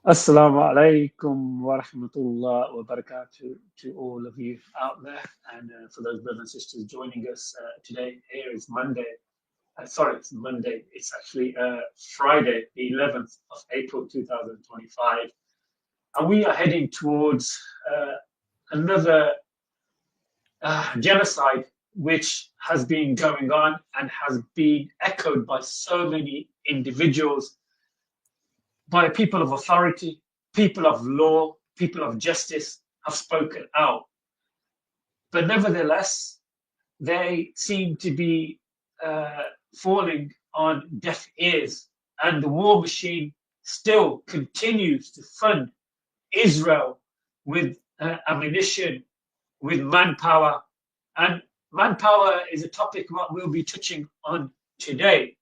Assalamu alaikum wa rahmatullah wa barakatuh to all of you out there, and for those brothers and sisters joining us today. Here is Monday. Sorry, it's Monday. It's actually Friday, the 11th of April 2025, and we are heading towards another genocide which has been going on and has been echoed by so many individuals, by people of authority, people of law, people of justice have spoken out. But nevertheless, they seem to be falling on deaf ears, and the war machine still continues to fund Israel with ammunition, with manpower. And manpower is a topic what we'll be touching on today,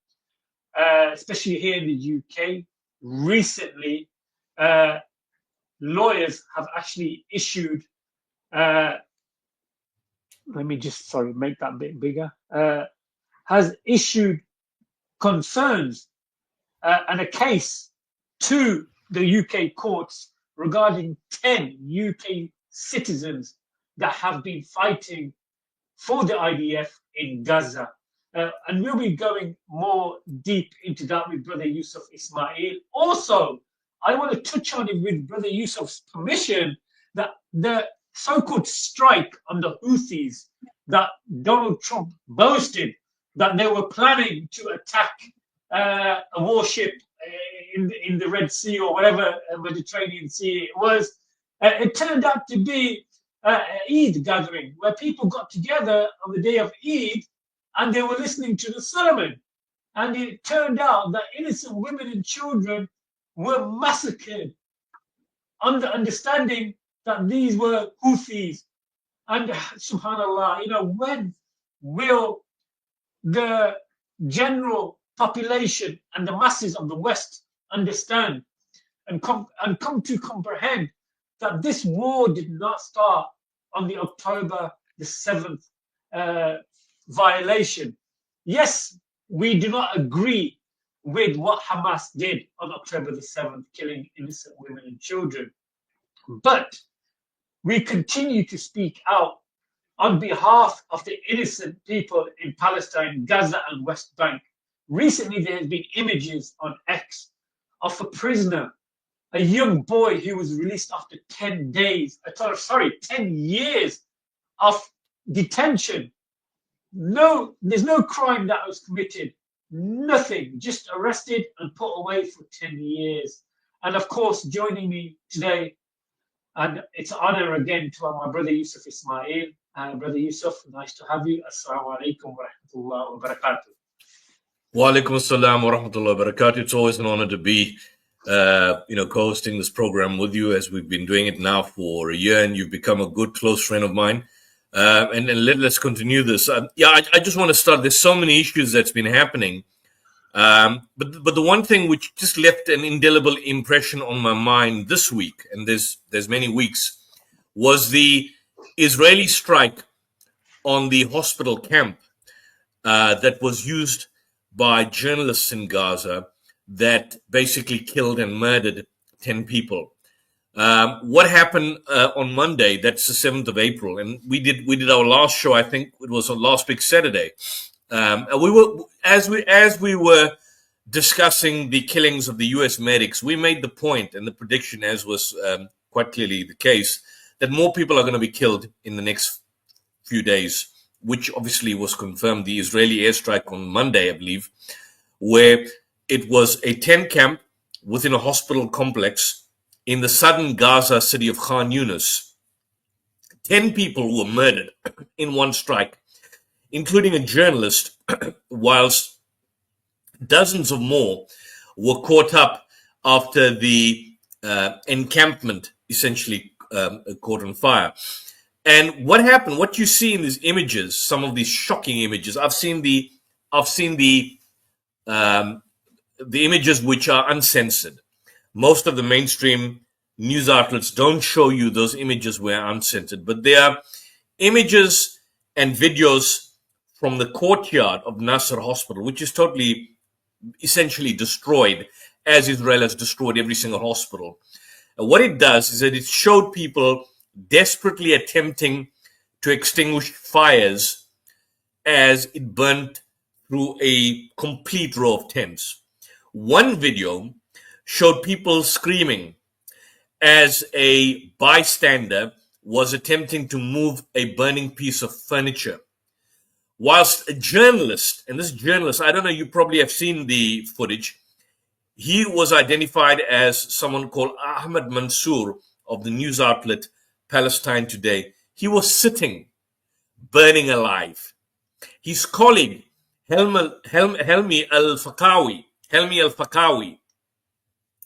especially here in the UK. Recently, lawyers have actually issued, let me just, make that a bit bigger, has issued concerns and a case to the UK courts regarding 10 UK citizens that have been fighting for the IDF in Gaza. And we'll be going more deep into that with Brother Yusuf Ismail. Also, I want to touch on it with Brother Yusuf's permission that the so-called strike on the Houthis that Donald Trump boasted that they were planning to attack a warship in the Red Sea or whatever Mediterranean Sea it was. It turned out to be an Eid gathering where people got together on the day of Eid and they were listening to the sermon. And it turned out that innocent women and children were massacred on the understanding that these were Houthis. And subhanAllah, when will the general population and the masses of the West understand and come to comprehend that this war did not start on the October the 7th violation? Yes, we do not agree with what Hamas did on October the 7th, killing innocent women and children. But we continue to speak out on behalf of the innocent people in Palestine, Gaza, and West Bank. Recently, there has been images on X of a prisoner, a young boy who was released after 10 years of detention. No, there's no crime that was committed. Nothing, just arrested and put away for 10 years. And of course, joining me today, and it's an honor again to have my brother Yusuf Ismail. Brother Yusuf, nice to have you. Assalamu alaikum wa rahmatullah wa barakatuh. Wa alaikum assalam wa rahmatullah wa barakatuh. It's always an honor to be co-hosting this program with you, as we've been doing it now for a year, and you've become a good close friend of mine. And let's continue this. I just want to start. There's so many issues that's been happening. But the one thing which just left an indelible impression on my mind this week, and there's many weeks, was the Israeli strike on the hospital camp that was used by journalists in Gaza that basically killed and murdered 10 people. What happened on Monday? That's the 7th of April, and we did our last show. I think it was on last week Saturday. And we were as we were discussing the killings of the U.S. medics, we made the point and the prediction, as was quite clearly the case, that more people are going to be killed in the next few days, which obviously was confirmed. The Israeli airstrike on Monday, I believe, where it was a tent camp within a hospital complex in the southern Gaza city of Khan Yunis. 10 people were murdered in one strike, including a journalist, whilst dozens of more were caught up after the encampment essentially caught on fire. And what happened, what you see in these images, some of these shocking images, I've seen the images which are uncensored. Most of the mainstream news outlets don't show you those images where uncensored, but there are images and videos from the courtyard of Nasser Hospital, which is totally, essentially destroyed as Israel has destroyed every single hospital. And what it does is that it showed people desperately attempting to extinguish fires as it burnt through a complete row of tents. One video showed people screaming as a bystander was attempting to move a burning piece of furniture. Whilst a journalist, and this journalist, I don't know, you probably have seen the footage, he was identified as someone called Ahmad Mansour of the news outlet Palestine Today. He was sitting, burning alive. His colleague, Helmi al-Fakawi,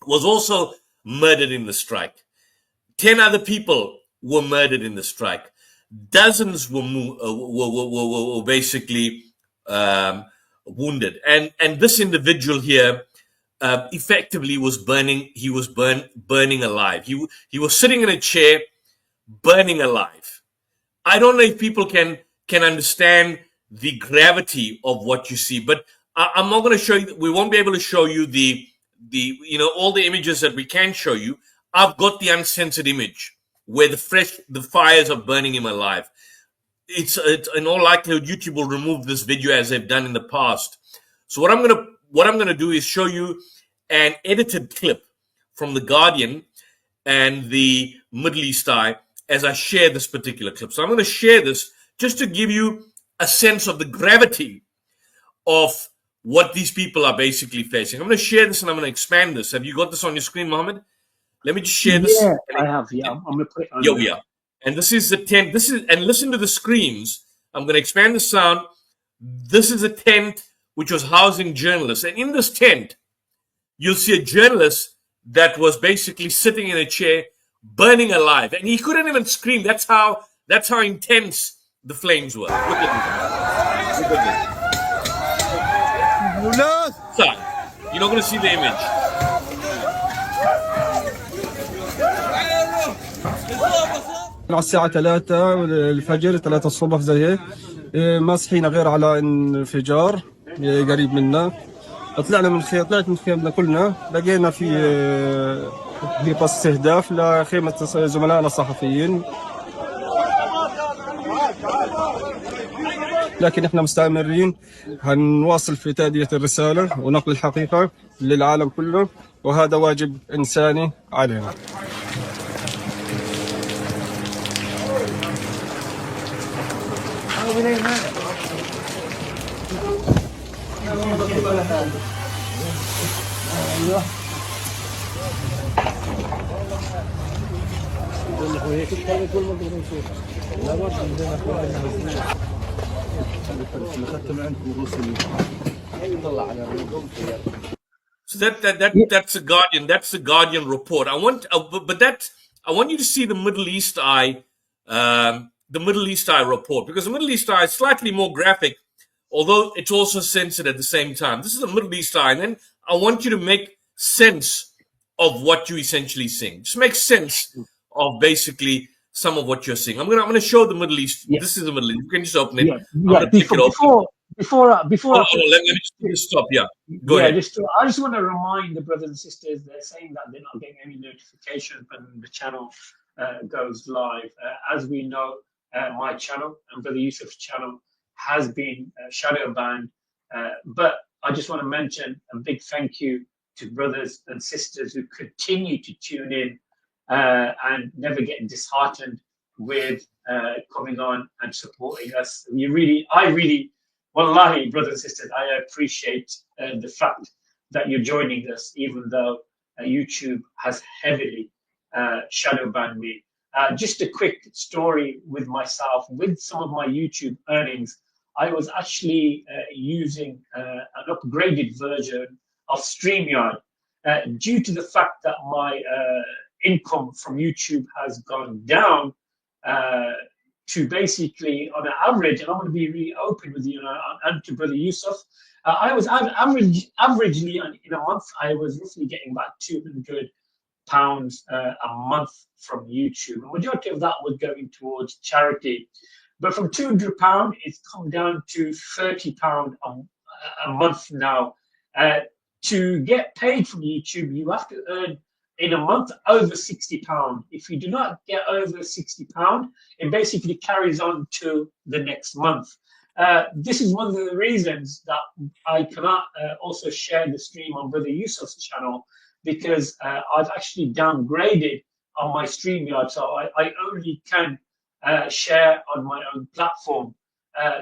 was also murdered in the strike. 10 other people were murdered in the strike. Dozens were basically wounded. And this individual here effectively was burning. He was burning alive. He was sitting in a chair, burning alive. I don't know if people can understand the gravity of what you see, but I'm not going to show you. We won't be able to show you the all the images that we can show you. I've got the uncensored image where the fires are burning him alive. It's in all likelihood YouTube will remove this video as they've done in the past. So what I'm gonna do is show you an edited clip from The Guardian and the Middle East Eye as I share this particular clip. So I'm going to share this just to give you a sense of the gravity of what these people are basically facing. I'm going to share this and I'm going to expand this. Have you got this on your screen, Mohammed? Let me just share this. Yeah, I have. Yeah, I'm going to put it on. Yeah. And this is the tent. And listen to the screams. I'm going to expand the sound. This is a tent which was housing journalists. And in this tent, you'll see a journalist that was basically sitting in a chair, burning alive. And he couldn't even scream. That's how intense the flames were. Look at this. Look at this. So, you're not going to see the image. على الساعة 3 الفجر 3 الصبح زي هيك ما صحينا غير على انفجار قريب منا. طلعت من خيمنا كلنا لقينا في قص استهداف لخيمة زملائنا الصحفيين. لكن احنا مستمرين هنواصل في تأدية الرسالة ونقل الحقيقة للعالم كله وهذا واجب إنساني علينا. So that's the Guardian. That's the Guardian report. I want you to see the Middle East Eye, the Middle East Eye report, because the Middle East Eye is slightly more graphic, although it's also censored at the same time. This is the Middle East Eye, and then I want you to make sense of what you're essentially seeing. Just make sense of basically some of what you're seeing. I'm gonna show the Middle East. Yeah. This is the Middle East. You can just open it. Yeah. Before let me just stop. Yeah. Go ahead. I just want to remind the brothers and sisters, they're saying that they're not getting any notification when the channel goes live. As we know, my channel and Brother Yusuf's channel has been shadow banned. But I just want to mention a big thank you to brothers and sisters who continue to tune in and never get disheartened with coming on and supporting us. I really, wallahi, brothers and sisters, I appreciate the fact that you're joining us, even though YouTube has heavily shadow banned me. Just a quick story with myself. With some of my YouTube earnings, I was actually using an upgraded version of StreamYard due to the fact that my income from YouTube has gone down to basically, on an average, and I'm going to be really open with you and to Brother Yusuf, I was averagely in a month, I was roughly getting about £200 a month from YouTube. The majority of that was going towards charity. But from £200, it's come down to £30 a month now. to get paid from YouTube, you have to earn in a month over £60. If you do not get over £60, it basically carries on to the next month. This is one of the reasons that I cannot also share the stream on Brother Yusuf's channel, because I've actually downgraded on my StreamYard, so I only can share on my own platform.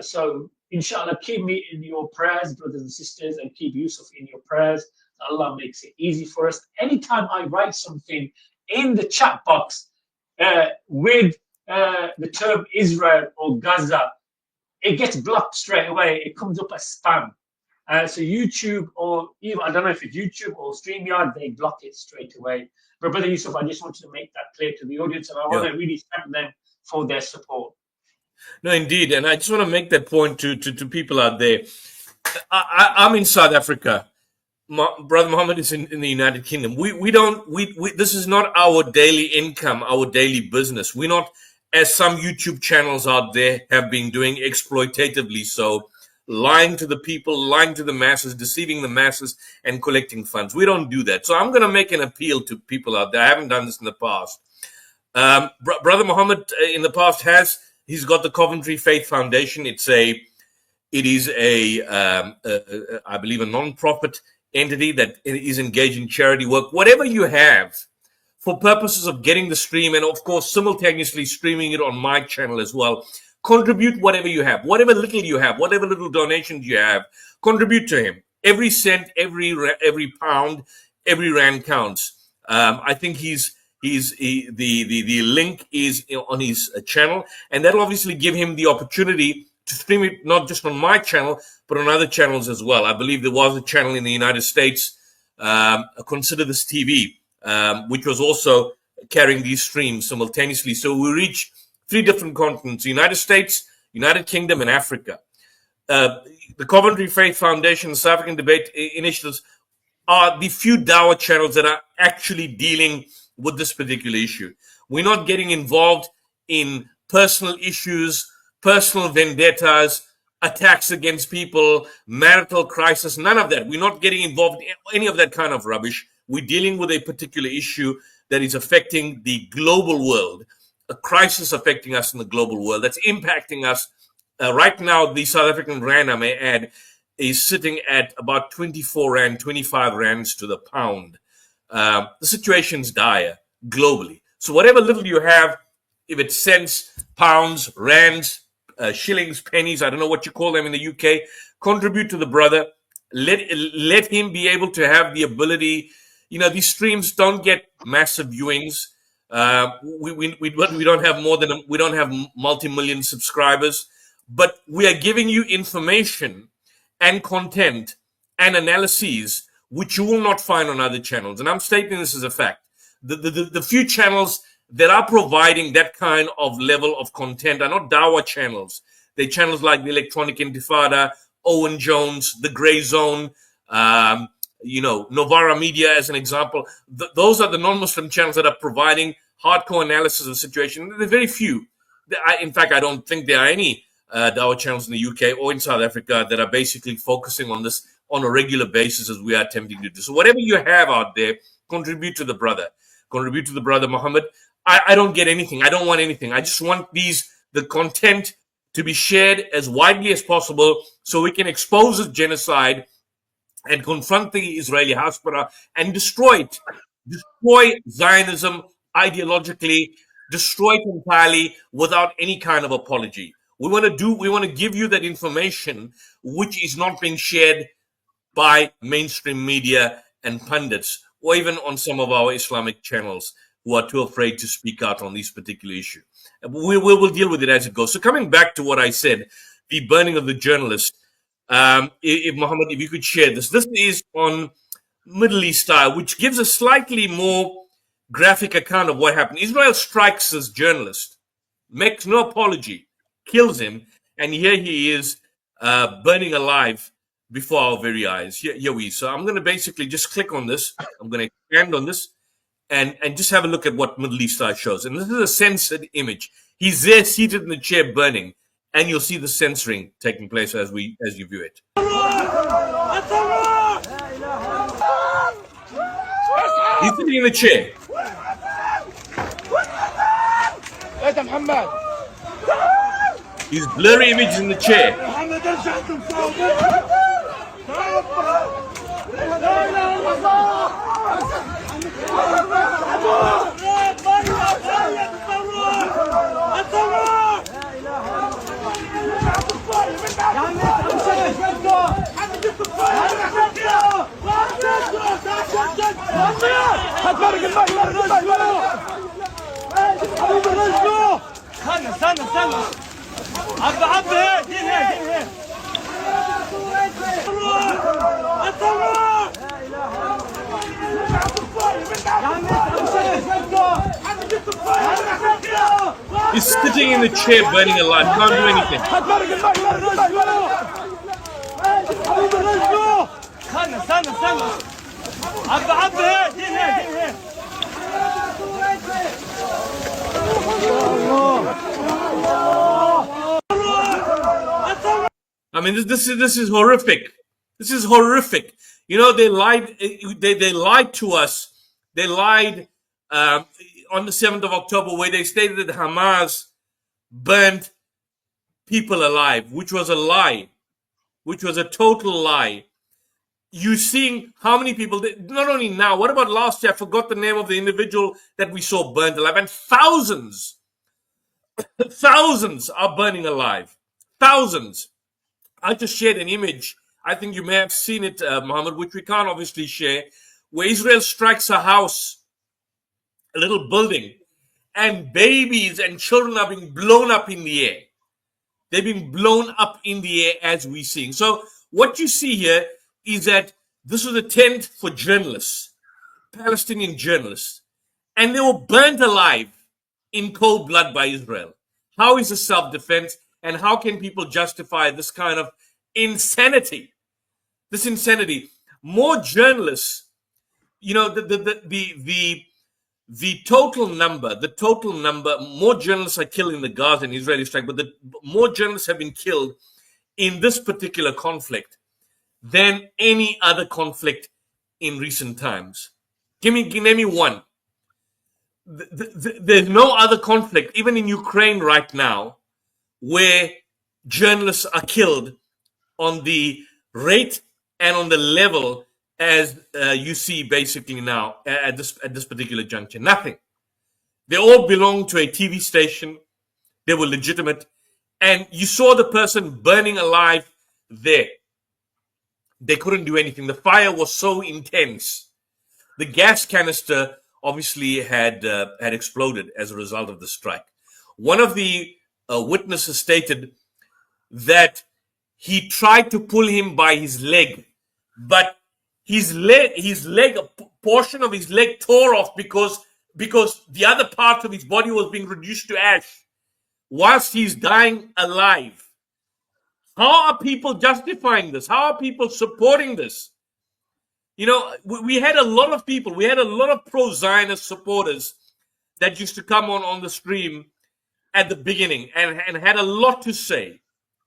So inshallah, keep me in your prayers, brothers and sisters, and keep Yusuf in your prayers. Allah makes it easy for us. Anytime I write something in the chat box with the term Israel or Gaza, it gets blocked straight away. It comes up as spam. So YouTube, or even, I don't know if it's YouTube or StreamYard, they block it straight away. But Brother Yusuf, I just wanted to make that clear to the audience, and I want to really thank them for their support. No, indeed. And I just want to make that point to people out there. I'm in South Africa. Brother Muhammad is in the United Kingdom. This is not our daily income, our daily business. We're not, as some YouTube channels out there have been doing exploitatively so, lying to the people, lying to the masses, deceiving the masses, and collecting funds. We don't do that. So I'm going to make an appeal to people out there. I haven't done this in the past. Brother Muhammad in the past he's got the Coventry Faith Foundation. It is I believe, a non-profit entity that is engaged in charity work. Whatever you have, for purposes of getting the stream, and of course simultaneously streaming it on my channel as well, contribute whatever you have, whatever little you have, whatever little donations you have, contribute to him. Every cent, every pound, every rand counts. I think the link is on his channel, and that'll obviously give him the opportunity to stream it not just on my channel, but on other channels as well. I believe there was a channel in the United States, Consider This TV, which was also carrying these streams simultaneously. So we reach 3 different continents: the United States, United Kingdom, and Africa. The Coventry Faith Foundation, the South African Debate Initiatives are the few dawah channels that are actually dealing with this particular issue. We're not getting involved in personal issues, personal vendettas, attacks against people, marital crisis, none of that. We're not getting involved in any of that kind of rubbish. We're dealing with a particular issue that is affecting the global world, a crisis affecting us in the global world that's impacting us. Right now, the South African rand, I may add, is sitting at about 24 rand, 25 rands to the pound. The situation's dire globally. So whatever little you have, if it's cents, pounds, rands, shillings, pennies, I don't know what you call them in the UK, contribute to the brother. Let him be able to have the ability. You know, these streams don't get massive viewings. We don't have multi-million subscribers, but we are giving you information and content and analyses which you will not find on other channels. And I'm stating this as a fact. The few channels that are providing that kind of level of content are not dawah channels. They're channels like the Electronic Intifada, Owen Jones, The Grey Zone, Novara Media as an example. Those are the non-Muslim channels that are providing hardcore analysis of the situation. There are very few. In fact, I don't think there are any dawah channels in the UK or in South Africa that are basically focusing on this on a regular basis as we are attempting to do. So whatever you have out there, contribute to the brother. Contribute to the brother Muhammad. I don't get anything. I don't want anything. I just want the content to be shared as widely as possible so we can expose this genocide and confront the Israeli Hasbara and destroy it. Destroy Zionism ideologically, destroy it entirely without any kind of apology. We want to give you that information which is not being shared by mainstream media and pundits, or even on some of our Islamic channels who are too afraid to speak out on this particular issue. We will deal with it as it goes. So coming back to what I said, the burning of the journalist, Mohammed, if you could share this. This is on Middle East Style, which gives a slightly more graphic account of what happened. Israel strikes this journalist, makes no apology, kills him, and here he is burning alive before our very eyes. Here we. So I'm going to basically just click on this. I'm going to expand on this and just have a look at what Middle East Style shows. And this is a censored image. He's there seated in the chair burning, and you'll see the censoring taking place as you view it. He's sitting in the chair. He's blurry images in the chair. He's sitting in the chair burning alive, can't do anything. I mean, this is horrific. This is horrific. You know, they lied. They lied to us. They lied on the 7th of October, where they stated that Hamas burned people alive, which was a lie, which was a total lie. You seeing how many people? Not only now. What about last year? I forgot the name of the individual that we saw burned alive, and thousands are burning alive. Thousands. I just shared an image. I think you may have seen it, Mohammed, which we can't obviously share, where Israel strikes a house, a little building, and babies and children are being blown up in the air. They're being blown up in the air as we're seeing. So what you see here is that this was a tent for journalists, Palestinian journalists, and they were burnt alive in cold blood by Israel. How is this self-defense, and how can people justify this kind of insanity? This insanity. More journalists, you know, the total number, more journalists are killed in the Gaza and Israeli strike, but more journalists have been killed in this particular conflict than any other conflict in recent times. Name me one. There's no other conflict, even in Ukraine right now, where journalists are killed on the rate and on the level as you see basically now at this particular juncture. Nothing. They all belong to a TV station. They were legitimate. And you saw the person burning alive there. They couldn't do anything. The fire was so intense. The gas canister obviously had exploded as a result of the strike. One of the witnesses stated that he tried to pull him by his leg, but his leg, a portion of his leg tore off because the other part of his body was being reduced to ash whilst he's dying alive. How are people justifying this? How are people supporting this? You know, we had a lot of people, we had a lot of pro-Zionist supporters that used to come on the stream at the beginning and had a lot to say.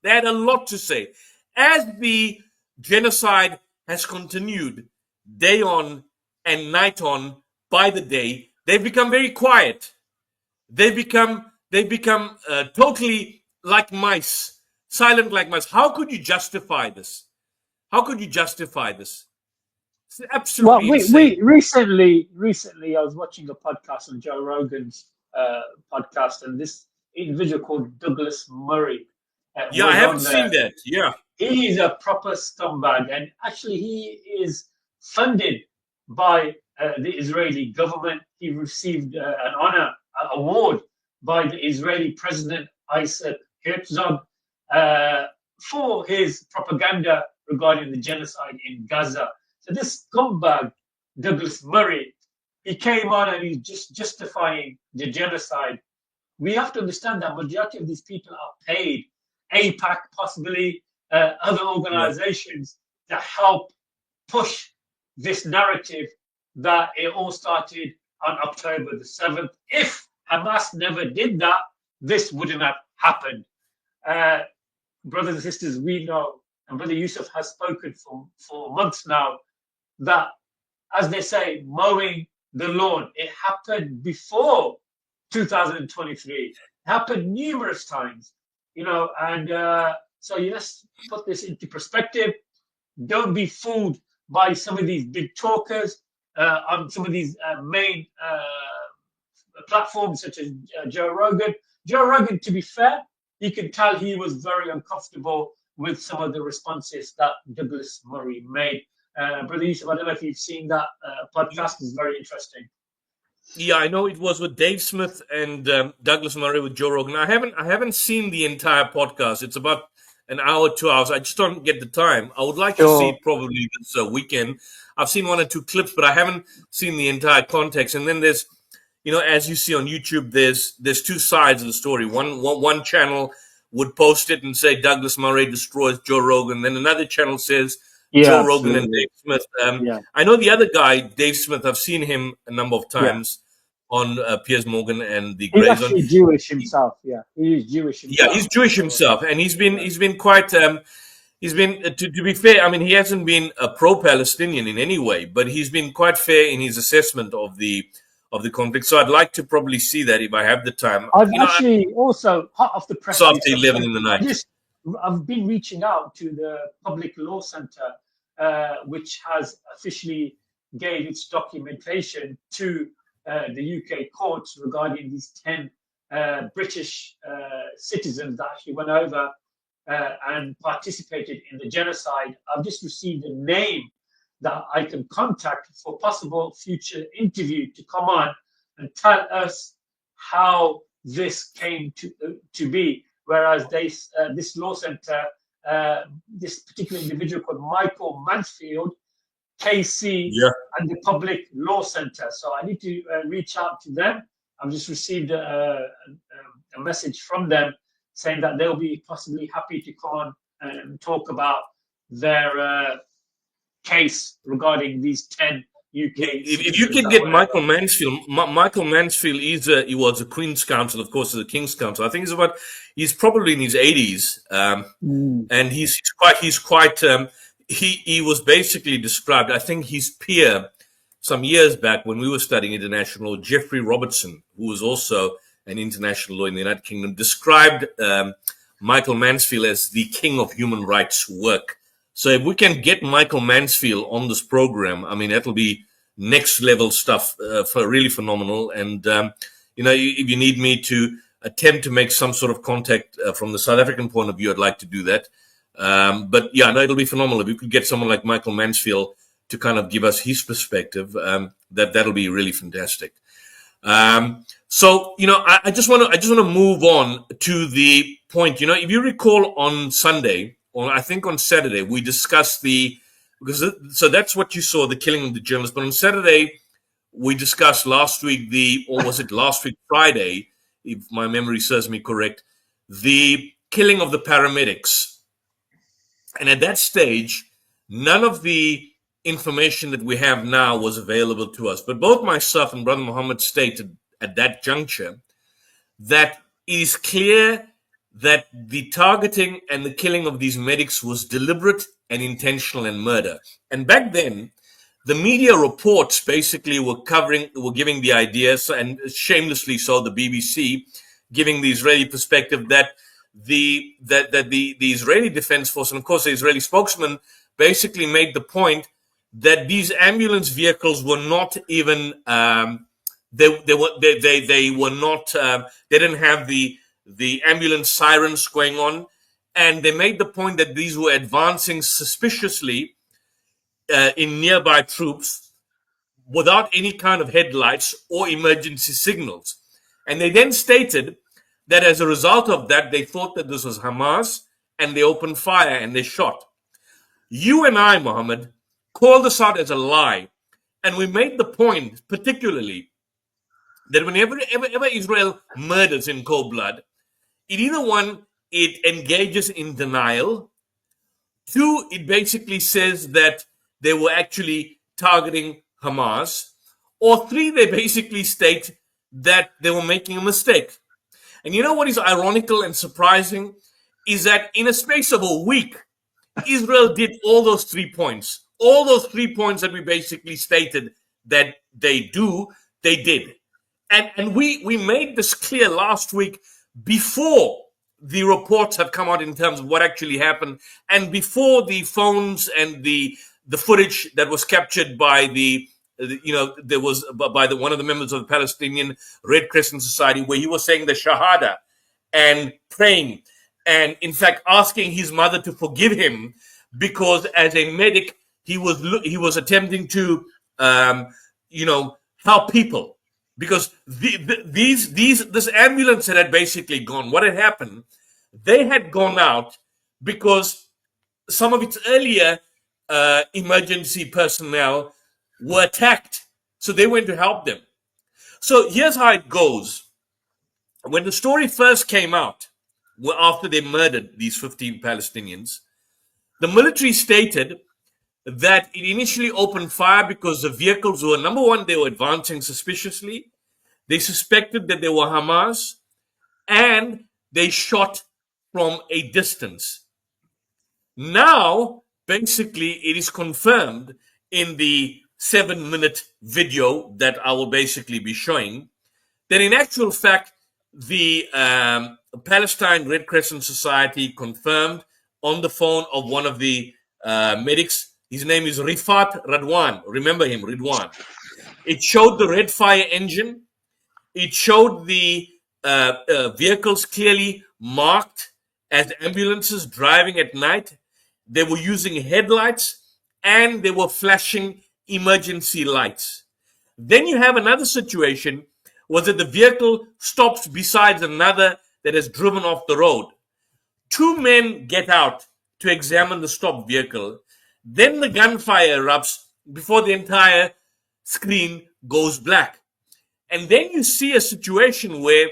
They had a lot to say. As the genocide has continued day on and night on by the day, they've become very quiet. They've become totally like mice, silent like mice. How could you justify this? How could you justify this? It's absolutely insane. Recently, I was watching a podcast on Joe Rogan's podcast, and this individual called Douglas Murray. Yeah, I haven't seen that. Yeah. He is a proper scumbag, and actually he is funded by the Israeli government. He received an honor award by the Israeli president Isaac Herzog for his propaganda regarding the genocide in Gaza. So this scumbag, Douglas Murray, he came on and he's just justifying the genocide. We have to understand that majority of these people are paid, AIPAC, possibly other organizations, to help push this narrative that it all started on October the 7th. If Hamas never did that, this wouldn't have happened. Brothers and sisters, we know, and Brother Yusuf has spoken for months now, that, as they say, mowing the lawn. It happened before 2023. It happened numerous times, and so let's put this into perspective. Don't be fooled by some of these big talkers on some of these main platforms such as Joe Rogan. Joe Rogan, to be fair, you can tell he was very uncomfortable with some of the responses that Douglas Murray made. Brother Yusuf, I don't know if you've seen that podcast. It's very interesting. Yeah, I know it was with Dave Smith and Douglas Murray with Joe Rogan. I haven't seen the entire podcast. It's about an hour, 2 hours. I just don't get the time. I would like to see it probably this weekend. I've seen one or two clips, but I haven't seen the entire context. And then there's, as you see on YouTube, there's two sides of the story. One channel would post it and say Douglas Murray destroys Joe Rogan. Then another channel says Joe Rogan and Dave Smith. I know the other guy, Dave Smith. I've seen him a number of times on Piers Morgan and the Grey Zone. He's actually Jewish himself. Yeah, he is Jewish himself. Yeah, he's Jewish himself, and he's been quite. To be fair, I mean, he hasn't been a pro-Palestinian in any way, but he's been quite fair in his assessment of the conflict. So I'd like to probably see that if I have the time. I've actually also hot off the press. So after 11 in the night. I've been reaching out to the Public Law Centre, which has officially gave its documentation to the UK courts regarding these 10 British citizens that actually went over and participated in the genocide. I've just received a name that I can contact for possible future interview to come on and tell us how this came to be. Whereas this law centre, this particular individual called Michael Mansfield, KC, and the Public Law Centre. So I need to reach out to them. I've just received a message from them saying that they'll be possibly happy to come on and talk about their case regarding these 10 UK. If you can get Michael Mansfield, Michael Mansfield he was a Queen's Counsel, of course, as a King's Counsel. I think he's probably in his 80s, and he was basically described. I think his peer, some years back when we were studying international law, Geoffrey Robertson, who was also an international lawyer in the United Kingdom, described Michael Mansfield as the king of human rights work. So if we can get Michael Mansfield on this program, I mean, that'll be next level stuff, for really phenomenal. And, if you need me to attempt to make some sort of contact from the South African point of view, I'd like to do that. But yeah, no, it'll be phenomenal. If you could get someone like Michael Mansfield to kind of give us his perspective, that'll be really fantastic. So, I just want to move on to the point, if you recall on Sunday, or I think on Saturday, we discussed so that's what you saw, the killing of the journalist. But on Saturday, we discussed Friday, if my memory serves me correct, the killing of the paramedics. And at that stage, none of the information that we have now was available to us. But both myself and Brother Muhammad stated at that juncture that it is clear that the targeting and the killing of these medics was deliberate and intentional and murder. And back then, the media reports basically were giving the ideas, and shamelessly so, the BBC giving the Israeli perspective that the Israeli Defense Force, and of course the Israeli spokesman, basically made the point that these ambulance vehicles were not even they didn't have the ambulance sirens going on, and they made the point that these were advancing suspiciously in nearby troops without any kind of headlights or emergency signals. And they then stated that as a result of that, they thought that this was Hamas, and they opened fire and they shot. You and I, Mohammed, called this out as a lie, and we made the point, particularly, that whenever Israel murders in cold blood, it engages in denial. Two, it basically says that they were actually targeting Hamas. Or three, they basically state that they were making a mistake. And you know what is ironical and surprising is that in a space of a week, Israel did all those 3 points. All those 3 points that we basically stated, that they do, they did. And we made this clear last week before the reports have come out in terms of what actually happened, and before the phones and the footage that was captured by there was by one of the members of the Palestinian Red Crescent Society, where he was saying the Shahada and praying, and in fact asking his mother to forgive him because as a medic he was attempting to help people, because this ambulance that had basically gone. What had happened? They had gone out because some of its earlier emergency personnel were attacked, so they went to help them. So here's how it goes. When the story first came out, after they murdered these 15 Palestinians, the military stated that it initially opened fire because the vehicles were, number one, they were advancing suspiciously. They suspected that they were Hamas, and they shot from a distance. Now, basically, it is confirmed in the 7-minute video that I will basically be showing that in actual fact, the Palestine Red Crescent Society confirmed on the phone of one of the medics. His name is Rifat Radwan. Remember him, Ridwan. It showed the red fire engine. It showed the vehicles clearly marked as ambulances driving at night. They were using headlights and they were flashing emergency lights. Then you have another situation was that the vehicle stops beside another that has driven off the road. 2 men get out to examine the stopped vehicle. Then the gunfire erupts before the entire screen goes black. And then you see a situation where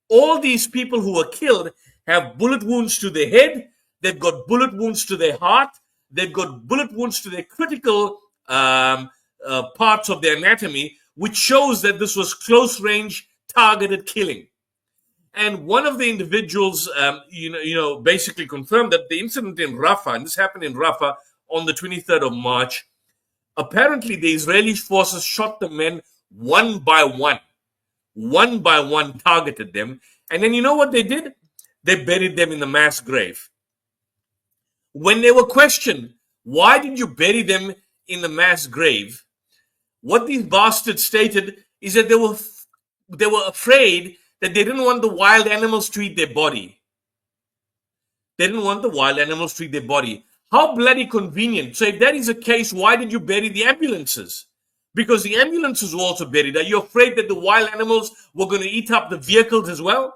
all these people who were killed have bullet wounds to their head, they've got bullet wounds to their heart, they've got bullet wounds to their critical parts of their anatomy, which shows that this was close-range targeted killing. And one of the individuals, basically confirmed that the incident in Rafah, and this happened in Rafah on the 23rd of March, apparently the Israeli forces shot the men one by one, targeted them. And then you know what they did? They buried them in the mass grave. When they were questioned, why did you bury them in the mass grave? What these bastards stated is that they were afraid that they didn't want the wild animals to eat their body. They didn't want the wild animals to eat their body. How bloody convenient. So if that is the case, why did you bury the ambulances? Because the ambulances were also buried. Are you afraid that the wild animals were going to eat up the vehicles as well?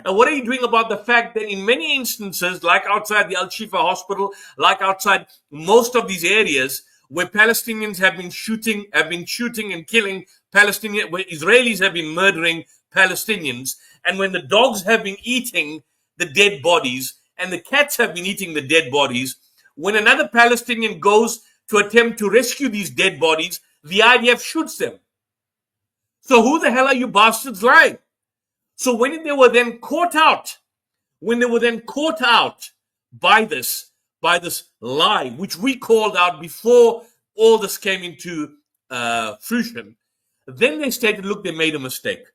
And what are you doing about the fact that in many instances, like outside the Al-Shifa hospital, like outside most of these areas where Palestinians have been shooting and killing Palestinians, where Israelis have been murdering Palestinians, and when the dogs have been eating the dead bodies and the cats have been eating the dead bodies, when another Palestinian goes to attempt to rescue these dead bodies, the IDF shoots them. So who the hell are you bastards lying? So when they were then caught out by this lie, which we called out before all this came into fruition, then they stated, look, they made a mistake.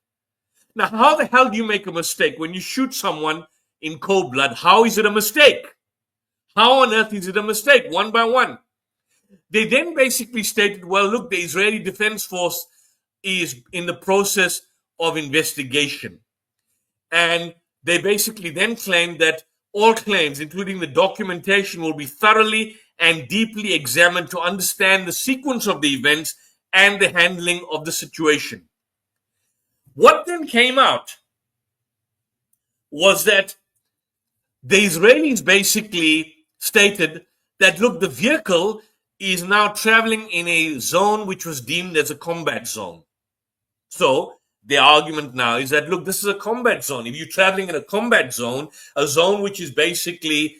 Now, how the hell do you make a mistake when you shoot someone in cold blood? How is it a mistake? How on earth is it a mistake? One by one. They then basically stated, well, look, the Israeli Defense Force is in the process of investigation. And they basically then claimed that all claims, including the documentation, will be thoroughly and deeply examined to understand the sequence of the events and the handling of the situation. What then came out was that the Israelis basically stated that, look, the vehicle is now traveling in a zone which was deemed as a combat zone. So the argument now is that, look, this is a combat zone. If you're traveling in a combat zone, a zone which is basically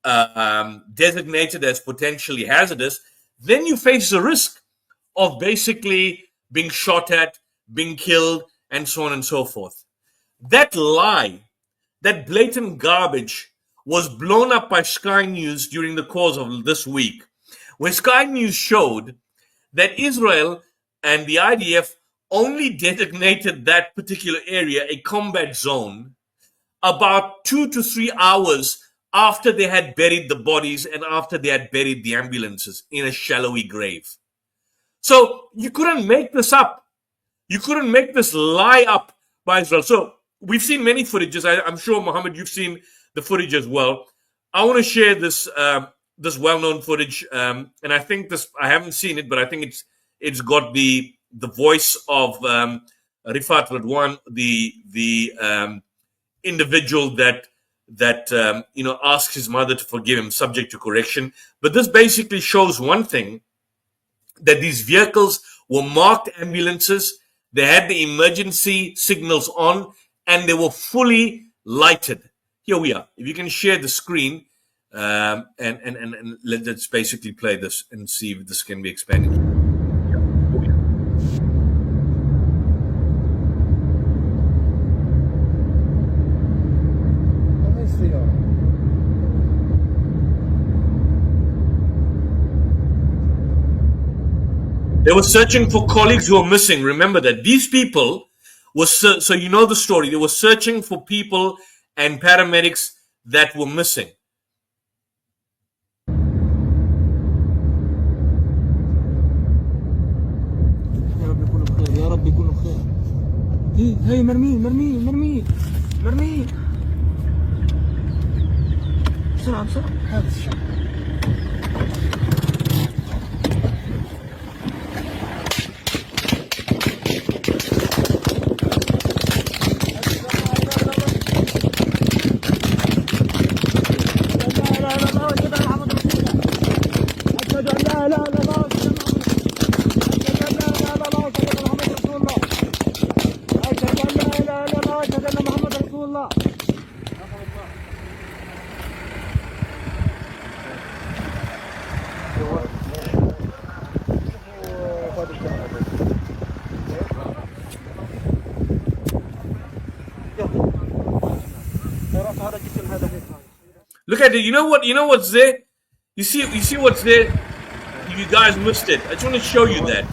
designated as potentially hazardous, then you face the risk of basically being shot at, being killed, and so on and so forth. That lie, that blatant garbage, was blown up by Sky News during the course of this week, where Sky News showed that Israel and the IDF only designated that particular area a combat zone about 2 to 3 hours after they had buried the bodies and after they had buried the ambulances in a shallowy grave. So you couldn't make this up. You couldn't make this lie up by Israel. So we've seen many footages. I'm sure, Mohammed, you've seen the footage as well. I want to share this this well-known footage, and I think this, I haven't seen it, but I think it's got the voice of Rifat Radwan, the individual that asks his mother to forgive him, subject to correction. But this basically shows one thing, that these vehicles were marked ambulances. They had the emergency signals on, and they were fully lighted. Here we are. If you can share the screen, and let's basically play this and see if this can be expanded. They were searching for colleagues who were missing. Remember that. These people were, so you know the story. They were searching for people and paramedics that were missing. هي مرمي مرمي مرمي مرمي بسرعة بسرعة هذا الشيء Look at it. You know what's there? You see what's there? You guys missed it. I just want to show you that.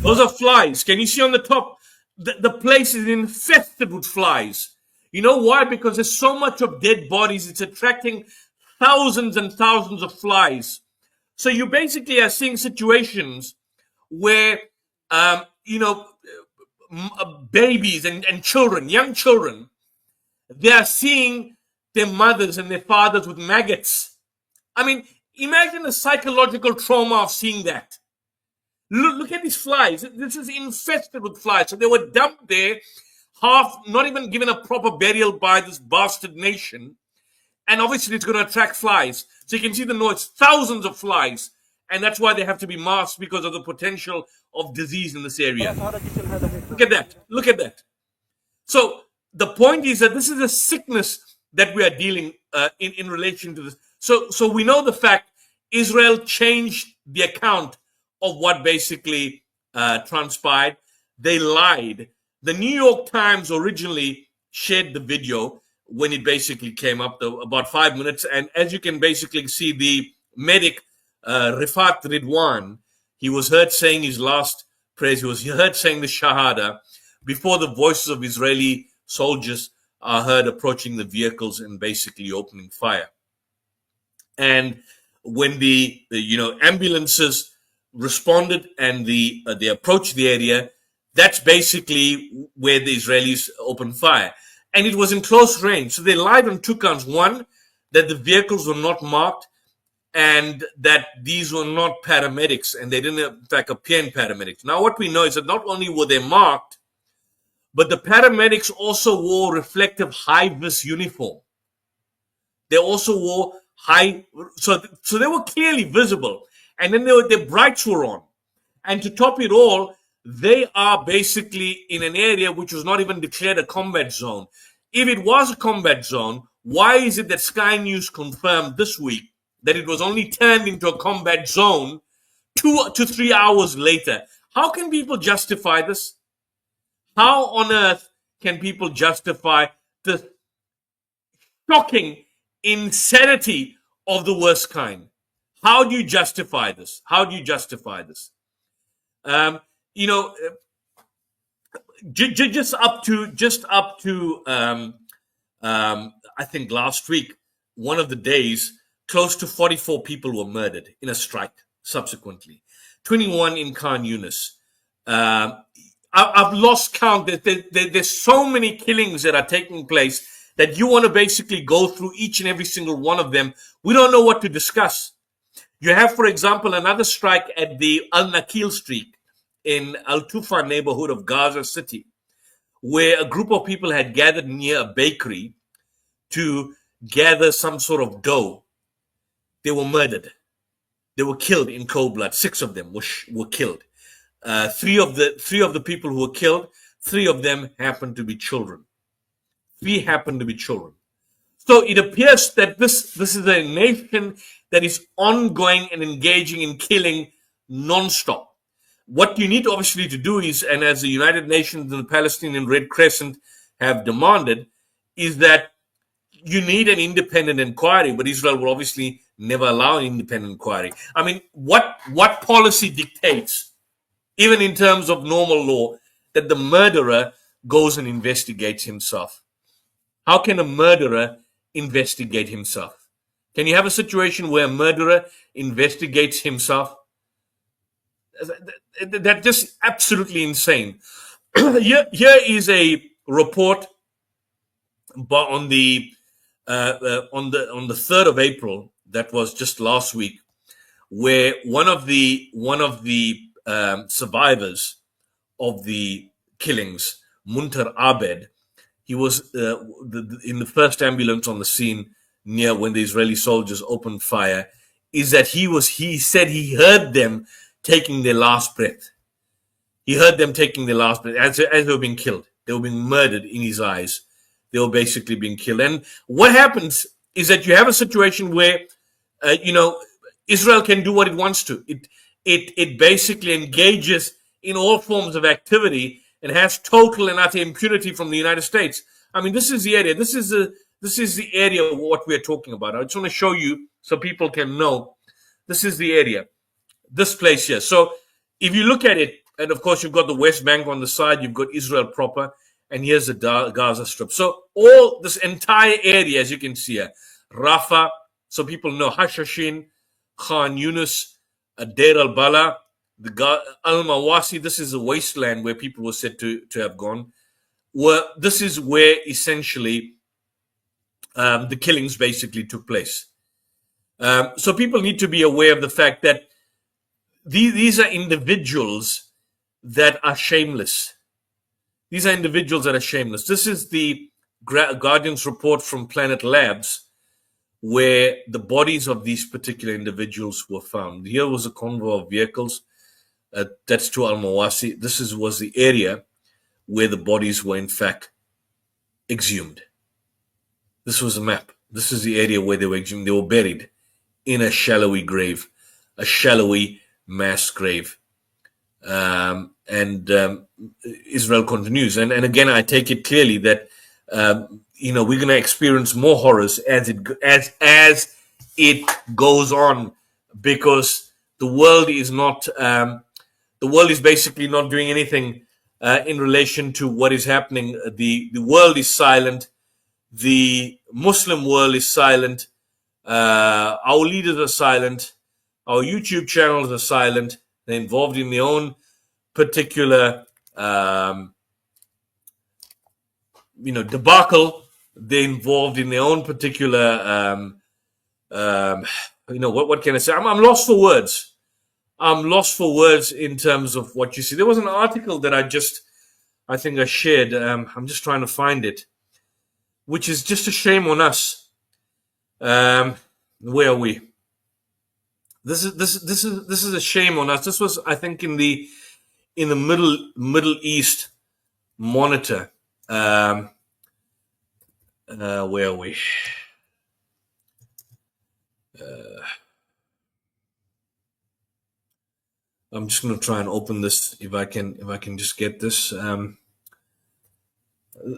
Those are flies. Can you see on the top? The place is infested with flies. You know why? Because there's so much of dead bodies. It's attracting thousands and thousands of flies. So you basically are seeing situations where, babies and children, young children, they are seeing their mothers and their fathers with maggots. I mean, imagine the psychological trauma of seeing that. Look at these flies. This is infested with flies. So they were dumped there, not even given a proper burial by this bastard nation. And obviously it's going to attract flies. So you can see the noise, thousands of flies. And that's why they have to be masked, because of the potential of disease in this area. Look at that. Look at that. So the point is that this is a sickness that we are dealing in relation to this. So we know the fact Israel changed the account of what basically transpired. They lied. The New York Times originally shared the video when it basically came up, about 5 minutes. And as you can basically see, the medic, Rifat Ridwan, he was heard saying his last prayers. He was heard saying the Shahada before the voices of Israeli soldiers are heard approaching the vehicles and basically opening fire. And when the ambulances responded and they approached the area, that's basically where the Israelis opened fire. And it was in close range. So they lied on two counts. One, that the vehicles were not marked and that these were not paramedics, and they didn't, in fact, appear in paramedics. Now, what we know is that not only were they marked, but the paramedics also wore reflective high-vis uniform. They also wore so they were clearly visible. And then their brights were on. And to top it all, they are basically in an area which was not even declared a combat zone. If it was a combat zone, why is it that Sky News confirmed this week that it was only turned into a combat zone 2 to 3 hours later? How can people justify this? How on earth can people justify this shocking insanity of the worst kind. How do you justify this? How do you justify this? You know, just up to I think last week, one of the days, close to 44 people were murdered in a strike. Subsequently, 21 in Khan Yunis. I've lost count. There's so many killings that are taking place that you want to basically go through each and every single one of them. We don't know what to discuss. You have, for example, another strike at the Al Nakil Street in Al Tufa neighborhood of Gaza City, where a group of people had gathered near a bakery to gather some sort of dough. They were murdered. They were killed in cold blood. 6 of them were killed. Three of the people who were killed, 3 of them happened to be children. 3 happened to be children. So it appears that this is a nation that is ongoing and engaging in killing non-stop. What you need obviously to do is, and as the United Nations and the Palestinian Red Crescent have demanded, is that you need an independent inquiry, but Israel will obviously never allow an independent inquiry. I mean, what policy dictates, even in terms of normal law, that the murderer goes and investigates himself? How can a murderer investigate himself? Can you have a situation where a murderer investigates himself? That's just absolutely insane. Here is a report on the 3rd of April, that was just last week, where one of the survivors of the killings, Muntar Abed, he was in the first ambulance on the scene near when the Israeli soldiers opened fire, is that he said he heard them taking their last breath. He heard them taking their last breath as they were being killed. They were being murdered in his eyes. They were basically being killed. And what happens is that you have a situation where, Israel can do what it wants to. It basically engages in all forms of activity and has total and utter impunity from the United States. I mean, this is the area. This is the area of what we're talking about. I just want to show you so people can know. This is the area. This place here. So if you look at it, and of course you've got the West Bank on the side, you've got Israel proper, and here's the Gaza Strip. So all this entire area, as you can see here, Rafah, so people know, Hashashin, Khan Yunis, Deir al-Bala, Al-Mawasi, this is a wasteland where people were said to have gone. This is where essentially the killings basically took place. So people need to be aware of the fact that these are individuals that are shameless. These are individuals that are shameless. This is the Guardian's report from Planet Labs, where the bodies of these particular individuals were found. Here was a convoy of vehicles. That's to Al-Mawasi. This was the area where the bodies were in fact exhumed. This was a map. This is the area where they were exhumed. They were buried in a shallowy grave, a shallowy mass grave. Israel continues. And again, I take it clearly that, we're going to experience more horrors as it goes on, because the world is not, the world is basically not doing anything in relation to what is happening. The world is silent. The Muslim world is silent. Our leaders are silent. Our YouTube channels are silent. They're involved in their own particular, debacle. They're involved in their own particular, what can I say? I'm lost for words. I'm lost for words in terms of what you see. There was an article that I think I shared. I'm just trying to find it, which is just a shame on us. Where are we? This is a shame on us. This was, I think, in the Middle East Monitor. Where are we? I'm just going to try and open this if I can just get this.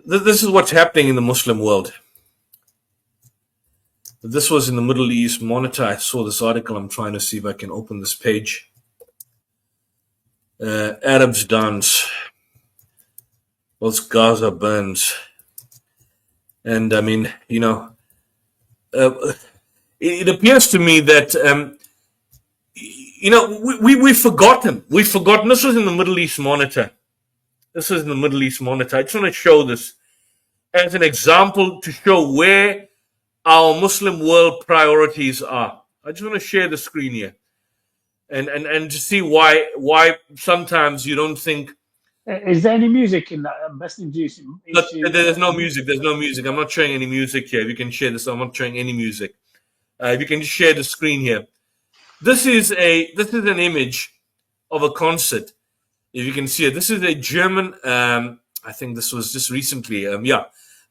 This is what's happening in the Muslim world. This was in the Middle East Monitor. I saw this article. I'm trying to see if I can open this page. Arabs dance whilst Gaza burns. And I mean, it appears to me that, we've forgotten. We've forgotten. This was in the Middle East Monitor. I just want to show this as an example to show where our Muslim world priorities are. I just want to share the screen here and to see why sometimes you don't think. Is there any music in that? Best induce. There's no music. There's no music. I'm not showing any music here. If you can share this, I'm not showing any music. If you can just share the screen here. This is an image of a concert. If you can see it, this is a German. I think this was just recently.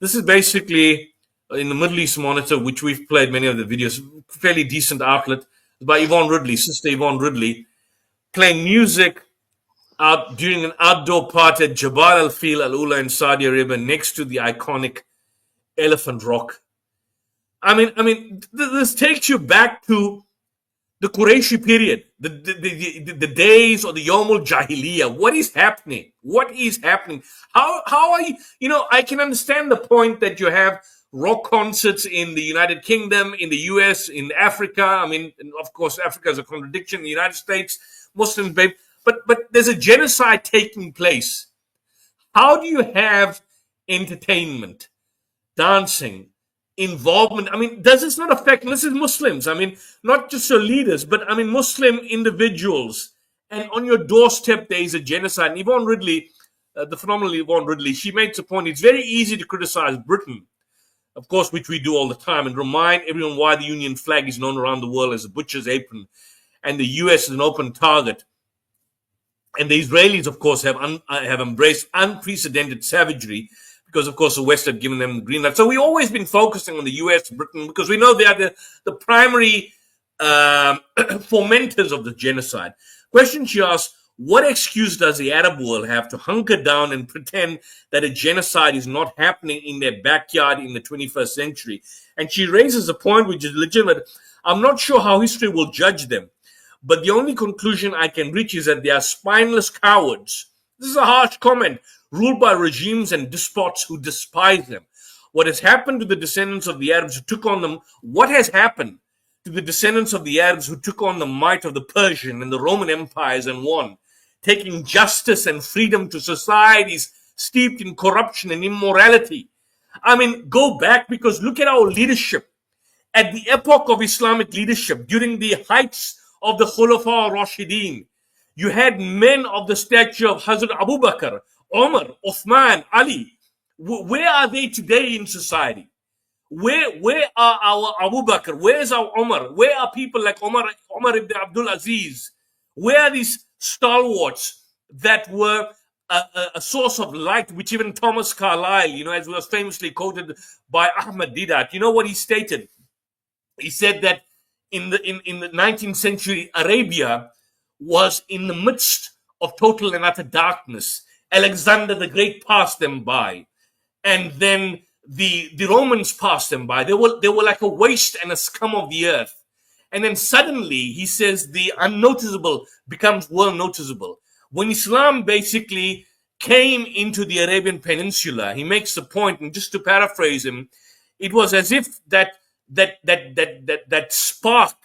This is basically in the Middle East Monitor, which we've played many of the videos. Fairly decent outlet by Sister Yvonne Ridley, playing music out during an outdoor party at Jabal Al Fil Al Ula in Saudi Arabia, next to the iconic Elephant Rock. I mean, this takes you back to the Qurayshi period, the days of the Yawmul Jahiliyyah. What is happening? How are you? I can understand the point that you have rock concerts in the United Kingdom, in the US, in Africa. I mean, of course, Africa is a contradiction. In the United States, Muslims, but there's a genocide taking place. How do you have entertainment, dancing, involvement? I mean, does this not affect, and this is Muslims, I mean, not just your leaders, but I mean, Muslim individuals, and on your doorstep, there is a genocide. And Yvonne Ridley, the phenomenal Yvonne Ridley, she makes a point. It's very easy to criticize Britain, of course, which we do all the time, and remind everyone why the Union flag is known around the world as a butcher's apron, and the US is an open target. And the Israelis, of course, have embraced unprecedented savagery, because, of course, the West have given them the green light. So we've always been focusing on the US, Britain, because we know they are the primary fomenters of the genocide. Question she asks, what excuse does the Arab world have to hunker down and pretend that a genocide is not happening in their backyard in the 21st century? And she raises a point which is legitimate. I'm not sure how history will judge them, but the only conclusion I can reach is that they are spineless cowards. This is a harsh comment, ruled by regimes and despots who despise them. What has happened to the descendants of the Arabs who took on them? What has happened to the descendants of the Arabs who took on the might of the Persian and the Roman empires and won, taking justice and freedom to societies steeped in corruption and immorality? I mean, go back, because look at our leadership. At the epoch of Islamic leadership, during the heights of the Khulafa Rashideen, you had men of the stature of Hazrat Abu Bakr, Umar, Uthman, Ali. Where are they today in society? Where are our Abu Bakr? Where is our Umar? Where are people like Umar ibn Abdul Aziz? Where are these stalwarts that were a source of light, which even Thomas Carlyle, as was famously quoted by Ahmad Didat, you know what he stated? He said that in the 19th century, Arabia was in the midst of total and utter darkness. Alexander the Great passed them by, and then the Romans passed them by. They were like a waste and a scum of the earth. And then suddenly, he says, the unnoticeable becomes well noticeable. When Islam basically came into the Arabian Peninsula, he makes the point, and just to paraphrase him, it was as if that spark,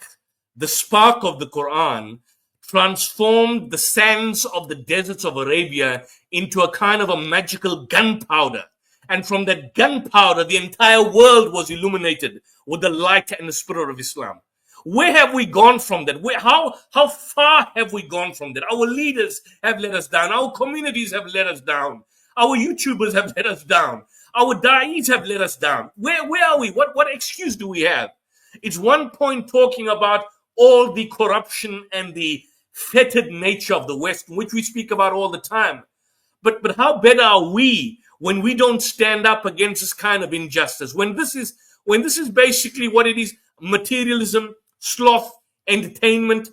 the spark of the Quran, transformed the sands of the deserts of Arabia into a kind of a magical gunpowder. And from that gunpowder, the entire world was illuminated with the light and the spirit of Islam. Where have we gone from that? How far have we gone from that? Our leaders have let us down. Our communities have let us down. Our YouTubers have let us down. Our da'is have let us down. Where are we? What excuse do we have? It's one point talking about all the corruption and the fetid nature of the West, which we speak about all the time. But how better are we when we don't stand up against this kind of injustice? When this is basically what it is: materialism, sloth, entertainment,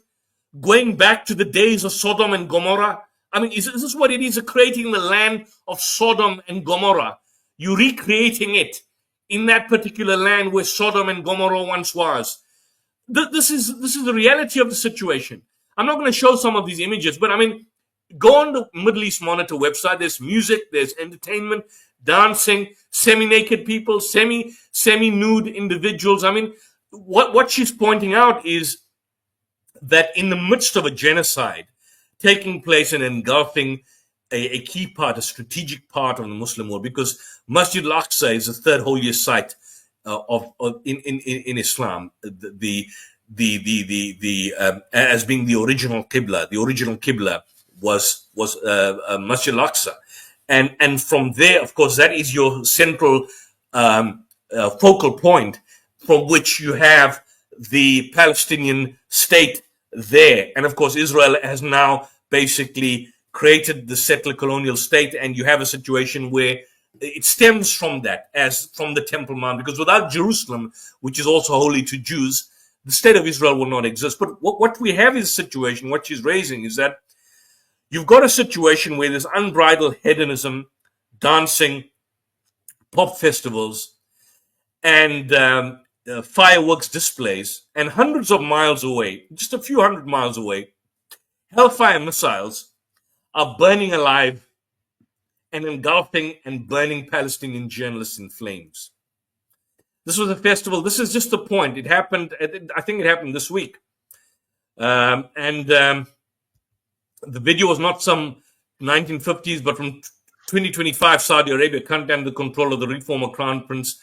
going back to the days of Sodom and Gomorrah. I mean, is this what it is? Creating the land of Sodom and Gomorrah. You're recreating it in that particular land where Sodom and Gomorrah once was. This is the reality of the situation. I'm not going to show some of these images, but I mean, go on the Middle East Monitor website. There's music, there's entertainment, dancing, semi-naked people, semi-nude individuals. I mean, what she's pointing out is that in the midst of a genocide taking place and engulfing a key part, a strategic part of the Muslim world, because Masjid al-Aqsa is the third holiest site in Islam, as being the original Qibla. The original Qibla was Masjid al-Aqsa, and from there, of course, that is your central focal point from which you have the Palestinian state there. And of course, Israel has now basically created the settler colonial state, and you have a situation where it stems from that, as from the Temple Mount, because without Jerusalem, which is also holy to Jews, the state of Israel will not exist. But what we have is a situation, what she's raising is that you've got a situation where there's unbridled hedonism, dancing, pop festivals, and fireworks displays, and hundreds of miles away, just a few hundred miles away, Hellfire missiles are burning alive and engulfing and burning Palestinian journalists in flames. This was a festival. This is just the point. It happened, I think it happened this week. The video was not some 1950s, but from 2025, Saudi Arabia, country under the control of the former Crown Prince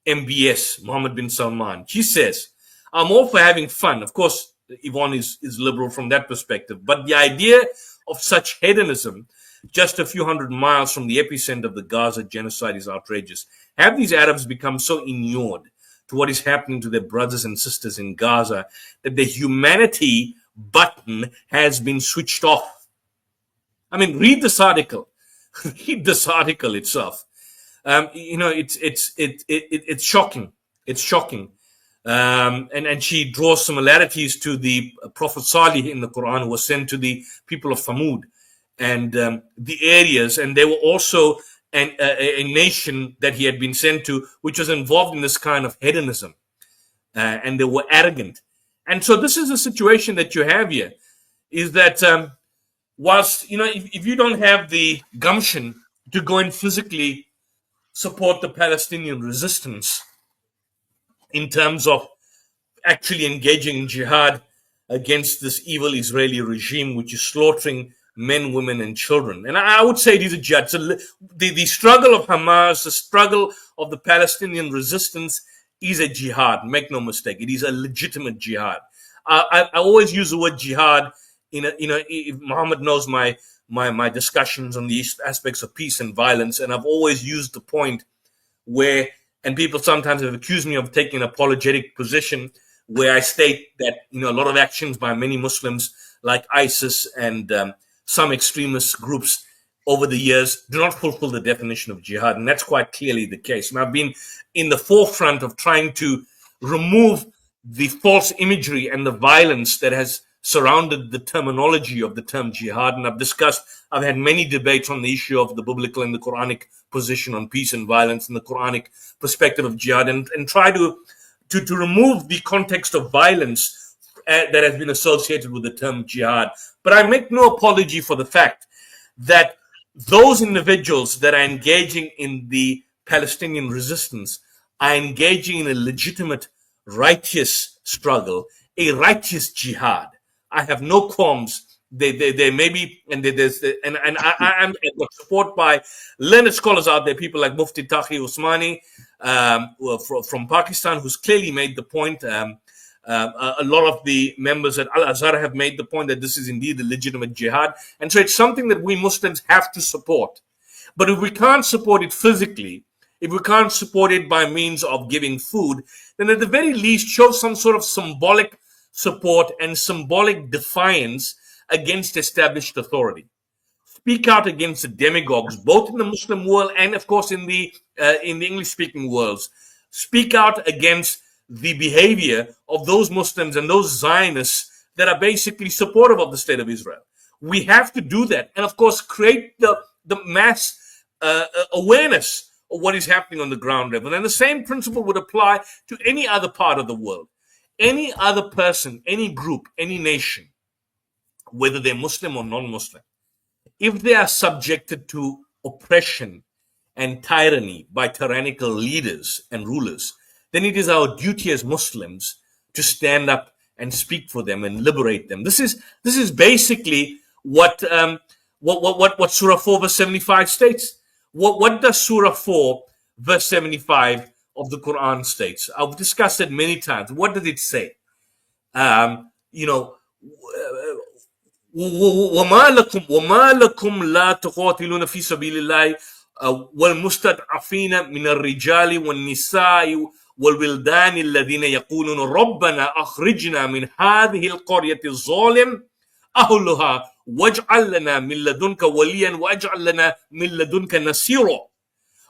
MBS, Mohammed bin Salman. She says, I'm all for having fun. Of course, Yvonne is liberal from that perspective. But the idea of such hedonism just a few hundred miles from the epicenter of the Gaza genocide is outrageous. Have these Arabs become so inured to what is happening to their brothers and sisters in Gaza that the humanity button has been switched off? I mean, read this article. Read this article itself. It's shocking. It's shocking. And she draws similarities to the Prophet Salih in the Quran, who was sent to the people of Thamud and the areas, and they were also a nation that he had been sent to, which was involved in this kind of hedonism, and they were arrogant. And so this is the situation that you have here, is that whilst, if you don't have the gumption to go and physically support the Palestinian resistance in terms of actually engaging in jihad against this evil Israeli regime, which is slaughtering men, women, and children. And I would say it is a jihad. So the struggle of Hamas, the struggle of the Palestinian resistance is a jihad. Make no mistake. It is a legitimate jihad. I always use the word jihad if Muhammad knows my discussions on the aspects of peace and violence. And I've always used the point where, and people sometimes have accused me of taking an apologetic position, where I state that, a lot of actions by many Muslims like ISIS and some extremist groups over the years do not fulfill the definition of jihad. And that's quite clearly the case. And I've been in the forefront of trying to remove the false imagery and the violence that has surrounded the terminology of the term jihad. And I've had many debates on the issue of the biblical and the Quranic position on peace and violence and the Quranic perspective of jihad, and try to remove the context of violence that has been associated with the term jihad. But I make no apology for the fact that those individuals that are engaging in the Palestinian resistance are engaging in a legitimate, righteous struggle, a righteous jihad. I have no qualms. They may be, and I'm support by learned scholars out there, people like Mufti Taqi Usmani from Pakistan, who's clearly made the point. A lot of the members at Al-Azhar have made the point that this is indeed a legitimate jihad. And so it's something that we Muslims have to support. But if we can't support it physically, if we can't support it by means of giving food, then at the very least show some sort of symbolic support and symbolic defiance against established authority. Speak out against the demagogues, both in the Muslim world and, of course, in the English-speaking worlds. Speak out against the behavior of those Muslims and those Zionists that are basically supportive of the state of Israel. We have to do that, and of course create the mass awareness of what is happening on the ground level. And the same principle would apply to any other part of the world. Any other person, any group, any nation, whether they're Muslim or non-Muslim, if they are subjected to oppression and tyranny by tyrannical leaders and rulers, then it is our duty as Muslims to stand up and speak for them and liberate them. This is basically what Surah 4 verse 75 states. What does Surah 4 verse 75 of the Quran states? I've discussed it many times. What does it say? وما لكم لا تقاتلون في سبيل الله والمستضعفين من الرجال والنساء والولدان الذين يقولون ربنا أخرجنا من هذه القرية الظالم أهلها واجعل لنا من لدنك وليا واجعل لنا من لدنك نصيرا.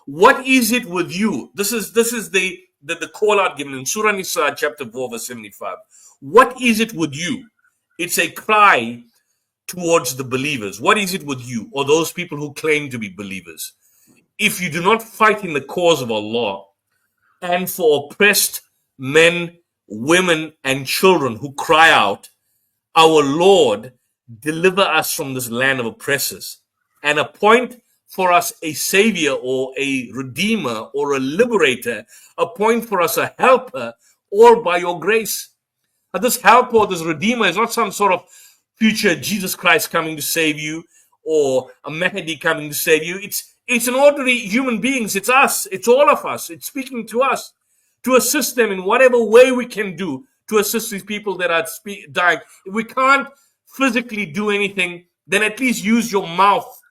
What is it with you? This is the call out given in Surah Nisa chapter 4 verse 75. What is it with you? It's a cry towards the believers. What is it with you, or those people who claim to be believers? If you do not fight in the cause of Allah and for oppressed men, women, and children who cry out, our Lord, deliver us from this land of oppressors and appoint for us a savior or a redeemer or a liberator, appoint for us a helper, or by your grace. Now, this helper or this redeemer is not some sort of future Jesus Christ coming to save you or a Mahdi coming to save you. It's an ordinary human beings. It's us. It's all of us. It's speaking to us to assist them in whatever way we can do to assist these people that are dying. If we can't physically do anything, then at least use your mouth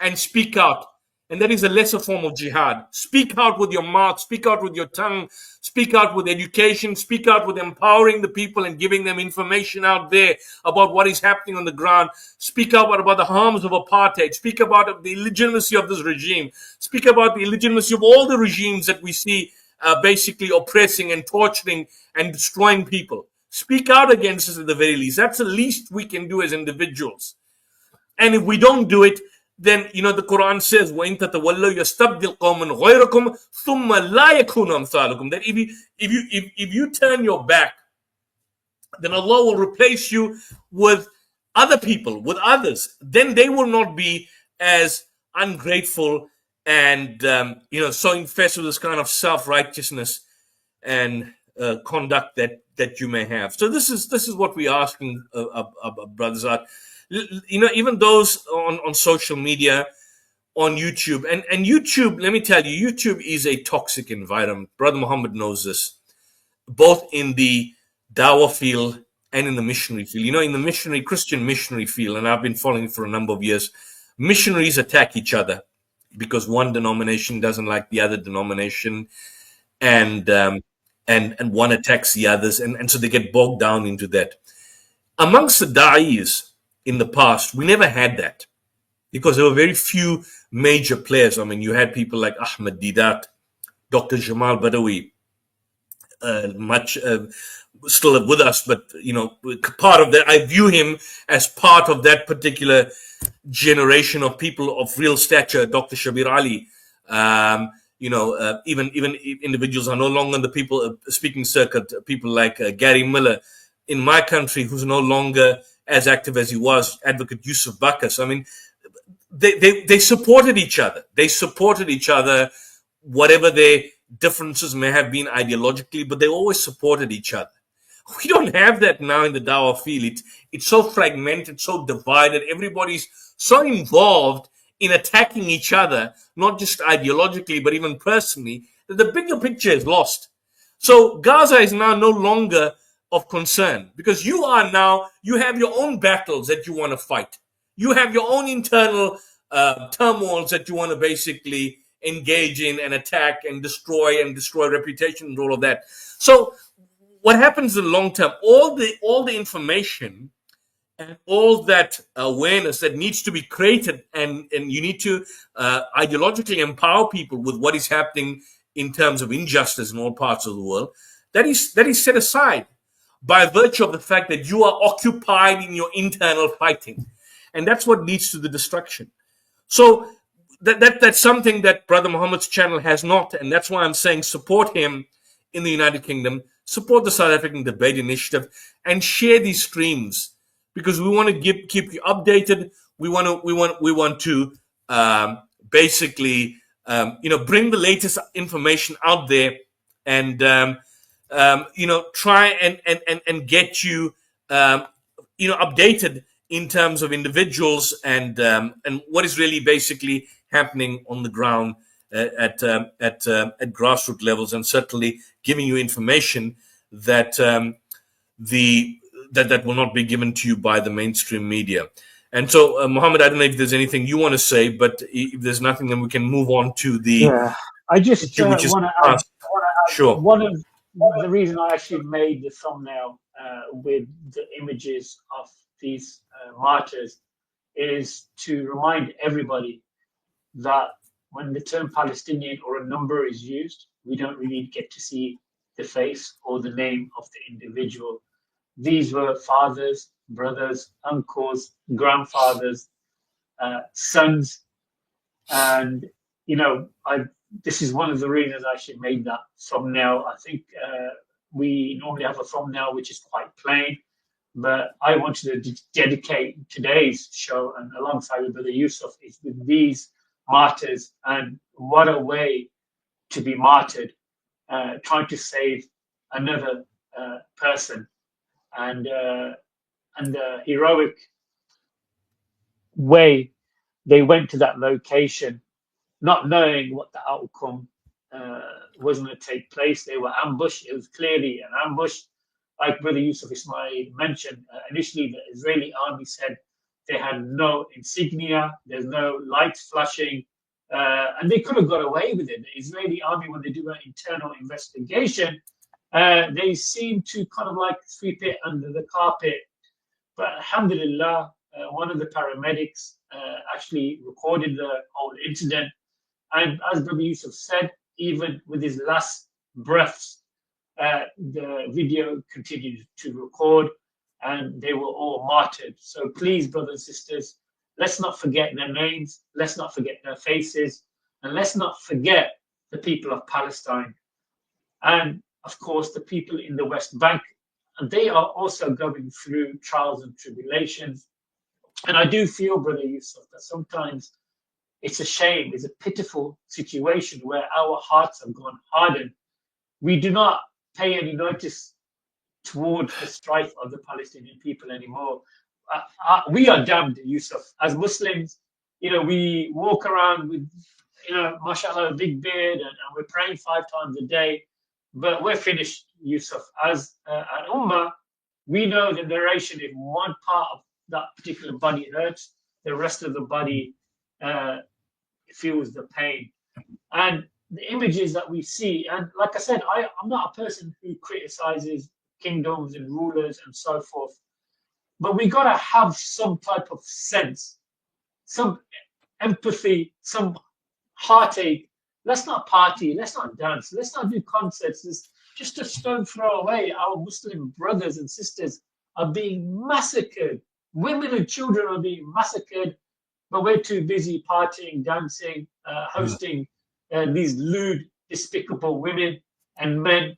and speak out. And that is a lesser form of jihad. Speak out with your mouth, speak out with your tongue, speak out with education, speak out with empowering the people and giving them information out there about what is happening on the ground. Speak out about the harms of apartheid. Speak about the illegitimacy of this regime. Speak about the illegitimacy of all the regimes that we see basically oppressing and torturing and destroying people. Speak out against this at the very least. That's the least we can do as individuals. And if we don't do it, then, the Quran says, وَإِن تَتَوَلَّوْا يَسْتَبْدِلْ قَوْمًا غَيْرَكُمْ ثُمَّ لَا يَكُونُوا أَمْثَالُكُمْ. That if you turn your back, then Allah will replace you with other people, with others. Then they will not be as ungrateful and, so infested with this kind of self-righteousness and conduct that you may have. So this is what we're asking, brothers out. Even those on social media, on YouTube, and YouTube, let me tell you, YouTube is a toxic environment. Brother Muhammad knows this, both in the dawah field and in the missionary field. In the Christian missionary field, and I've been following it for a number of years, missionaries attack each other because one denomination doesn't like the other denomination, and one attacks the others, and so they get bogged down into that. Amongst the da'is in the past, we never had that because there were very few major players. I mean, you had people like Ahmad, Dr. Jamal Badawi, still with us, but part of that. I view him as part of that particular generation of people of real stature. Dr. Shabir Ali, even individuals are no longer in the people speaking circuit. People like Gary Miller in my country, who's no longer as active as he was, Advocate Yusuf Bakas. I mean, they supported each other. They supported each other, whatever their differences may have been ideologically, but they always supported each other. We don't have that now in the dawah field. It's so fragmented, so divided. Everybody's so involved in attacking each other, not just ideologically, but even personally, that the bigger picture is lost. So Gaza is now no longer of concern because you have your own battles that you want to fight. You have your own internal turmoils that you want to basically engage in and attack and destroy reputation and all of that. So what happens in the long term, all the information and all that awareness that needs to be created, and you need to ideologically empower people with what is happening in terms of injustice in all parts of the world, that is set aside by virtue of the fact that you are occupied in your internal fighting. And that's what leads to the destruction. So that's something that Brother Muhammad's channel has not, and that's why I'm saying support him in the United Kingdom, support the South African Debate Initiative, and share these streams, because we want to keep you updated. We want to basically bring the latest information out there, and try and get you updated in terms of individuals and what is really basically happening on the ground at grassroots levels, and certainly giving you information that that will not be given to you by the mainstream media. And so, Mohammed, I don't know if there's anything you want to say, but if there's nothing, then we can move on to the I just which is want to add. Sure. One of the reason I actually made the thumbnail with the images of these martyrs is to remind everybody that when the term Palestinian or a number is used, we don't really get to see the face or the name of the individual. These were fathers, brothers, uncles, grandfathers, sons, and this is one of the reasons I actually made that thumbnail. I think we normally have a thumbnail which is quite plain, but I wanted to dedicate today's show, and alongside with Brother Yusuf, is with these martyrs, and what a way to be martyred, trying to save another person, and the heroic way they went to that location, not knowing what the outcome was going to take place. They were ambushed. It was clearly an ambush. Like Brother Yusuf Ismail mentioned, initially the Israeli army said they had no insignia, there's no lights flashing, and they could have got away with it. The Israeli army, when they do an internal investigation, they seem to kind of like sweep it under the carpet. But alhamdulillah, one of the paramedics actually recorded the whole incident. And as Brother Yusuf said, even with his last breaths, the video continued to record, and they were all martyred. So please, brothers and sisters, let's not forget their names, let's not forget their faces, and let's not forget the people of Palestine. And of course, the people in the West Bank, and they are also going through trials and tribulations. And I do feel, Brother Yusuf, that sometimes it's a shame, it's a pitiful situation where our hearts have gone hardened. We do not pay any notice towards the strife of the Palestinian people anymore. We are damned, Yusuf. As Muslims, we walk around with, mashallah, a big beard, and we're praying 5 times a day, but we're finished, Yusuf. As an ummah, we know the narration, if one part of that particular body hurts, the rest of the body feels the pain. And the images that we see, and like I said, I'm not a person who criticizes kingdoms and rulers and so forth, but we got to have some type of sense, some empathy, some heartache. Let's not party, let's not dance, let's not do concerts. It's just a stone throw away. Our Muslim brothers and sisters are being massacred. Women and children are being massacred, but we're too busy partying, dancing, hosting these lewd, despicable women and men.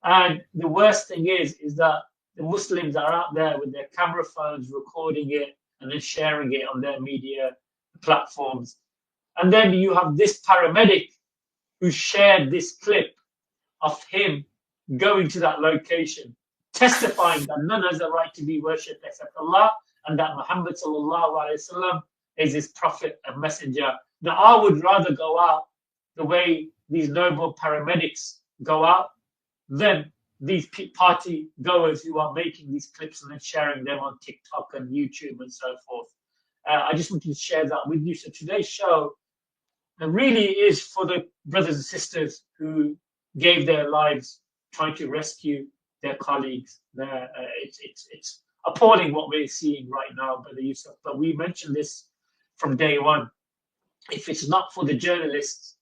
And the worst thing is that the Muslims are out there with their camera phones recording it and then sharing it on their media platforms. And then you have this paramedic who shared this clip of him going to that location, testifying that none has a right to be worshipped except Allah, and that Muhammad sallallahu alaihi wasallam is his prophet and messenger. Now, I would rather go out the way these noble paramedics go out than these party goers who are making these clips and then sharing them on TikTok and YouTube and so forth. I just wanted to share that with you. So today's show really is for the brothers and sisters who gave their lives trying to rescue their colleagues. It's appalling what we're seeing right now, Brother Yusuf. But we mentioned this from day one. If it's not for the journalists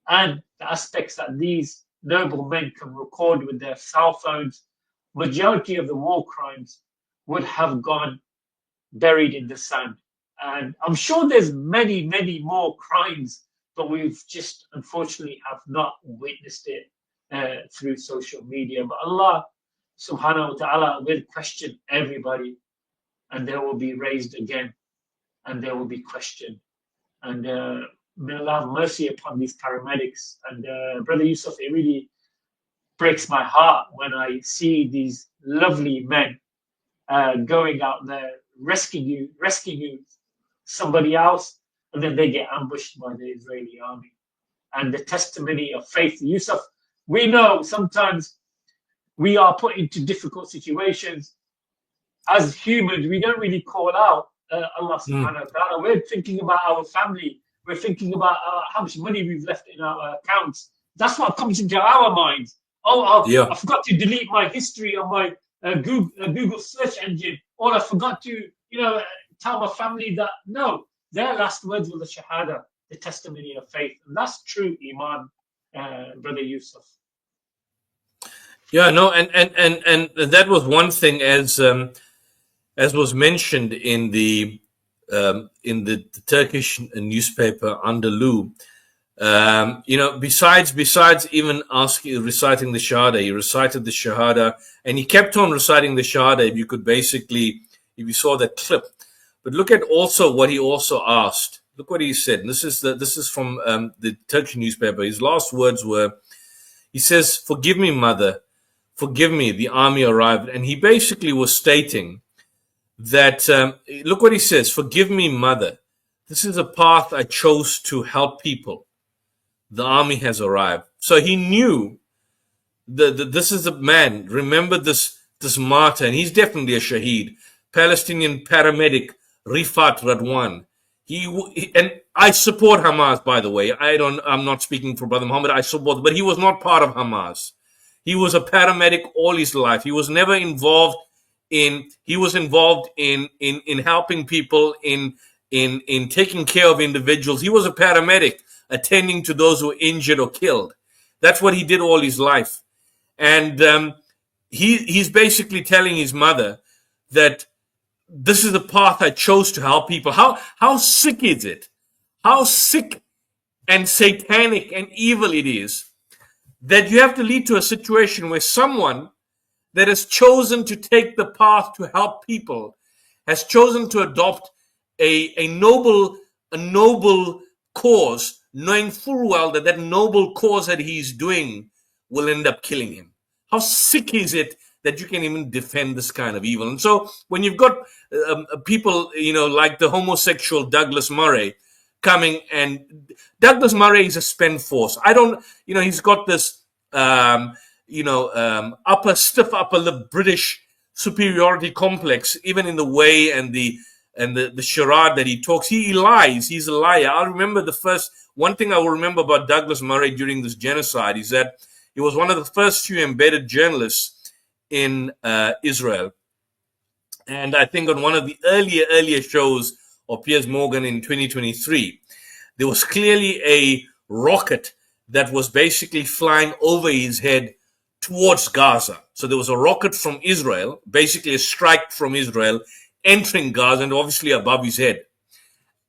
and the aspects that these noble men can record with their cell phones, majority of the war crimes would have gone buried in the sand. And I'm sure there's many, many more crimes, but we've just unfortunately have not witnessed it through social media. But Allah subhanahu wa ta'ala will question everybody, and they will be raised again, and they will be questioned. And may Allah have mercy upon these paramedics. And Brother Yusuf, it really breaks my heart when I see these lovely men going out there rescuing somebody else, and then they get ambushed by the Israeli army. And the testimony of faith, Yusuf, we know sometimes we are put into difficult situations. As humans, we don't really call out Allah subhanahu wa ta'ala. We're thinking about our family. We're thinking about how much money we've left in our accounts. That's what comes into our minds. I forgot to delete my history on my Google search engine, or I forgot to, tell my family that no, their last words were the shahada, the testimony of faith, and that's true iman, Brother Yusuf. Yeah, no, and that was one thing, as was mentioned in the Turkish newspaper Anadolu. Besides even reciting the Shahada, he recited the Shahada, and he kept on reciting the Shahada. If you saw that clip, but look at also what he also asked. Look what he said. And this is from the Turkish newspaper. His last words were, he says, "Forgive me, mother. Forgive me. The army arrived." And he basically was stating that, look what he says, "Forgive me, mother. This is a path I chose to help people. The army has arrived." So he knew that this is a man. Remember this martyr, and he's definitely a shaheed. Palestinian paramedic Rifat Radwan. And I support Hamas, by the way. I'm not speaking for Brother Muhammad. I support, but he was not part of Hamas. He was a paramedic all his life. He was never involved in. He was involved in helping people, in taking care of individuals. He was a paramedic, attending to those who were injured or killed. That's what he did all his life. And he's basically telling his mother that this is the path I chose to help people. How sick is it? How sick and satanic and evil it is that you have to lead to a situation where someone that has chosen to take the path to help people has chosen to adopt a noble cause, knowing full well that noble cause that he's doing will end up killing him. How sick is it that you can even defend this kind of evil? And so when you've got people, like the homosexual Douglas Murray coming, and Douglas Murray is a spent force. He's got this, stiff upper lip British superiority complex, even in the way and the charade that he talks. He lies. He's a liar. I'll remember one thing I will remember about Douglas Murray during this genocide is that he was one of the first few embedded journalists in Israel. And I think on one of the earlier shows of Piers Morgan in 2023, there was clearly a rocket that was basically flying over his head towards Gaza. So there was a rocket from Israel, basically a strike from Israel, entering Gaza and obviously above his head.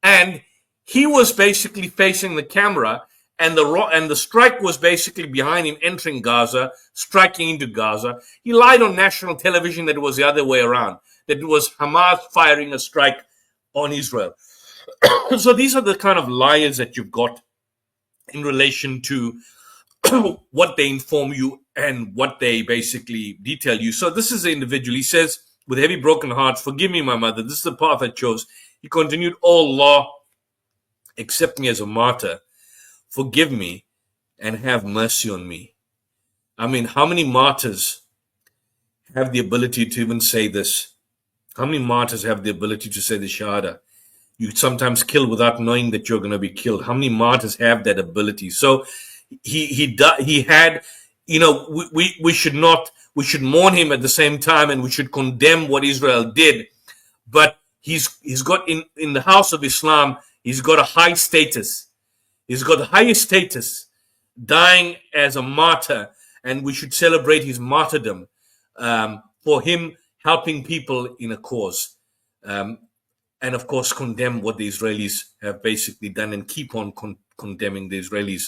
And he was basically facing the camera, and the strike was basically behind him, entering Gaza, striking into Gaza. He lied on national television that it was the other way around, that it was Hamas firing a strike on Israel. So these are the kind of liars that you've got in relation to what they inform you and what they basically detail you. So this is the individual. He says, with heavy broken heart, "Forgive me, my mother. This is the path I chose." He continued, "Oh Allah, accept me as a martyr. Forgive me and have mercy on me." I mean, how many martyrs have the ability to even say this? How many martyrs have the ability to say the Shahada? You sometimes kill without knowing that you're going to be killed. How many martyrs have that ability? So he had, we should mourn him at the same time, and we should condemn what Israel did. But he's got in the house of Islam, he's got a high status. He's got the highest status, dying as a martyr, and we should celebrate his martyrdom for him helping people in a cause. and of course condemn what the Israelis have basically done and keep on condemning the Israelis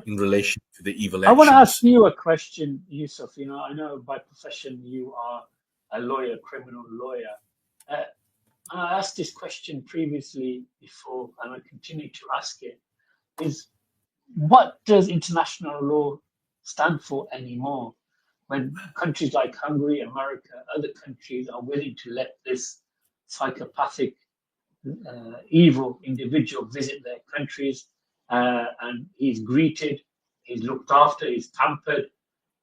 in relation to the evil I want to ask actions. you a question, Yusuf. You know, I know by profession you are a lawyer, criminal lawyer. And I asked this question previously before, and I continue to ask it, is what does international law stand for anymore? When countries like Hungary, America, other countries are willing to let this psychopathic, evil individual visit their countries, and he's greeted, he's looked after, he's pampered.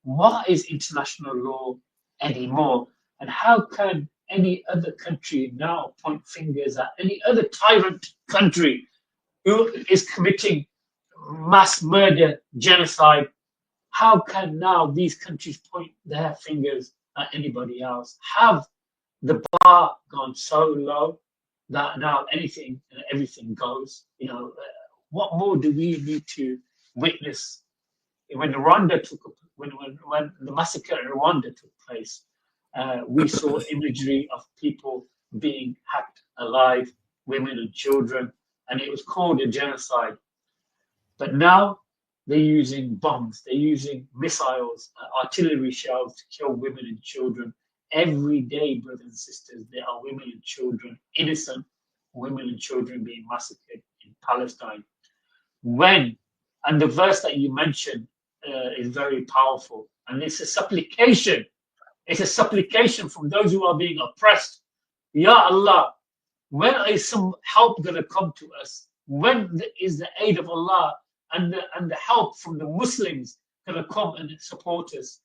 What is international law anymore? And how can any other country now point fingers at any other tyrant country who is committing mass murder, genocide? How can now these countries point their fingers at anybody else? Have the bar gone so low that now anything and everything goes? You know, what more do we need to witness? When the massacre in Rwanda took place, we saw imagery of people being hacked alive, women and children, and it was called a genocide. But now they're using bombs, they're using missiles, artillery shells to kill women and children. Every day, brothers and sisters, there are women and children, innocent women and children being massacred in Palestine. And the verse that you mentioned is very powerful, and it's a supplication. It's a supplication from those who are being oppressed. Ya Allah, when is some help going to come to us? When is the aid of Allah and the help from the Muslims going to come and support us?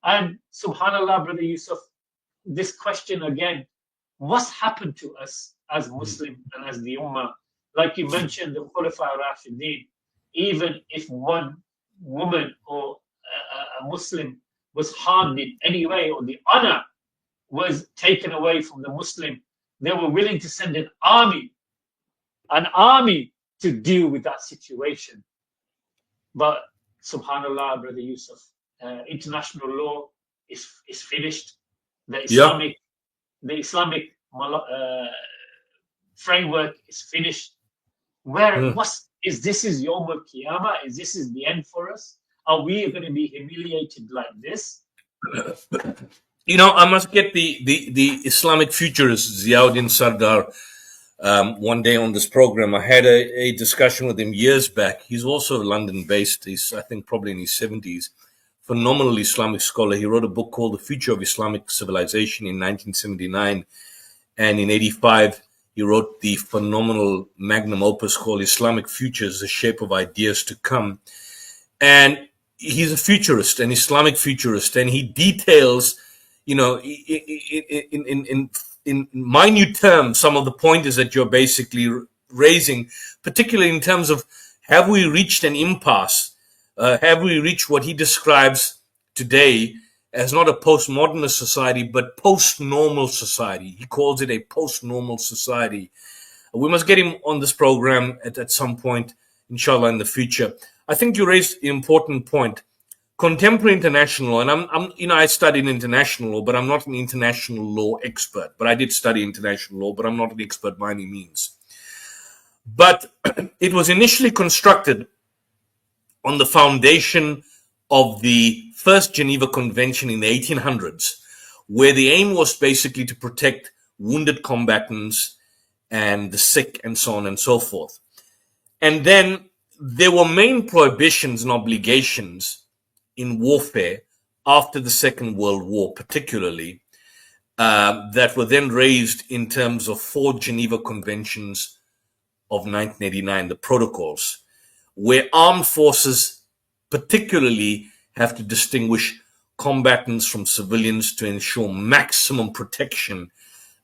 And subhanallah, Brother Yusuf, this question again, what's happened to us as Muslim and as the Ummah? Like you mentioned, the Khulafa Rashidin, even if one woman or a Muslim was harmed in any way, or the honor was taken away from the Muslim, they were willing to send an army to deal with that situation. But subhanallah, Brother Yusuf, international law is finished. The Islamic framework is finished. Is this Yawm al-Qiyamah? Is this the end for us? Are we going to be humiliated like this? You know, I must get the Islamic futurist Ziauddin Sardar one day on this program. I had a discussion with him years back. He's also London-based. He's, I think, probably in his 70s. Phenomenal Islamic scholar. He wrote a book called The Future of Islamic Civilization in 1979. And in 85, he wrote the phenomenal magnum opus called Islamic Futures, The Shape of Ideas to Come. And he's a futurist, an Islamic futurist, and he details, you know, in minute terms, some of the pointers that you're basically raising, particularly in terms of, have we reached an impasse? Have we reached what he describes today as not a postmodernist society, but post-normal society? He calls it a post-normal society. We must get him on this program at some point, inshallah, in the future. I think you raised an important point. Contemporary international law, and I studied international law, but I'm not an international law expert. But I did study international law, but I'm not an expert by any means. But it was initially constructed on the foundation of the first Geneva Convention in the 1800s, where the aim was basically to protect wounded combatants and the sick and so on and so forth. And then there were main prohibitions and obligations in warfare after the Second World War, particularly, that were then raised in terms of 4 Geneva Conventions of 1989, the protocols, where armed forces particularly have to distinguish combatants from civilians to ensure maximum protection,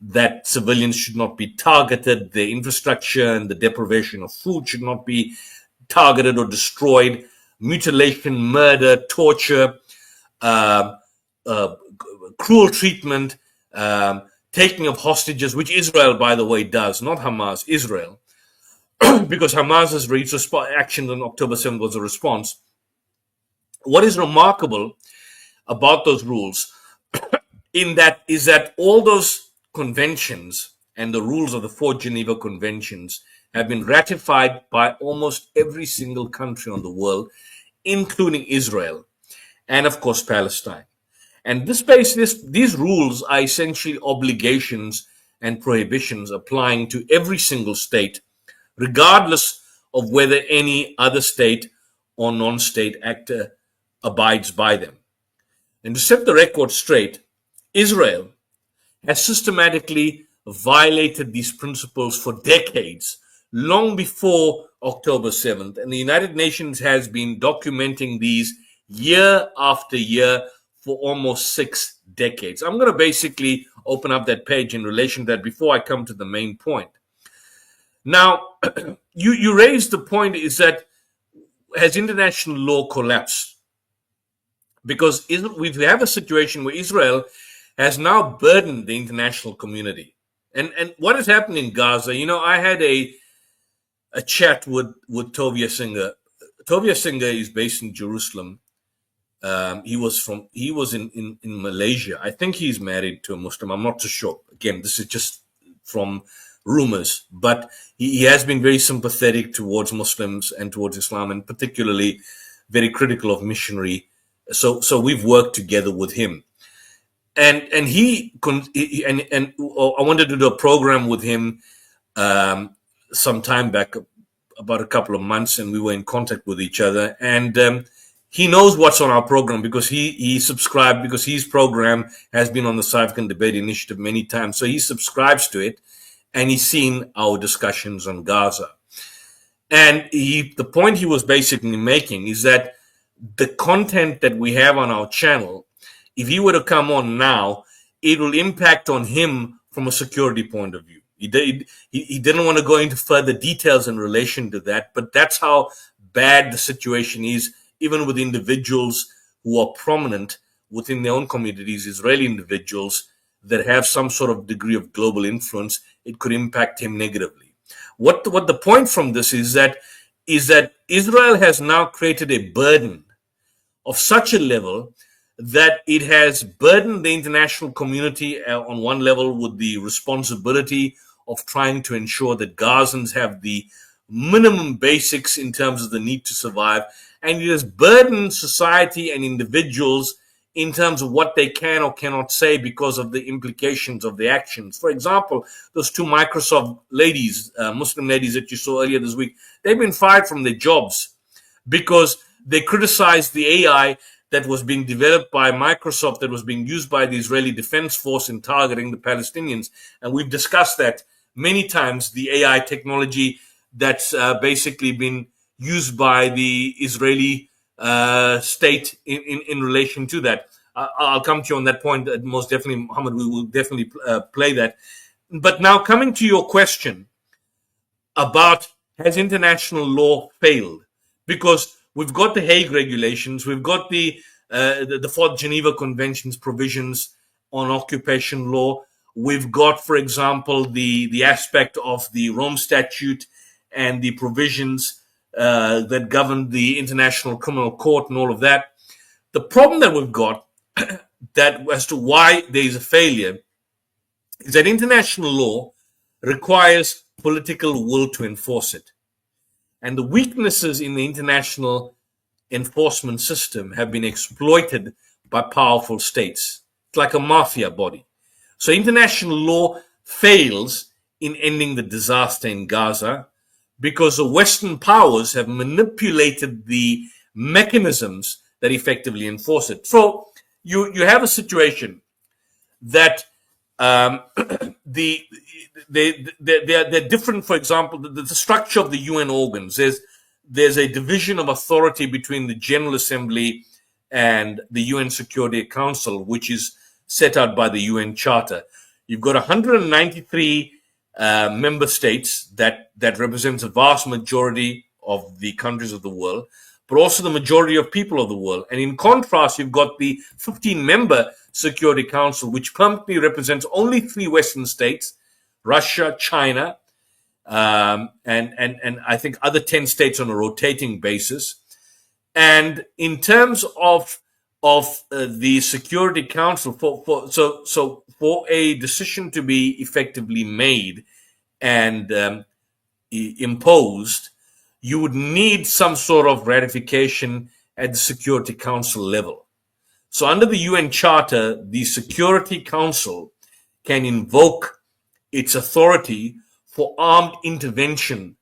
that civilians should not be targeted, their infrastructure and the deprivation of food should not be targeted or destroyed, mutilation, murder, torture, cruel treatment, taking of hostages, which Israel, by the way, does, not Hamas, Israel, because Hamas's action on October 7th was a response. What is remarkable about those rules is that all those conventions and the rules of the 4 Geneva Conventions have been ratified by almost every single country on the world, including Israel and, of course, Palestine. And these rules are essentially obligations and prohibitions applying to every single state, regardless of whether any other state or non-state actor abides by them. And to set the record straight, Israel has systematically violated these principles for decades, long before October 7th. And the United Nations has been documenting these year after year for almost 6 decades. I'm going to basically open up that page in relation to that before I come to the main point. Now, you raised the point is that has international law collapsed? Because we have a situation where Israel has now burdened the international community. And what has happened in Gaza, I had a chat with Tovia Singer. Tovia Singer is based in Jerusalem. He was in Malaysia. I think he's married to a Muslim. I'm not so sure. Again, this is just from rumors, but he has been very sympathetic towards Muslims and towards Islam, and particularly very critical of missionary. So we've worked together with him, and I wanted to do a program with him some time back, about a couple of months, and we were in contact with each other. And he knows what's on our program because he subscribed, because his program has been on the South African Debate Initiative many times. So he subscribes to it, and he's seen our discussions on Gaza. And the point he was basically making is that the content that we have on our channel, if he were to come on now, it will impact on him from a security point of view. He didn't want to go into further details in relation to that, but that's how bad the situation is, even with individuals who are prominent within their own communities, Israeli individuals that have some sort of degree of global influence. It could impact him negatively. What the point from this is that Israel has now created a burden of such a level that it has burdened the international community on one level with the responsibility of trying to ensure that Gazans have the minimum basics in terms of the need to survive. And it has burdened society and individuals in terms of what they can or cannot say because of the implications of the actions. For example, those 2 Microsoft ladies, Muslim ladies that you saw earlier this week, they've been fired from their jobs because they criticized the AI that was being developed by Microsoft, that was being used by the Israeli Defense Force in targeting the Palestinians. And we've discussed that many times, the AI technology that's basically been used by the Israeli state in relation to that. I'll come to you on that point. Most definitely, Muhammad, we will definitely play that. But now coming to your question about has international law failed? Because we've got the Hague regulations, we've got the 4th Geneva Conventions provisions on occupation law. We've got, for example, the aspect of the Rome Statute and the provisions that govern the International Criminal Court and all of that. The problem that we've got that as to why there is a failure is that international law requires political will to enforce it. And the weaknesses in the international enforcement system have been exploited by powerful states. It's like a mafia body. So international law fails in ending the disaster in Gaza because the Western powers have manipulated the mechanisms that effectively enforce it. So you have a situation that they're different. For example, the structure of the UN organs. There's a division of authority between the General Assembly and the UN Security Council, which is set out by the UN Charter. You've got 193 member states that represents a vast majority of the countries of the world, but also the majority of people of the world. And in contrast, you've got the 15-member Security Council, which permanently represents only 3 Western states, Russia, China, and I think other 10 states on a rotating basis. And in terms of of the Security Council for a decision to be effectively made and imposed, you would need some sort of ratification at the Security Council level. So under the UN Charter, the Security Council can invoke its authority for armed intervention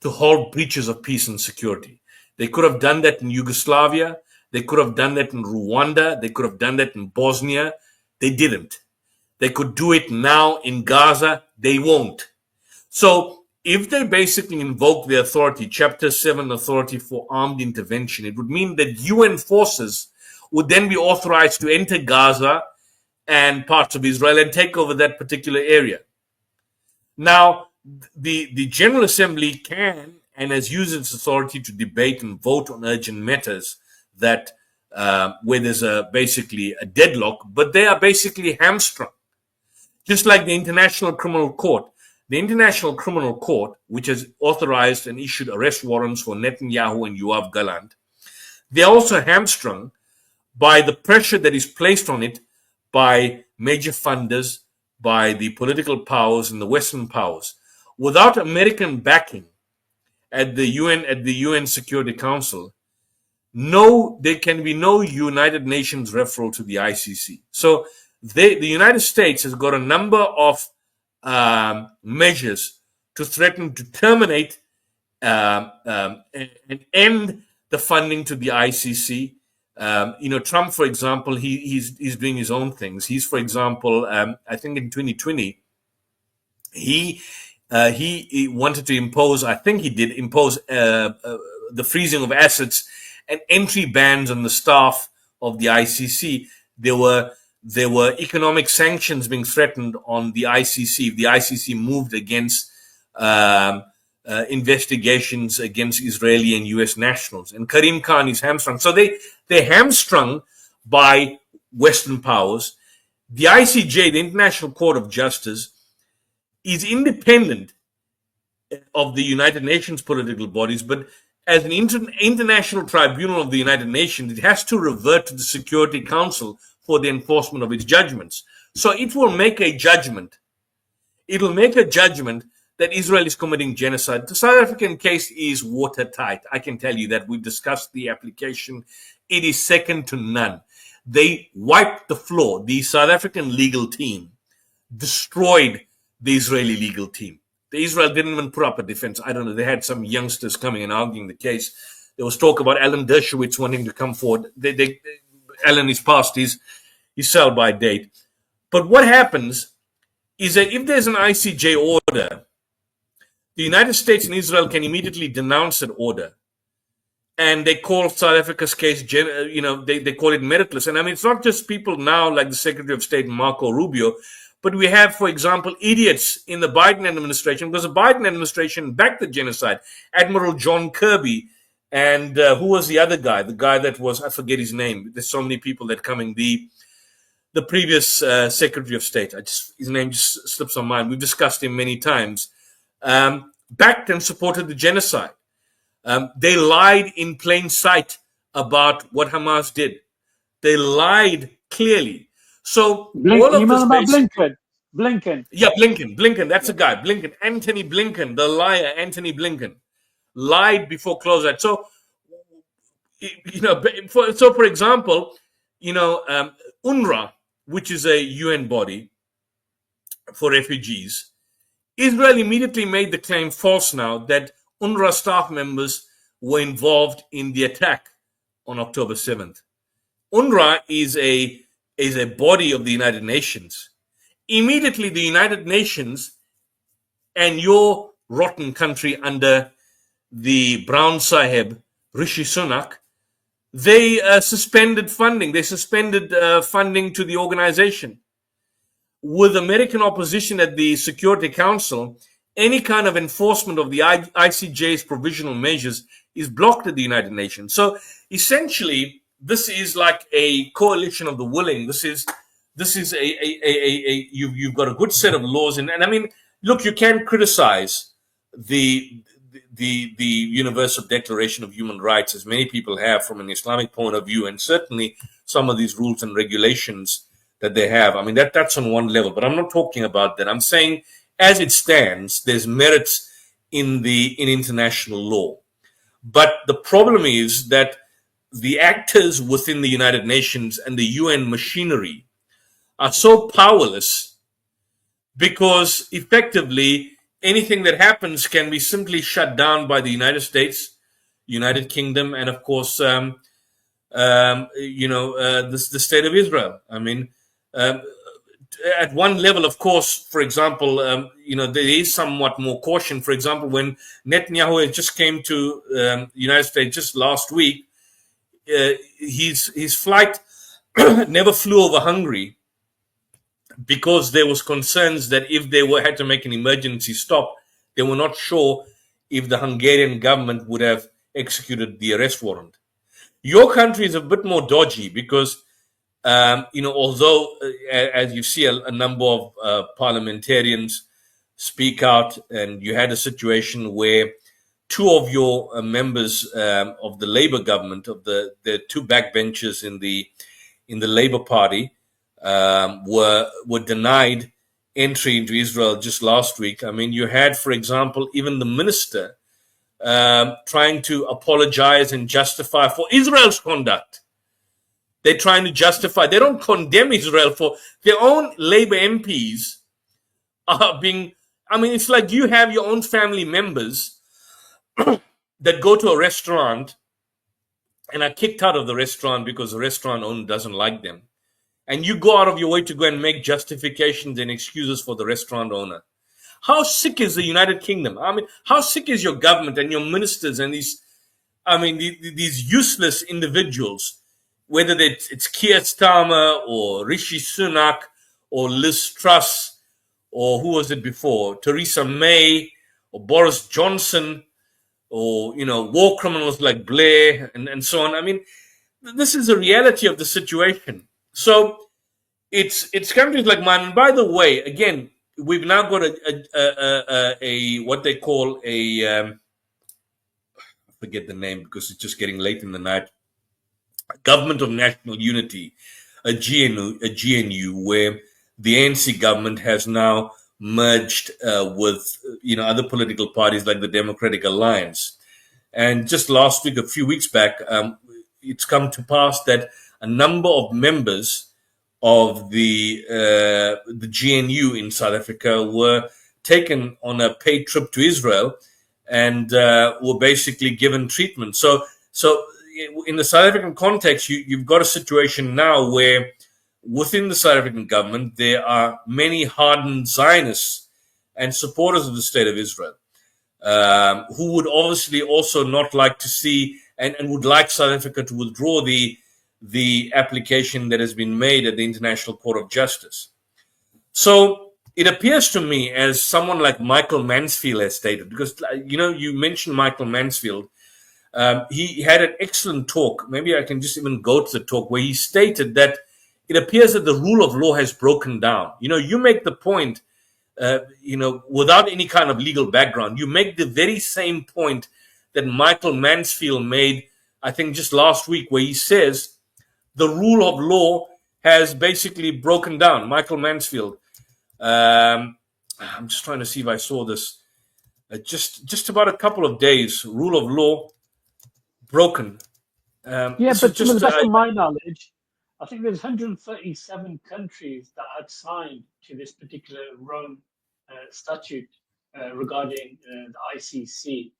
to halt breaches of peace and security. They could have done that in Yugoslavia. They could have done that in Rwanda. They could have done that in Bosnia. They didn't. They could do it now in Gaza. They won't. So if they basically invoke the authority, Chapter 7 authority for armed intervention, it would mean that UN forces would then be authorized to enter Gaza and parts of Israel and take over that particular area. Now, the General Assembly can and has used its authority to debate and vote on urgent matters that where there's basically a deadlock, but they are basically hamstrung. Just like the International Criminal Court. The International Criminal Court, which has authorized and issued arrest warrants for Netanyahu and Yoav Gallant, they are also hamstrung by the pressure that is placed on it by major funders, by the political powers and the Western powers. Without American backing at the UN Security Council, there can be no United Nations referral to the ICC. So the United States has got a number of measures to threaten to terminate and end the funding to the ICC. Trump, for example, he's doing his own things. He's, for example, I think in 2020, he wanted to impose, I think he did impose the freezing of assets and entry bans on the staff of the ICC. There were economic sanctions being threatened on the ICC if the ICC moved against investigations against Israeli and US nationals. And Karim Khan is hamstrung. So they're hamstrung by Western powers. The ICJ, the International Court of Justice, is independent of the United Nations political bodies, but as an international tribunal of the United Nations, it has to revert to the Security Council for the enforcement of its judgments. So it will make a judgment. It will make a judgment that Israel is committing genocide. The South African case is watertight. I can tell you that. We've discussed the application. It is second to none. They wiped the floor. The South African legal team destroyed the Israeli legal team. The Israel didn't even put up a defense. I don't know. They had some youngsters coming and arguing the case. There was talk about Alan Dershowitz wanting to come forward. Alan is past his sell-by date. But what happens is that if there's an ICJ order, the United States and Israel can immediately denounce that order. And they call South Africa's case, they call it meritless. And I mean, it's not just people now like the Secretary of State, Marco Rubio, but we have, for example, idiots in the Biden administration, because the Biden administration backed the genocide. Admiral John Kirby, and who was the other guy? The guy that was, I forget his name. There's so many people that coming. The previous Secretary of State, his name just slips on mind. We've discussed him many times. Backed and supported the genocide. They lied in plain sight about what Hamas did. They lied clearly. So all of this Blinken. Yeah, Blinken. That's a guy. Blinken. Anthony Blinken, the liar, Anthony Blinken, lied before closed. So, for example, UNRWA, which is a UN body for refugees, Israel immediately made the claim false now that UNRWA staff members were involved in the attack on October 7th. UNRWA is a body of the United Nations. Immediately, the United Nations and your rotten country under the Brown Sahib, Rishi Sunak, they suspended funding. They suspended funding to the organization. With American opposition at the Security Council, any kind of enforcement of the ICJ's provisional measures is blocked at the United Nations. So essentially, this is like a coalition of the willing. This is you've got a good set of laws, and I mean, look, you can criticize the the Universal Declaration of Human Rights, as many people have from an Islamic point of view, and certainly some of these rules and regulations that they have. I mean, that's on one level, but I'm not talking about that. I'm saying, as it stands, there's merits in international law. But the problem is that the actors within the United Nations and the UN machinery are so powerless, because effectively anything that happens can be simply shut down by the United States, United Kingdom, and of course, the state of Israel. I mean, at one level, of course, for example, there is somewhat more caution. For example, when Netanyahu just came to the United States just last week, his flight never flew over Hungary, because there was concerns that if they had to make an emergency stop, they were not sure if the Hungarian government would have executed the arrest warrant. Your country is a bit more dodgy because, although as you see a number of parliamentarians speak out, and you had a situation where two of your members of the Labour government, of the two backbenchers in the Labour Party, were denied entry into Israel just last week. I mean, you had, for example, even the minister trying to apologize and justify for Israel's conduct. They're trying to justify. They don't condemn Israel for their own Labour MPs are being. I mean, it's like you have your own family members that go to a restaurant and are kicked out of the restaurant because the restaurant owner doesn't like them. And you go out of your way to go and make justifications and excuses for the restaurant owner. How sick is the United Kingdom? I mean, how sick is your government and your ministers and these useless individuals, whether it's Keir Starmer or Rishi Sunak or Liz Truss, or who was it before, Theresa May or Boris Johnson, or, war criminals like Blair and so on. I mean, this is the reality of the situation. So it's countries like mine. And by the way, again, we've now got a what they call I forget the name because it's just getting late in the night. A Government of National Unity, a GNU, where the ANC government has now merged with other political parties like the Democratic Alliance. And just last week, a few weeks back, it's come to pass that a number of members of the GNU in South Africa were taken on a paid trip to Israel and were basically given treatment. So in the South African context, you've got a situation now where within the South African government, there are many hardened Zionists and supporters of the state of Israel who would obviously also not like to see and would like South Africa to withdraw the application that has been made at the International Court of Justice. So it appears to me, as someone like Michael Mansfield has stated, because, you mentioned Michael Mansfield, he had an excellent talk. Maybe I can just even go to the talk where he stated that it appears that the rule of law has broken down. You make the point, without any kind of legal background, you make the very same point that Michael Mansfield made, I think, just last week, where he says the rule of law has basically broken down. Michael Mansfield. I'm just trying to see if I saw this. Just about a couple of days, rule of law broken. But to the best of my knowledge, I think there's 137 countries that had signed to this particular Rome statute regarding the ICC.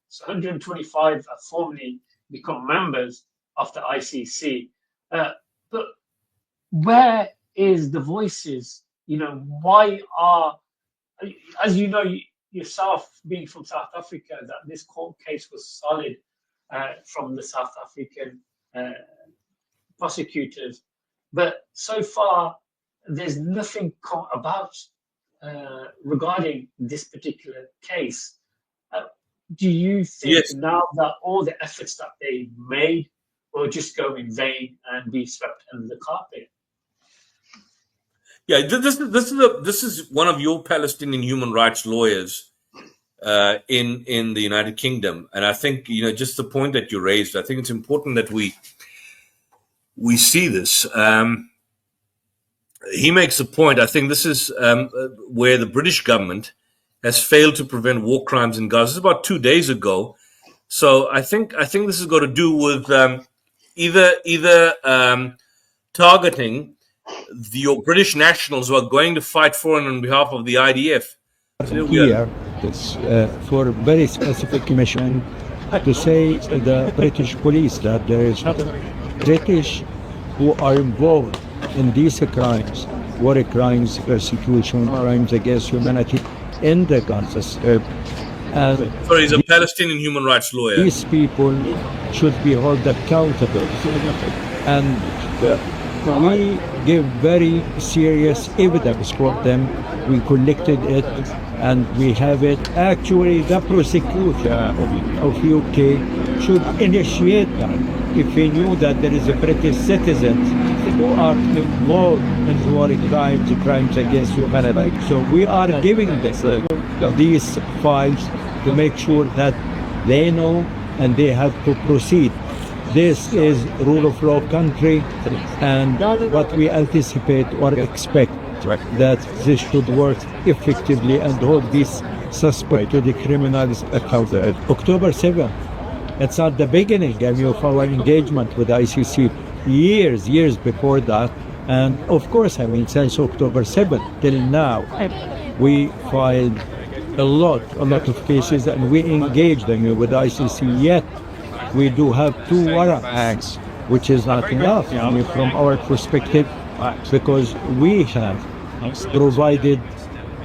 So 125 have formally become members of the ICC. But where is the voices? Why are, as you know yourself, being from South Africa, that this court case was solid from the South African prosecutors. But so far, there's nothing about regarding this particular case. Do you think now that all the efforts that they made will just go in vain and be swept under the carpet? Yeah, this is one of your Palestinian human rights lawyers in the United Kingdom. And I think, just the point that you raised, I think it's important that we see this. He makes a point. I think this is where the British government has failed to prevent war crimes in Gaza. This is about 2 days ago. So I think this has got to do with either targeting your British nationals who are going to fight for and on behalf of the IDF. Here, it's for a very specific mission to say the British police that there is British who are involved in these crimes, war crimes, persecution, crimes against humanity in the Gaza Strip. Sorry, he's a Palestinian human rights lawyer. These people should be held accountable. And we give very serious evidence for them. We collected it and we have it. Actually, the prosecution of UK should initiate that if he knew that there is a British citizens who are involved in war crimes against humanity. So we are giving these files to make sure that they know and they have to proceed. This is rule of law country, and what we anticipate or expect that this should work effectively and hold these suspects to the criminals accountable. October 7th, it's at the beginning of our engagement with the ICC, years before that. And of course, since October 7th till now, we filed a lot of cases and we engaged them with the ICC, yet we do have 2 warrants, which is not enough from our perspective, because we have provided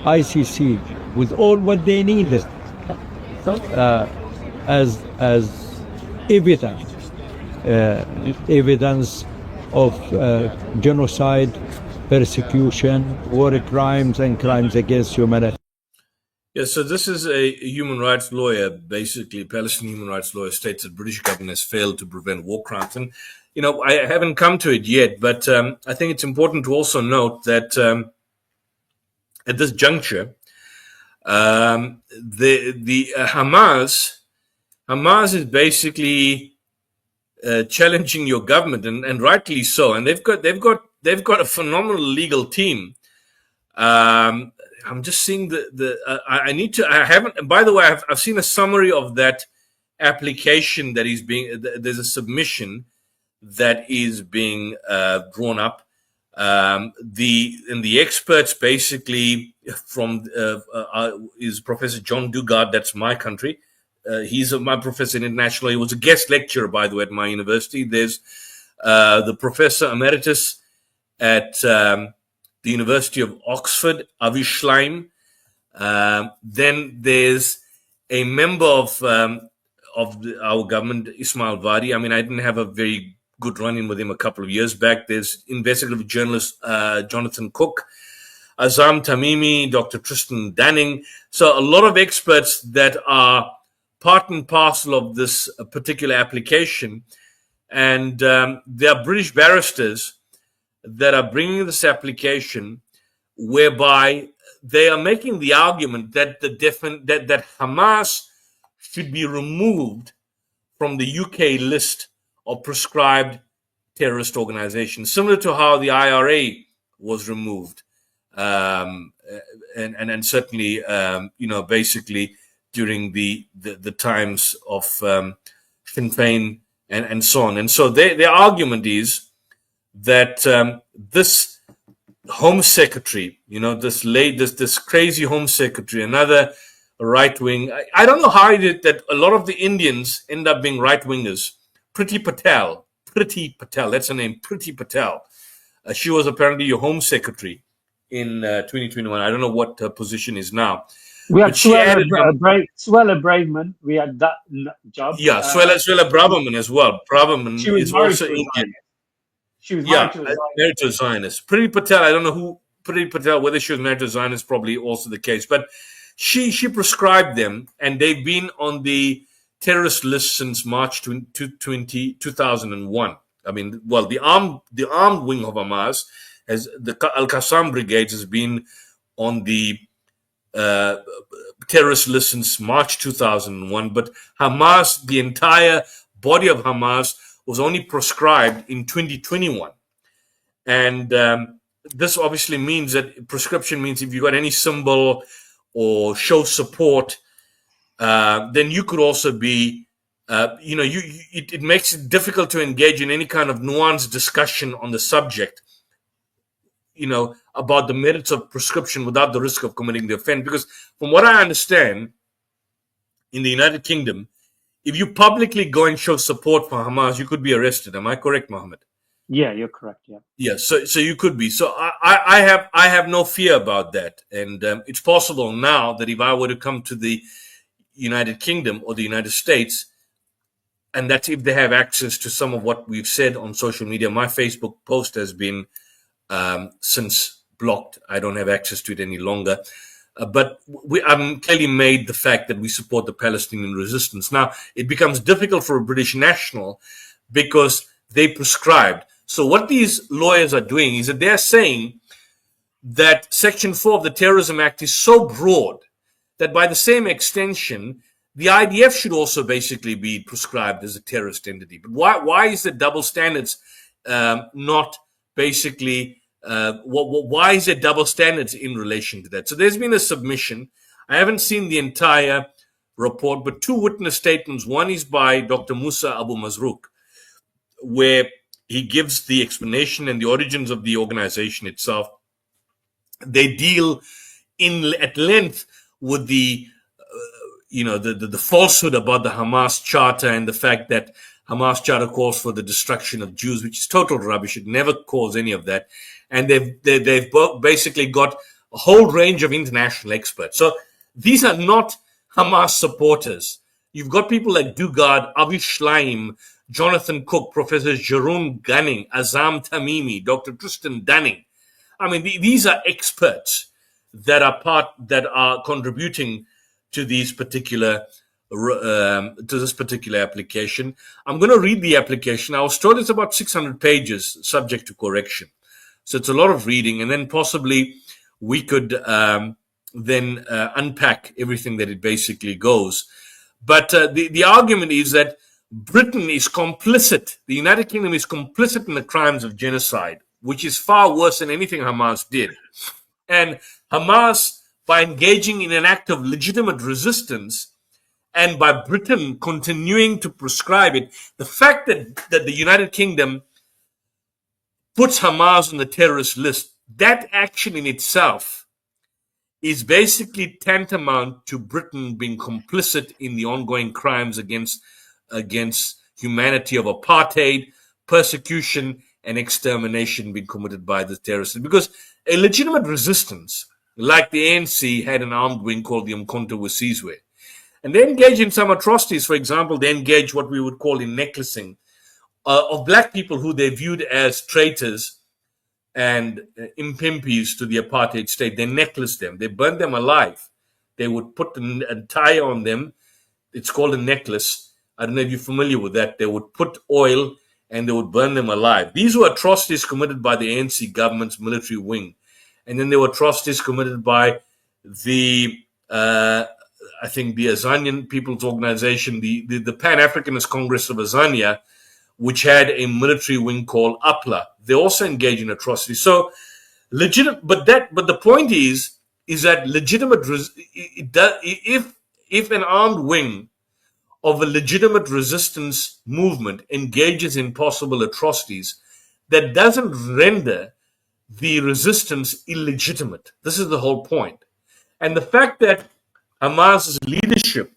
ICC with all what they needed as evidence of genocide, persecution, war crimes, and crimes against humanity. Yeah, so this is a human rights lawyer, basically, Palestinian human rights lawyer, states that British government has failed to prevent war crimes. And, I haven't come to it yet, but I think it's important to also note that at this juncture, the Hamas is basically challenging your government, and rightly so. And they've got a phenomenal legal team. I'm just seeing I haven't, by the way, I've seen a summary of that application that there's a submission that is being drawn up. The experts basically from is Professor John Dugard. That's my country. He's my professor in international. He was a guest lecturer, by the way, at my university. There's the Professor Emeritus at the University of Oxford, Avi Schleim. Then there's a member of our government, Ismail Wadi. I didn't have a very good run-in with him a couple of years back. There's investigative journalist Jonathan Cook, Azam Tamimi, Dr. Tristan Danning. So a lot of experts that are part and parcel of this particular application. And there are British barristers that are bringing this application, whereby they are making the argument that that Hamas should be removed from the UK list of prescribed terrorist organizations, similar to how the IRA was removed, and certainly basically during the times of Sinn Féin and so on. And so their argument is that this Home Secretary, this crazy Home Secretary, another right wing. I don't know how it is that a lot of the Indians end up being right wingers. Priti Patel, that's her name, Priti Patel. She was apparently your Home Secretary in 2021. I don't know what her position is now. We had Suella Braverman. We had that job. Yeah, Suella Braverman as well. Braverman is also Indian. She was married to a Zionist. Priti Patel, I don't know who Priti Patel, whether she was married to a Zionist, probably also the case. But she prescribed them, and they've been on the terrorist list since March 2001. The armed wing of Hamas, the Al-Qassam brigades, has been on the uh, terrorist list since March 2001, but Hamas, the entire body of Hamas, was only proscribed in 2021. And this obviously means that prescription means if you got any symbol or show support, then you could also be, it makes it difficult to engage in any kind of nuanced discussion on the subject, about the merits of prescription without the risk of committing the offense. Because from what I understand, in the United Kingdom, if you publicly go and show support for Hamas, you could be arrested. Am I correct, Mohammed? Yeah, you're correct. Yeah. Yeah, so you could be. So I have no fear about that, and it's possible now that if I were to come to the United Kingdom or the United States, and that's if they have access to some of what we've said on social media. My Facebook post has been since blocked. I don't have access to it any longer. But I'm clearly made the fact that we support the Palestinian resistance. Now, it becomes difficult for a British national because they prescribed. So what these lawyers are doing is that they're saying that Section 4 of the Terrorism Act is so broad that by the same extension, the IDF should also basically be prescribed as a terrorist entity. But why is the double standards not basically, why is there double standards in relation to that? So there's been a submission. I haven't seen the entire report, but two witness statements. One is by Dr. Musa Abu Mazruk, where he gives the explanation and the origins of the organization itself. They deal at length with the falsehood about the Hamas Charter and the fact that Hamas Charter calls for the destruction of Jews, which is total rubbish. It never calls any of that. And they've basically got a whole range of international experts. So these are not Hamas supporters. You've got people like Dugard, Avi Schleim, Jonathan Cook, Professor Jeroen Gunning, Azam Tamimi, Dr. Tristan Dunning. I mean, these are experts that are contributing to these particular to this particular application. I'm going to read the application. I was told it's about 600 pages, subject to correction. So it's a lot of reading, and then possibly we could then unpack everything that it basically goes. But the argument is that Britain is complicit. The United Kingdom is complicit in the crimes of genocide, which is far worse than anything Hamas did. And Hamas, by engaging in an act of legitimate resistance, and by Britain continuing to prescribe it, the fact that the United Kingdom puts Hamas on the terrorist list, that action in itself is basically tantamount to Britain being complicit in the ongoing crimes against humanity of apartheid, persecution, and extermination being committed by the terrorists. Because a legitimate resistance, like the ANC had an armed wing called the Umkhonto Wesizwe, and they engage in some atrocities. For example, they engage what we would call in necklacing of black people who they viewed as traitors and impimpies to the apartheid state. They necklace them. They burn them alive. They would put a tie on them. It's called a necklace. I don't know if you're familiar with that. They would put oil and they would burn them alive. These were atrocities committed by the ANC government's military wing. And then there were atrocities committed by the, I think, the Azanian People's Organization, the Pan-Africanist Congress of Azania, which had a military wing called APLA. They also engage in atrocities. So, but the point is that legitimate, if an armed wing of a legitimate resistance movement engages in possible atrocities, that doesn't render the resistance illegitimate. This is the whole point. And the fact that Hamas's leadership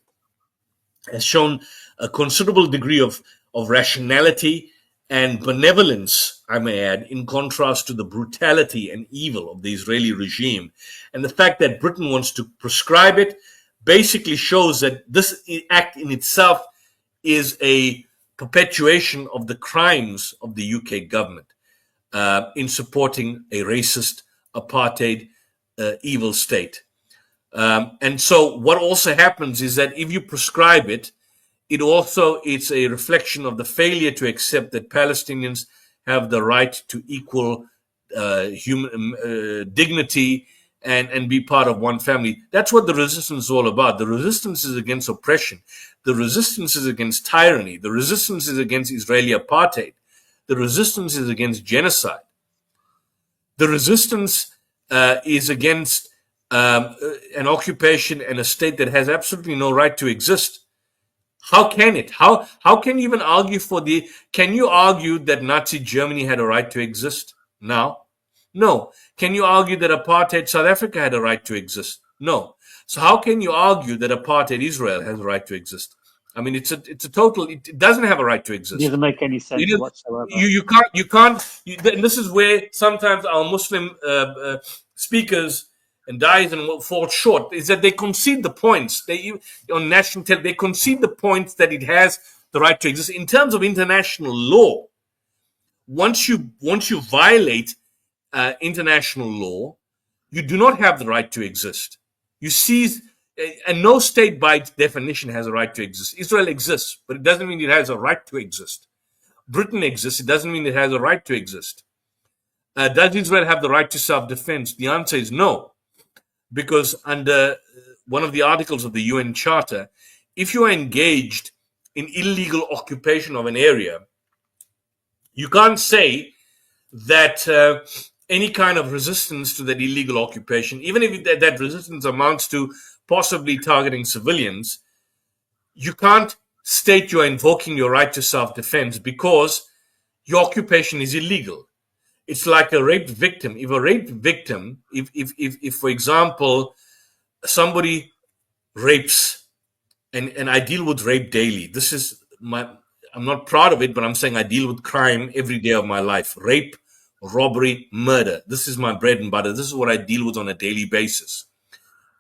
has shown a considerable degree of rationality and benevolence, I may add, in contrast to the brutality and evil of the Israeli regime, and the fact that Britain wants to prescribe it, basically shows that this act in itself is a perpetuation of the crimes of the UK government in supporting a racist, apartheid, evil state. And so what also happens is that if you prescribe it, it's a reflection of the failure to accept that Palestinians have the right to equal human dignity and be part of one family. That's what the resistance is all about. The resistance is against oppression. The resistance is against tyranny. The resistance is against Israeli apartheid. The resistance is against genocide. The resistance is against an occupation and a state that has absolutely no right to exist. How can it? How can you even argue can you argue that Nazi Germany had a right to exist now? No. Can you argue that apartheid South Africa had a right to exist? No. So how can you argue that apartheid Israel has a right to exist? I mean, it doesn't have a right to exist. It doesn't make any sense whatsoever. You can't, and this is where sometimes our Muslim speakers and dies and fall short, is that they concede the points. On national television, they concede the points that it has the right to exist. In terms of international law, once you violate international law, you do not have the right to exist. You seize, and no state by its definition has a right to exist. Israel exists, but it doesn't mean it has a right to exist. Britain exists, it doesn't mean it has a right to exist. Does Israel have the right to self-defense? The answer is no, because under one of the articles of the UN Charter, if you are engaged in illegal occupation of an area, you can't say that any kind of resistance to that illegal occupation, even if that resistance amounts to possibly targeting civilians, you can't state you are invoking your right to self-defense because your occupation is illegal. It's like a rape victim. If a rape victim, if for example, somebody rapes, and I deal with rape daily. This is I'm not proud of it, but I'm saying I deal with crime every day of my life. Rape, robbery, murder. This is my bread and butter. This is what I deal with on a daily basis.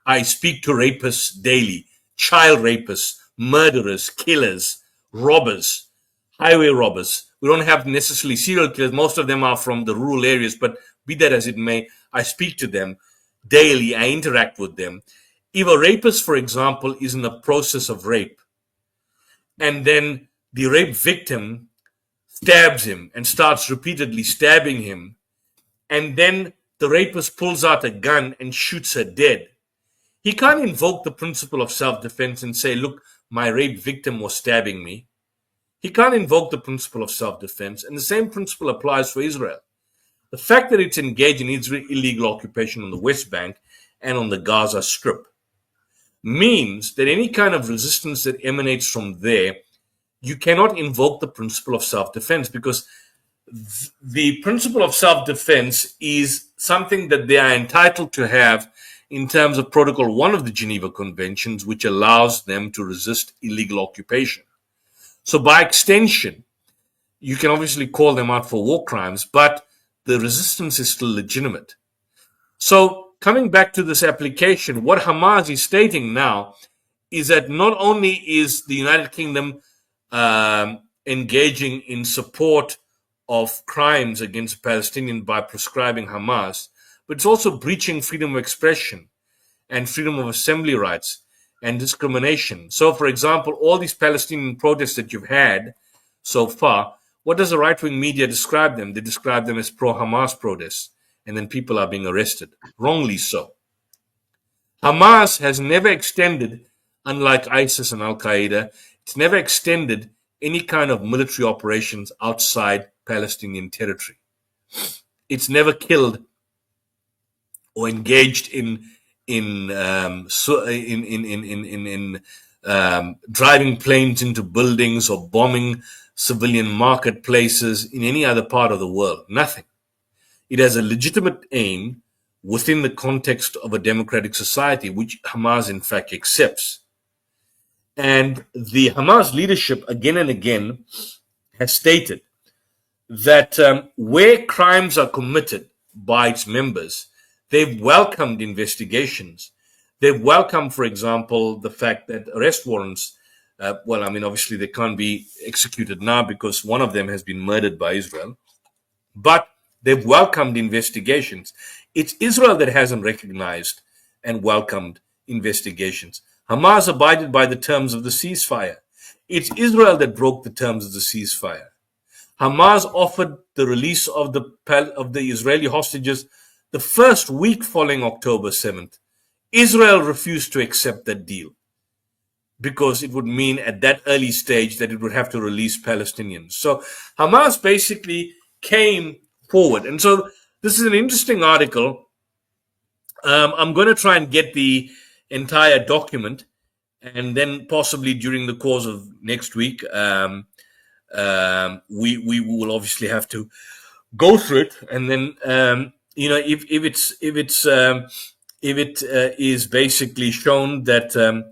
I speak to rapists daily, child rapists, murderers, killers, robbers, highway robbers. We don't have necessarily serial killers. Most of them are from the rural areas, but be that as it may, I speak to them daily. I interact with them. If a rapist, for example, is in the process of rape, and then the rape victim stabs him and starts repeatedly stabbing him, and then the rapist pulls out a gun and shoots her dead, he can't invoke the principle of self-defense and say, look, my rape victim was stabbing me. He can't invoke the principle of self-defense, and the same principle applies for Israel. The fact that it's engaged in illegal occupation on the West Bank and on the Gaza Strip means that any kind of resistance that emanates from there, you cannot invoke the principle of self-defense, because the principle of self-defense is something that they are entitled to have in terms of Protocol 1 of the Geneva Conventions, which allows them to resist illegal occupation. So by extension, you can obviously call them out for war crimes, but the resistance is still legitimate. So coming back to this application, what Hamas is stating now is that not only is the United Kingdom engaging in support of crimes against Palestinians by proscribing Hamas, but it's also breaching freedom of expression and freedom of assembly rights and discrimination. So, for example, all these Palestinian protests that you've had so far, what does the right-wing media describe them? They describe them as pro-Hamas protests, and then people are being arrested, wrongly so. Hamas has never extended, unlike ISIS and Al-Qaeda, it's never extended any kind of military operations outside Palestinian territory. It's never killed or engaged in driving planes into buildings or bombing civilian marketplaces in any other part of the world. Nothing. It has a legitimate aim within the context of a democratic society, which Hamas in fact accepts. And the Hamas leadership again and again has stated that where crimes are committed by its members, they've welcomed investigations. They've welcomed, for example, the fact that arrest warrants, obviously they can't be executed now because one of them has been murdered by Israel, but they've welcomed investigations. It's Israel that hasn't recognized and welcomed investigations. Hamas abided by the terms of the ceasefire. It's Israel that broke the terms of the ceasefire. Hamas offered the release of the Israeli hostages the first week following October 7th, Israel refused to accept that deal because it would mean at that early stage that it would have to release Palestinians. So Hamas basically came forward. And so this is an interesting article. I'm going to try and get the entire document, and then possibly during the course of next week, we will obviously have to go through it, and then if it is basically shown that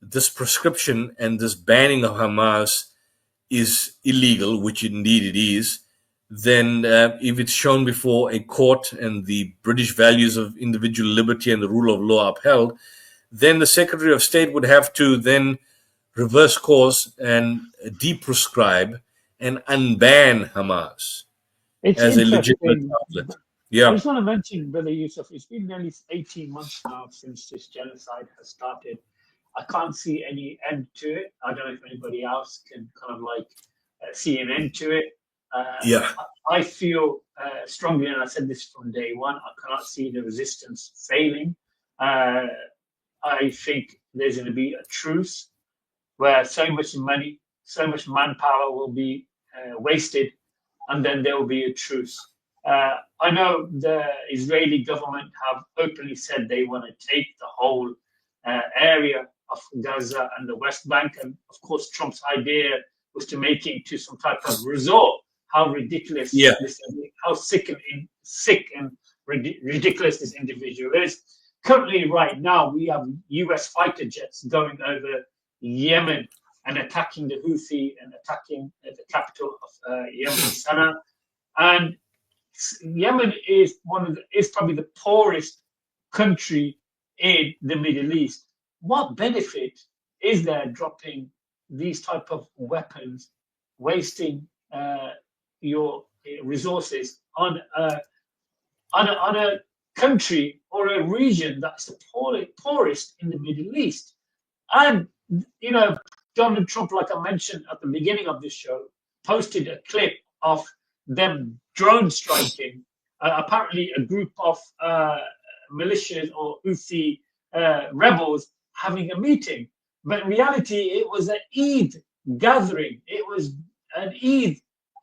this prescription and this banning of Hamas is illegal, which indeed it is, then if it's shown before a court and the British values of individual liberty and the rule of law upheld, then the Secretary of State would have to then reverse course and deprescribe and unban Hamas as a legitimate outlet. Yeah. I just want to mention, Brother Yusuf, it's been nearly 18 months now since this genocide has started. I can't see any end to it. I don't know if anybody else can kind of like see an end to it. I feel strongly, and I said this from day one, I cannot see the resistance failing. I think there's going to be a truce where so much money, so much manpower will be wasted, and then there will be a truce. I know the Israeli government have openly said they want to take the whole area of Gaza and the West Bank, and of course Trump's idea was to make it into some type of resort. How ridiculous! How sick and ridiculous this individual is. Currently, right now, we have U.S. fighter jets going over Yemen and attacking the Houthi and attacking the capital of Yemen, Sana'a. And Yemen is probably the poorest country in the Middle East. What benefit is there dropping these type of weapons, wasting your resources on a country or a region that's the poorest in the Middle East? And Donald Trump, like I mentioned at the beginning of this show, posted a clip of them drone striking apparently a group of militias or Houthi rebels having a meeting. But in reality, it was an Eid gathering. It was an Eid.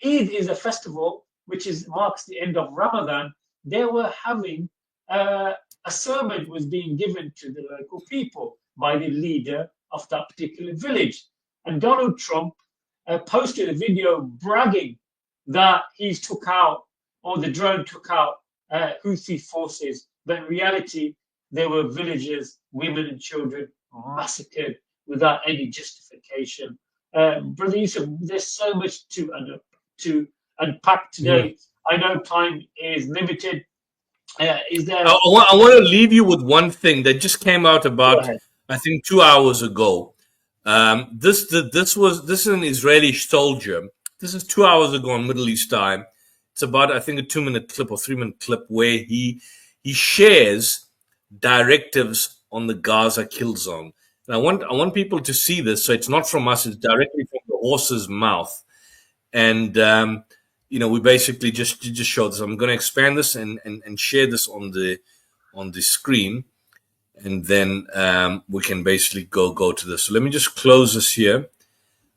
Eid is a festival which marks the end of Ramadan. They were having a sermon was being given to the local people by the leader of that particular village. And Donald Trump posted a video bragging that he's took out, or the drone took out Houthi forces. But in reality, there were villagers, women and children massacred without any justification. Brother Yusuf, there's so much to unpack today. I know time is limited. Is there? I want to leave you with one thing that just came out about, I think, 2 hours ago. This is an Israeli soldier. This is 2 hours ago on Middle East time. It's about, I think, a 2-minute clip or 3-minute clip where he shares directives on the Gaza kill zone. And I want people to see this. So it's not from us; it's directly from the horse's mouth. And we basically just show this. I'm going to expand this and share this on the screen, and then we can basically go to this. So let me just close this here.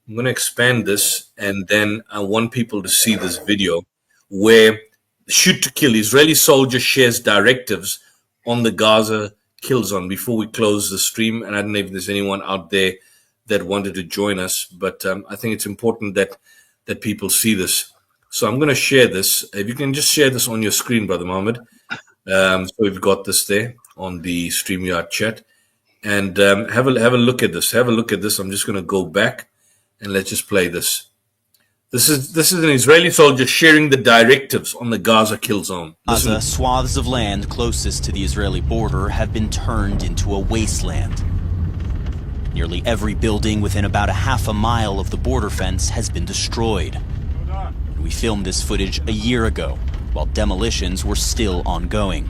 I'm going to expand this, and then I want people to see this video where shoot to kill Israeli soldier shares directives on the Gaza kill zone before we close the stream. And I don't know if there's anyone out there that wanted to join us, but I think it's important that people see this. So I'm going to share this. If you can just share this on your screen, Brother Mohammed. So we've got this there on the StreamYard chat. And have a look at this. Have a look at this. I'm just going to go back and let's just play this. This is an Israeli soldier sharing the directives on the Gaza kill zone. Gaza, swaths of land closest to the Israeli border have been turned into a wasteland. Nearly every building within about a half a mile of the border fence has been destroyed. We filmed this footage a year ago, while demolitions were still ongoing.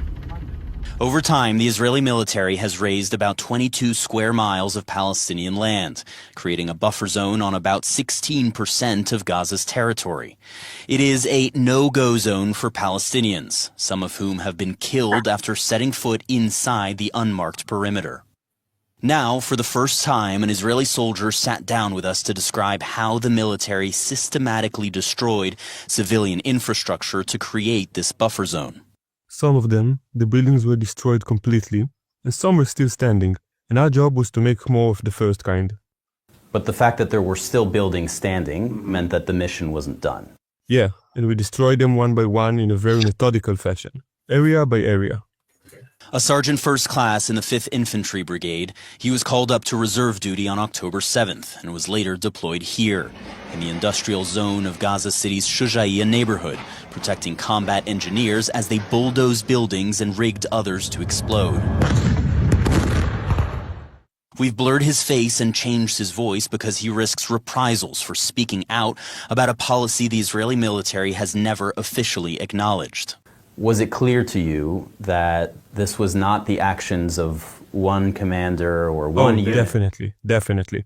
Over time, the Israeli military has razed about 22 square miles of Palestinian land, creating a buffer zone on about 16% of Gaza's territory. It is a no-go zone for Palestinians, some of whom have been killed after setting foot inside the unmarked perimeter. Now, for the first time, an Israeli soldier sat down with us to describe how the military systematically destroyed civilian infrastructure to create this buffer zone. Some of them, the buildings were destroyed completely, and some were still standing, and our job was to make more of the first kind. But the fact that there were still buildings standing meant that the mission wasn't done. Yeah, and we destroyed them one by one in a very methodical fashion, area by area. A sergeant first class in the 5th Infantry Brigade, he was called up to reserve duty on October 7th and was later deployed here, in the industrial zone of Gaza City's Shujaiya neighborhood, protecting combat engineers as they bulldozed buildings and rigged others to explode. We've blurred his face and changed his voice because he risks reprisals for speaking out about a policy the Israeli military has never officially acknowledged. Was it clear to you that this was not the actions of one commander or one unit? Definitely.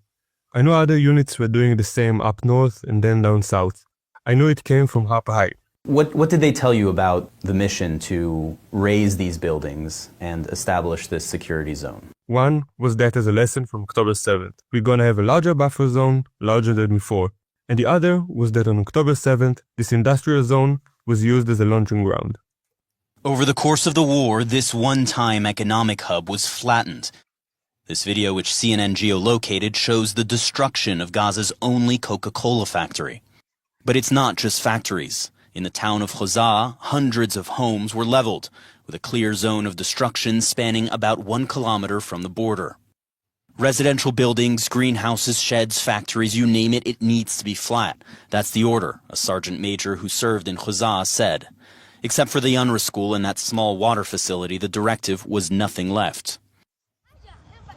I know other units were doing the same up north and then down south. I know it came from up high. What did they tell you about the mission to raise these buildings and establish this security zone? One was that as a lesson from October 7th, we're gonna have a larger buffer zone, larger than before. And the other was that on October 7th, this industrial zone was used as a launching ground. Over the course of the war, this one-time economic hub was flattened. This video, which CNN geolocated, shows the destruction of Gaza's only Coca-Cola factory. But it's not just factories. In the town of Gaza, hundreds of homes were leveled, with a clear zone of destruction spanning about 1 kilometer from the border. Residential buildings, greenhouses, sheds, factories, you name it, it needs to be flat. That's the order, a sergeant major who served in Gaza said. Except for the UNRWA school and that small water facility, the directive was nothing left.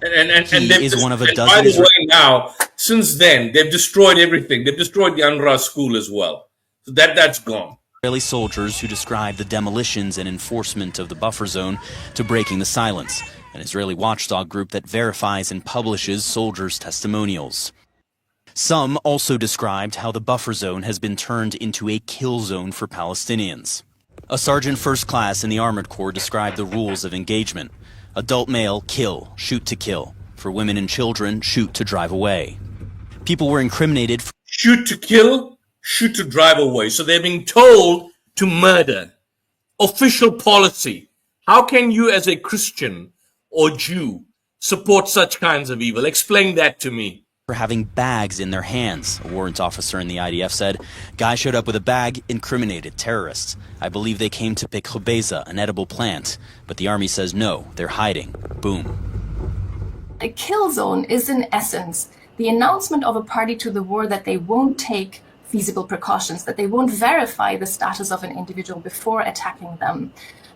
And he is one of a dozen. By the way, now, since then, they've destroyed everything. They've destroyed the UNRWA school as well. So that's gone. Israeli soldiers who described the demolitions and enforcement of the buffer zone to breaking the silence, an Israeli watchdog group that verifies and publishes soldiers' testimonials. Some also described how the buffer zone has been turned into a kill zone for Palestinians. A sergeant first class in the Armored Corps described the rules of engagement. Adult male, kill, shoot to kill. For women and children, shoot to drive away. People were incriminated for shoot to kill, shoot to drive away. So they're being told to murder. Official policy. How can you as a Christian or Jew support such kinds of evil? Explain that to me. for having bags in their hands, a warrant officer in the IDF said. Guy showed up with a bag, incriminated terrorists. I believe they came to pick khubeza, an edible plant. But the army says no, they're hiding. Boom. A kill zone is in essence the announcement of a party to the war that they won't take feasible precautions, that they won't verify the status of an individual before attacking them.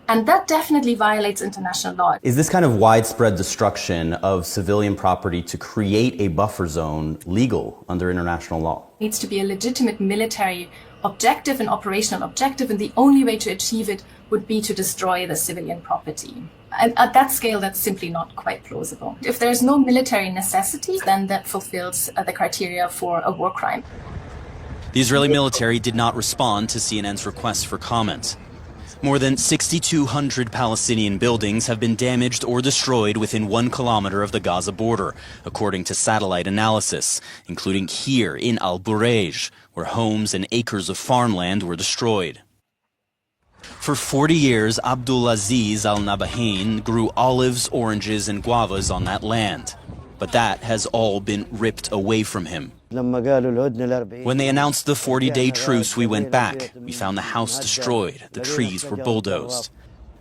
And that definitely violates international law. Is this kind of widespread destruction of civilian property to create a buffer zone legal under international law? It needs to be a legitimate military objective and operational objective, and the only way to achieve it would be to destroy the civilian property. And at that scale, that's simply not quite plausible. If there's no military necessity, then that fulfills the criteria for a war crime. The Israeli military did not respond to CNN's request for comment. More than 6,200 Palestinian buildings have been damaged or destroyed within 1 kilometer of the Gaza border, according to satellite analysis, including here in Al Burej, where homes and acres of farmland were destroyed. For 40 years, Abdulaziz al-Nabahin grew olives, oranges, and guavas on that land. But that has all been ripped away from him. When they announced the 40-day truce, we went back. We found the house destroyed. The trees were bulldozed.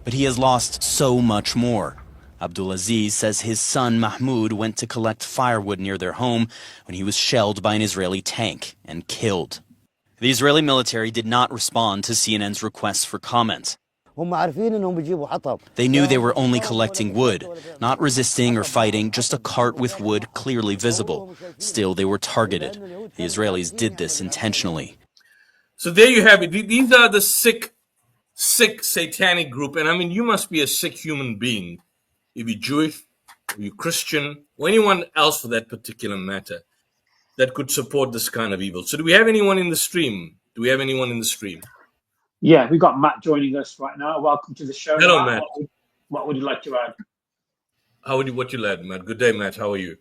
But he has lost so much more. Abdulaziz says his son Mahmoud went to collect firewood near their home when he was shelled by an Israeli tank and killed. The Israeli military did not respond to CNN's requests for comment. They knew they were only collecting wood, not resisting or fighting, just a cart with wood clearly visible. Still, they were targeted. The Israelis did this intentionally. So there you have it. These are the sick sick satanic group. And I mean, you must be a sick human being if you're Jewish, if you're Christian, or anyone else for that particular matter that could support this kind of evil. So do we have anyone in the stream? Yeah, we got Matt joining us right now. Welcome to the show. Hello, Matt. What would you like to add? What you add, Matt? Good day, Matt. How are you?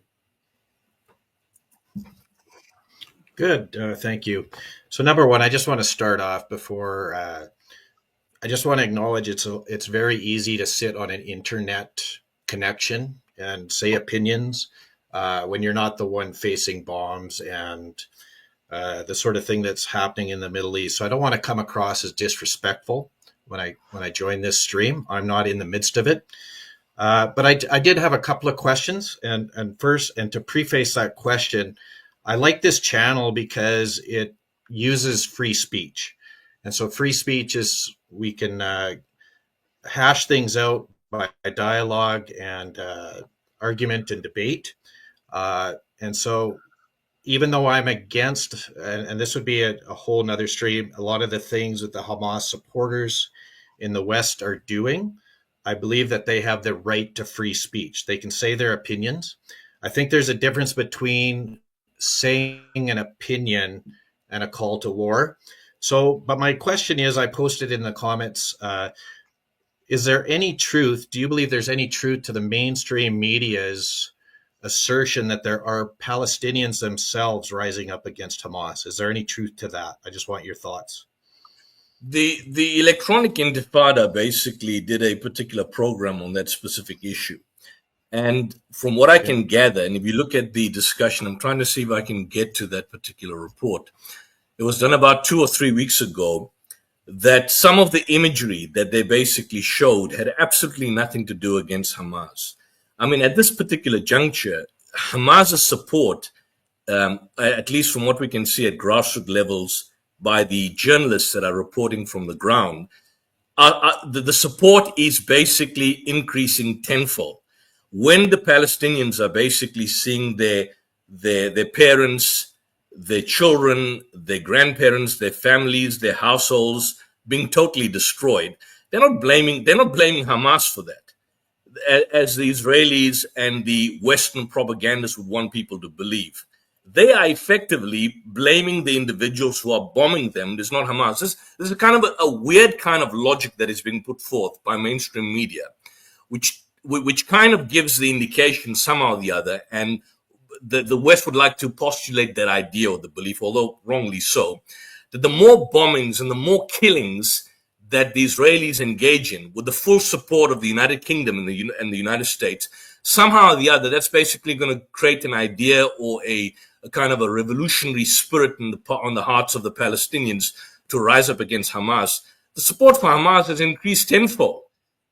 Good, thank you. So number one, I just want to start off before, I just want to acknowledge it's very easy to sit on an internet connection and say opinions when you're not the one facing bombs and the sort of thing that's happening in the Middle East. So I don't want to come across as disrespectful when I join this stream. I'm not in the midst of it. But I did have a couple of questions, and to preface that question, I like this channel because it uses free speech. And so free speech is, we can hash things out by dialogue and argument and debate. And so even though I'm against, and this would be a whole nother stream, a lot of the things that the Hamas supporters in the West are doing, I believe that they have the right to free speech. They can say their opinions. I think there's a difference between saying an opinion and a call to war. So, but my question is, I posted in the comments, is there any truth? Do you believe there's any truth to the mainstream media's assertion that there are Palestinians themselves rising up against Hamas? Is there any truth to that? I just want your thoughts. The Electronic Intifada basically did a particular program on that specific issue. And from what I can gather, and if you look at the discussion, I'm trying to see if I can get to that particular report. It was done about 2 or 3 weeks ago, that some of the imagery that they basically showed had absolutely nothing to do against Hamas. I mean, at this particular juncture, Hamas's support, at least from what we can see at grassroots levels by the journalists that are reporting from the ground, the support is basically increasing tenfold. When the Palestinians are basically seeing their parents, their children, their grandparents, their families, their households being totally destroyed, they're not blaming Hamas for that, as the Israelis and the Western propagandists would want people to believe. They are effectively blaming the individuals who are bombing them. It's not Hamas. This is a kind of a weird kind of logic that is being put forth by mainstream media, which kind of gives the indication somehow or the other, and the West would like to postulate that idea or the belief, although wrongly so, that the more bombings and the more killings that the Israelis engage in with the full support of the United Kingdom and the United States, somehow or the other, that's basically going to create an idea or a kind of a revolutionary spirit on the hearts of the Palestinians to rise up against Hamas. The support for Hamas has increased tenfold.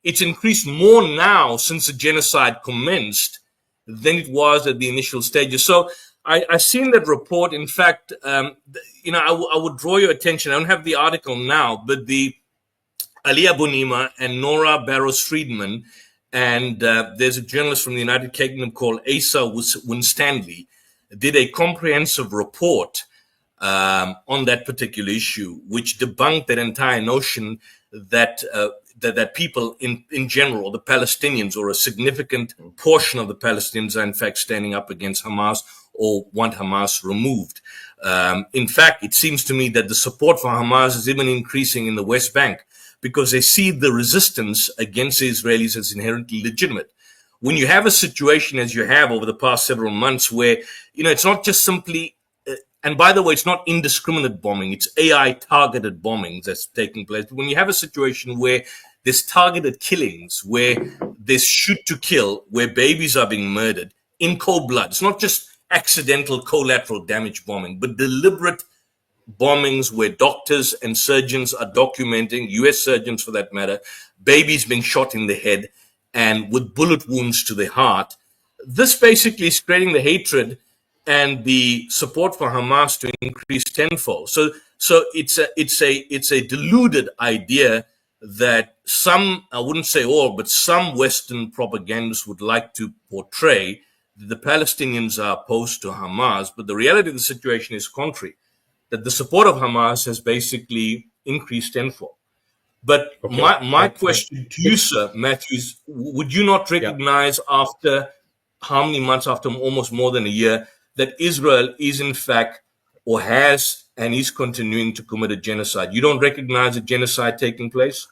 It's increased more now since the genocide commenced than it was at the initial stages. So I've seen that report. In fact, I would draw your attention. I don't have the article now, but the Ali Abunimah and Nora Barrows-Friedman, and there's a journalist from the United Kingdom called Asa Winstanley, did a comprehensive report on that particular issue, which debunked that entire notion that that people in general, the Palestinians, or a significant portion of the Palestinians, are in fact standing up against Hamas or want Hamas removed. In fact, it seems to me that the support for Hamas is even increasing in the West Bank, because they see the resistance against the Israelis as inherently legitimate. When you have a situation as you have over the past several months where, it's not just simply, and by the way, it's not indiscriminate bombing, it's AI targeted bombings that's taking place. When you have a situation where there's targeted killings, where there's shoot to kill, where babies are being murdered in cold blood, it's not just accidental collateral damage bombing, but deliberate bombings where doctors and surgeons are documenting, US surgeons for that matter, babies being shot in the head and with bullet wounds to the heart. This basically is creating the hatred and the support for Hamas to increase tenfold. So it's a deluded idea that some, I wouldn't say all, but some Western propagandists would like to portray that the Palestinians are opposed to Hamas, but the reality of the situation is contrary, that the support of Hamas has basically increased tenfold. But Okay. my question to you, sir, Matthew, is would you not recognize after how many months, after almost more than a year, that Israel is in fact, or has and is continuing to commit a genocide? You don't recognize a genocide taking place?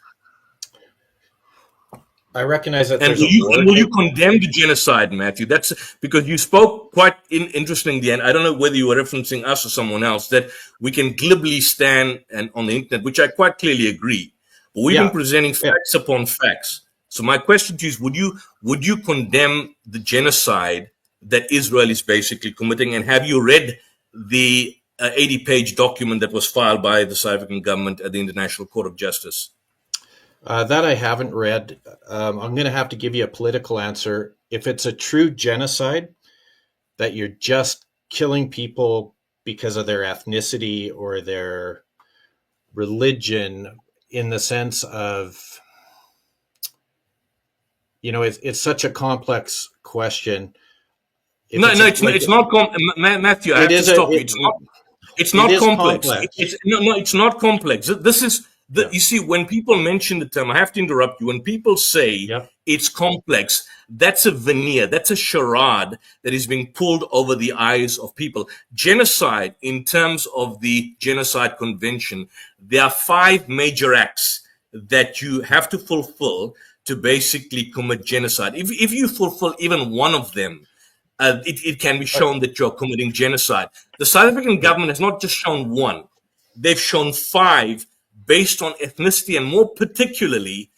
I recognize that And there's a war. will you condemn the genocide, Matthew? That's because you spoke quite interestingly, and I don't know whether you were referencing us or someone else, that we can glibly stand and on the internet, which I quite clearly agree. But we've been presenting facts upon facts. So my question to you is, would you condemn the genocide that Israel is basically committing? And have you read the 80-page document that was filed by the South African government at the International Court of Justice? That I haven't read. I'm going to have to give you a political answer. If it's a true genocide, that you're just killing people because of their ethnicity or their religion, in the sense of, it's such a complex question. It's not Matthew, I have to stop you. It's not complex. It's not complex. This is you see, when people mention the term, I have to interrupt you. When people say it's complex, that's a veneer, that's a charade that is being pulled over the eyes of people. Genocide, in terms of the Genocide Convention, there are 5 major acts that you have to fulfill to basically commit genocide. If you fulfill even one of them, it can be shown that you're committing genocide. The South African government has not just shown one, they've shown 5 based on ethnicity, and more particularly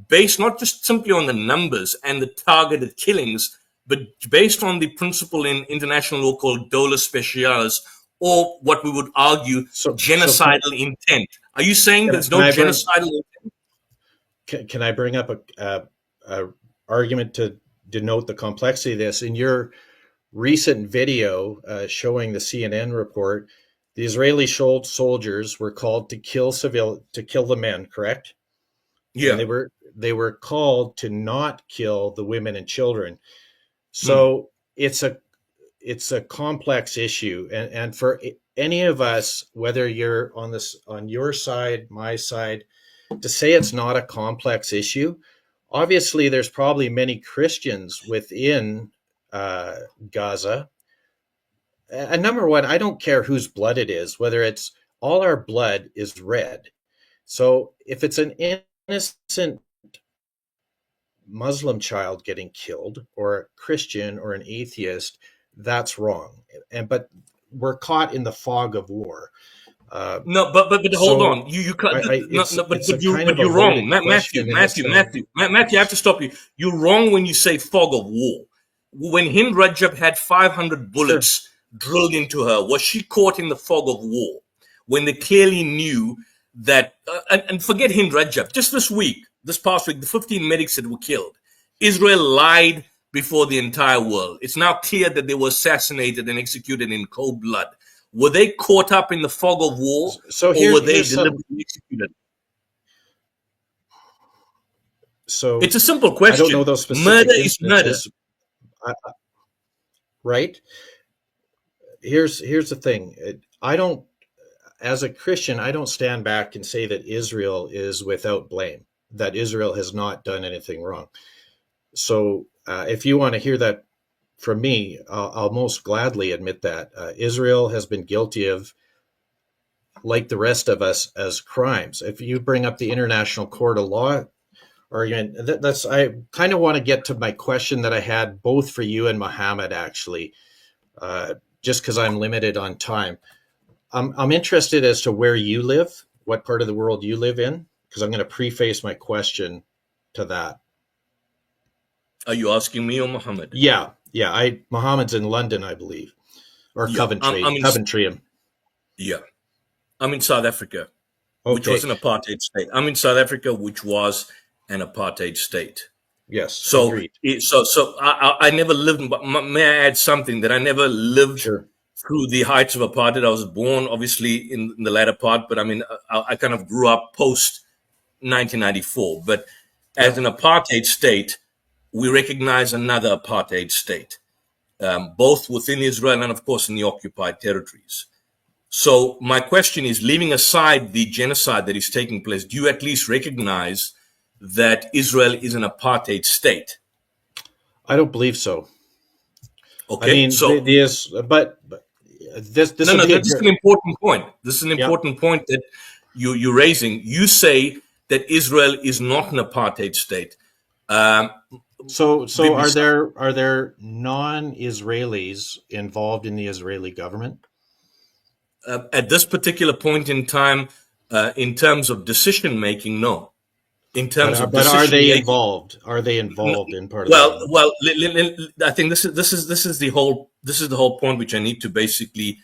based not just simply on the numbers and the targeted killings, but based on the principle in international law called dolus specialis, or what we would argue genocidal intent. Are you saying there's no genocidal intent? Can I bring up a argument to denote the complexity of this? In your recent video showing the CNN report, the Israeli soldiers were called to kill the men, correct? Yeah. And they were called to not kill the women and children. So it's a complex issue, and for any of us, whether you're on your side, my side, to say it's not a complex issue. Obviously, there's probably many Christians within Gaza. And number one, I don't care whose blood it is, whether it's all our blood is red. So if it's an innocent Muslim child getting killed, or a Christian or an atheist, that's wrong. But we're caught in the fog of war. No, but hold on. You're wrong, Matthew. I have to stop you. You're wrong when you say fog of war. When Hind Rajab had 500 bullets drilled into her, was she caught in the fog of war? When they clearly knew that, and forget Hind Rajab, just this past week, the 15 medics that were killed, Israel lied before the entire world. It's now clear that they were assassinated and executed in cold blood. Were they caught up in the fog of war, or were they deliberately executed? So it's a simple question. I don't know those specific murder is murder. Right? Here's the thing. As a Christian, I don't stand back and say that Israel is without blame, that Israel has not done anything wrong. So if you want to hear that from me, I'll most gladly admit that Israel has been guilty of, like the rest of us, as crimes. If you bring up the International Court of Law argument, I kind of want to get to my question that I had both for you and Mohammed, actually, just because I'm limited on time. I'm interested as to where you live, what part of the world you live in, because I'm going to preface my question to that. Are you asking me or Mohammed? Yeah. Mohammed's in London, I believe, or Coventry. Coventry. Yeah, I'm in South Africa, which was an apartheid state. I'm in South Africa, which was an apartheid state. Yes. So, agreed. I never lived. But may I add something that I never lived through the heights of apartheid? I was born, obviously, in the latter part, but I mean, I kind of grew up post 1994. But as an apartheid state, we recognize another apartheid state, both within Israel and, of course, in the occupied territories. So my question is, leaving aside the genocide that is taking place, do you at least recognize that Israel is an apartheid state? I don't believe so. Okay, I mean, so this this is an important point. This is an important point that you're raising. You say that Israel is not an apartheid state. So are there non-Israelis involved in the Israeli government? At this particular point in time, in terms of decision making, no. In terms of but are they involved? Are they involved in part of that? Well, I think this is the whole point which I need to basically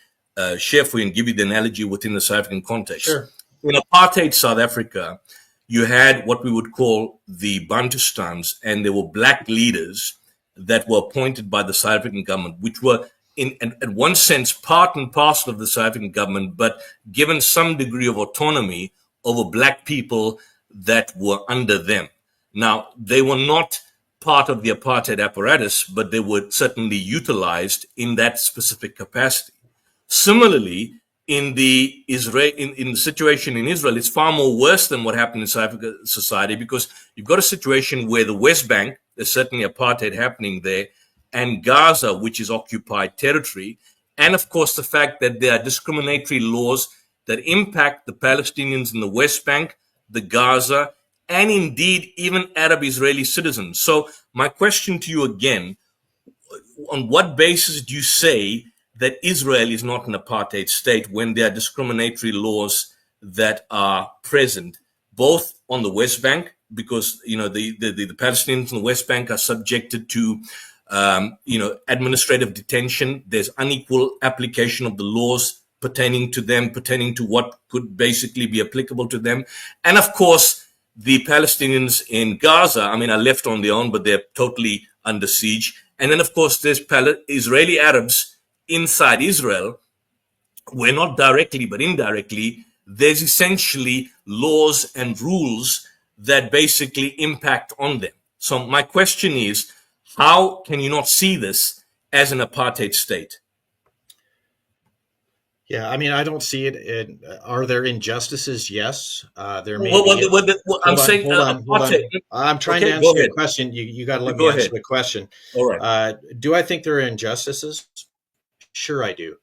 share for you and give you the analogy within the South African context. Sure. In apartheid South Africa, you had what we would call the Bantustans, and there were black leaders that were appointed by the South African government, which were in one sense part and parcel of the South African government, but given some degree of autonomy over black people that were under them. Now, they were not part of the apartheid apparatus, but they were certainly utilized in that specific capacity. Similarly, in the situation in Israel, it's far more worse than what happened in South African society, because you've got a situation where the West Bank, there's certainly apartheid happening there, and Gaza, which is occupied territory, and of course the fact that there are discriminatory laws that impact the Palestinians in the West Bank, the Gaza, and indeed even Arab Israeli citizens. So my question to you again, on what basis do you say that Israel is not an apartheid state when there are discriminatory laws that are present, both on the West Bank, because the Palestinians in the West Bank are subjected to administrative detention. There's unequal application of the laws pertaining to them, pertaining to what could basically be applicable to them. And of course, the Palestinians in Gaza, are left on their own, but they're totally under siege. And then, of course, there's Israeli Arabs inside Israel, where not directly, but indirectly, there's essentially laws and rules that basically impact on them. So my question is, how can you not see this as an apartheid state? Yeah, I don't see it. Are there injustices? Yes, there may be. I'm saying, hold on. I'm trying to answer your question. You got to let me answer the question. All right. Do I think there are injustices? Sure, I do.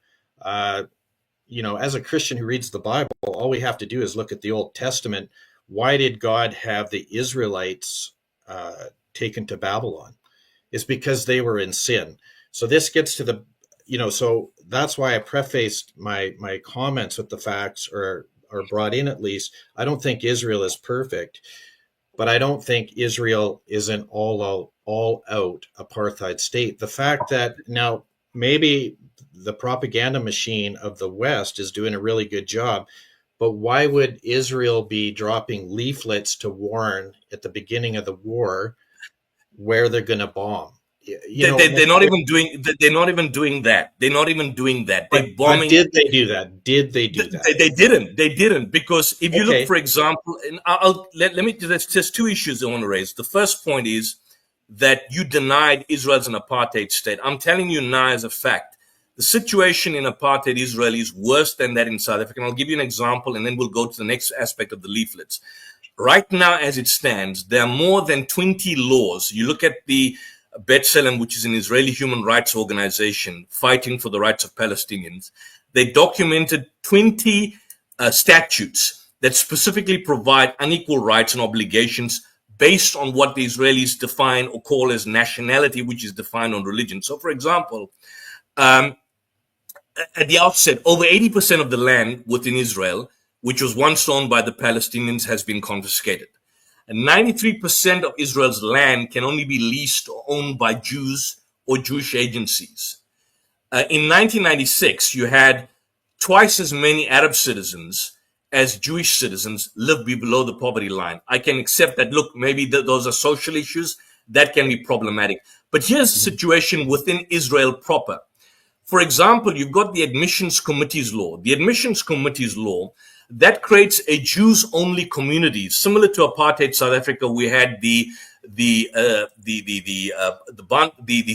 As a Christian who reads the Bible, all we have to do is look at the Old Testament. Why did God have the Israelites taken to Babylon? It's because they were in sin. So this gets to the so that's why I prefaced my comments with the facts, or brought in at least. I don't think Israel is perfect, but I don't think Israel is an all out apartheid state. The fact that now maybe the propaganda machine of the West is doing a really good job, but why would Israel be dropping leaflets to warn at the beginning of the war where they're going to bomb? They're not even doing that. They're not even doing that. They're bombing. But did they do that? They didn't. Because if you look, for example, and there's just two issues I want to raise. The first point is that you denied Israel as an apartheid state. I'm telling you now as a fact, the situation in apartheid Israel is worse than that in South Africa. And I'll give you an example, and then we'll go to the next aspect of the leaflets. Right now, as it stands, there are more than 20 laws. You look at the B'Tselem, which is an Israeli human rights organization fighting for the rights of Palestinians. They documented 20 statutes that specifically provide unequal rights and obligations based on what the Israelis define or call as nationality, which is defined on religion. So, for example, at the outset, over 80% of the land within Israel, which was once owned by the Palestinians, has been confiscated. And 93% of Israel's land can only be leased or owned by Jews or Jewish agencies. In 1996, you had twice as many Arab citizens as Jewish citizens live below the poverty line. I can accept that. Look, maybe those are social issues that can be problematic. But here's the situation within Israel proper. For example, you've got the Admissions Committees Law. The Admissions Committees Law that creates a Jews-only community, similar to apartheid South Africa. We had the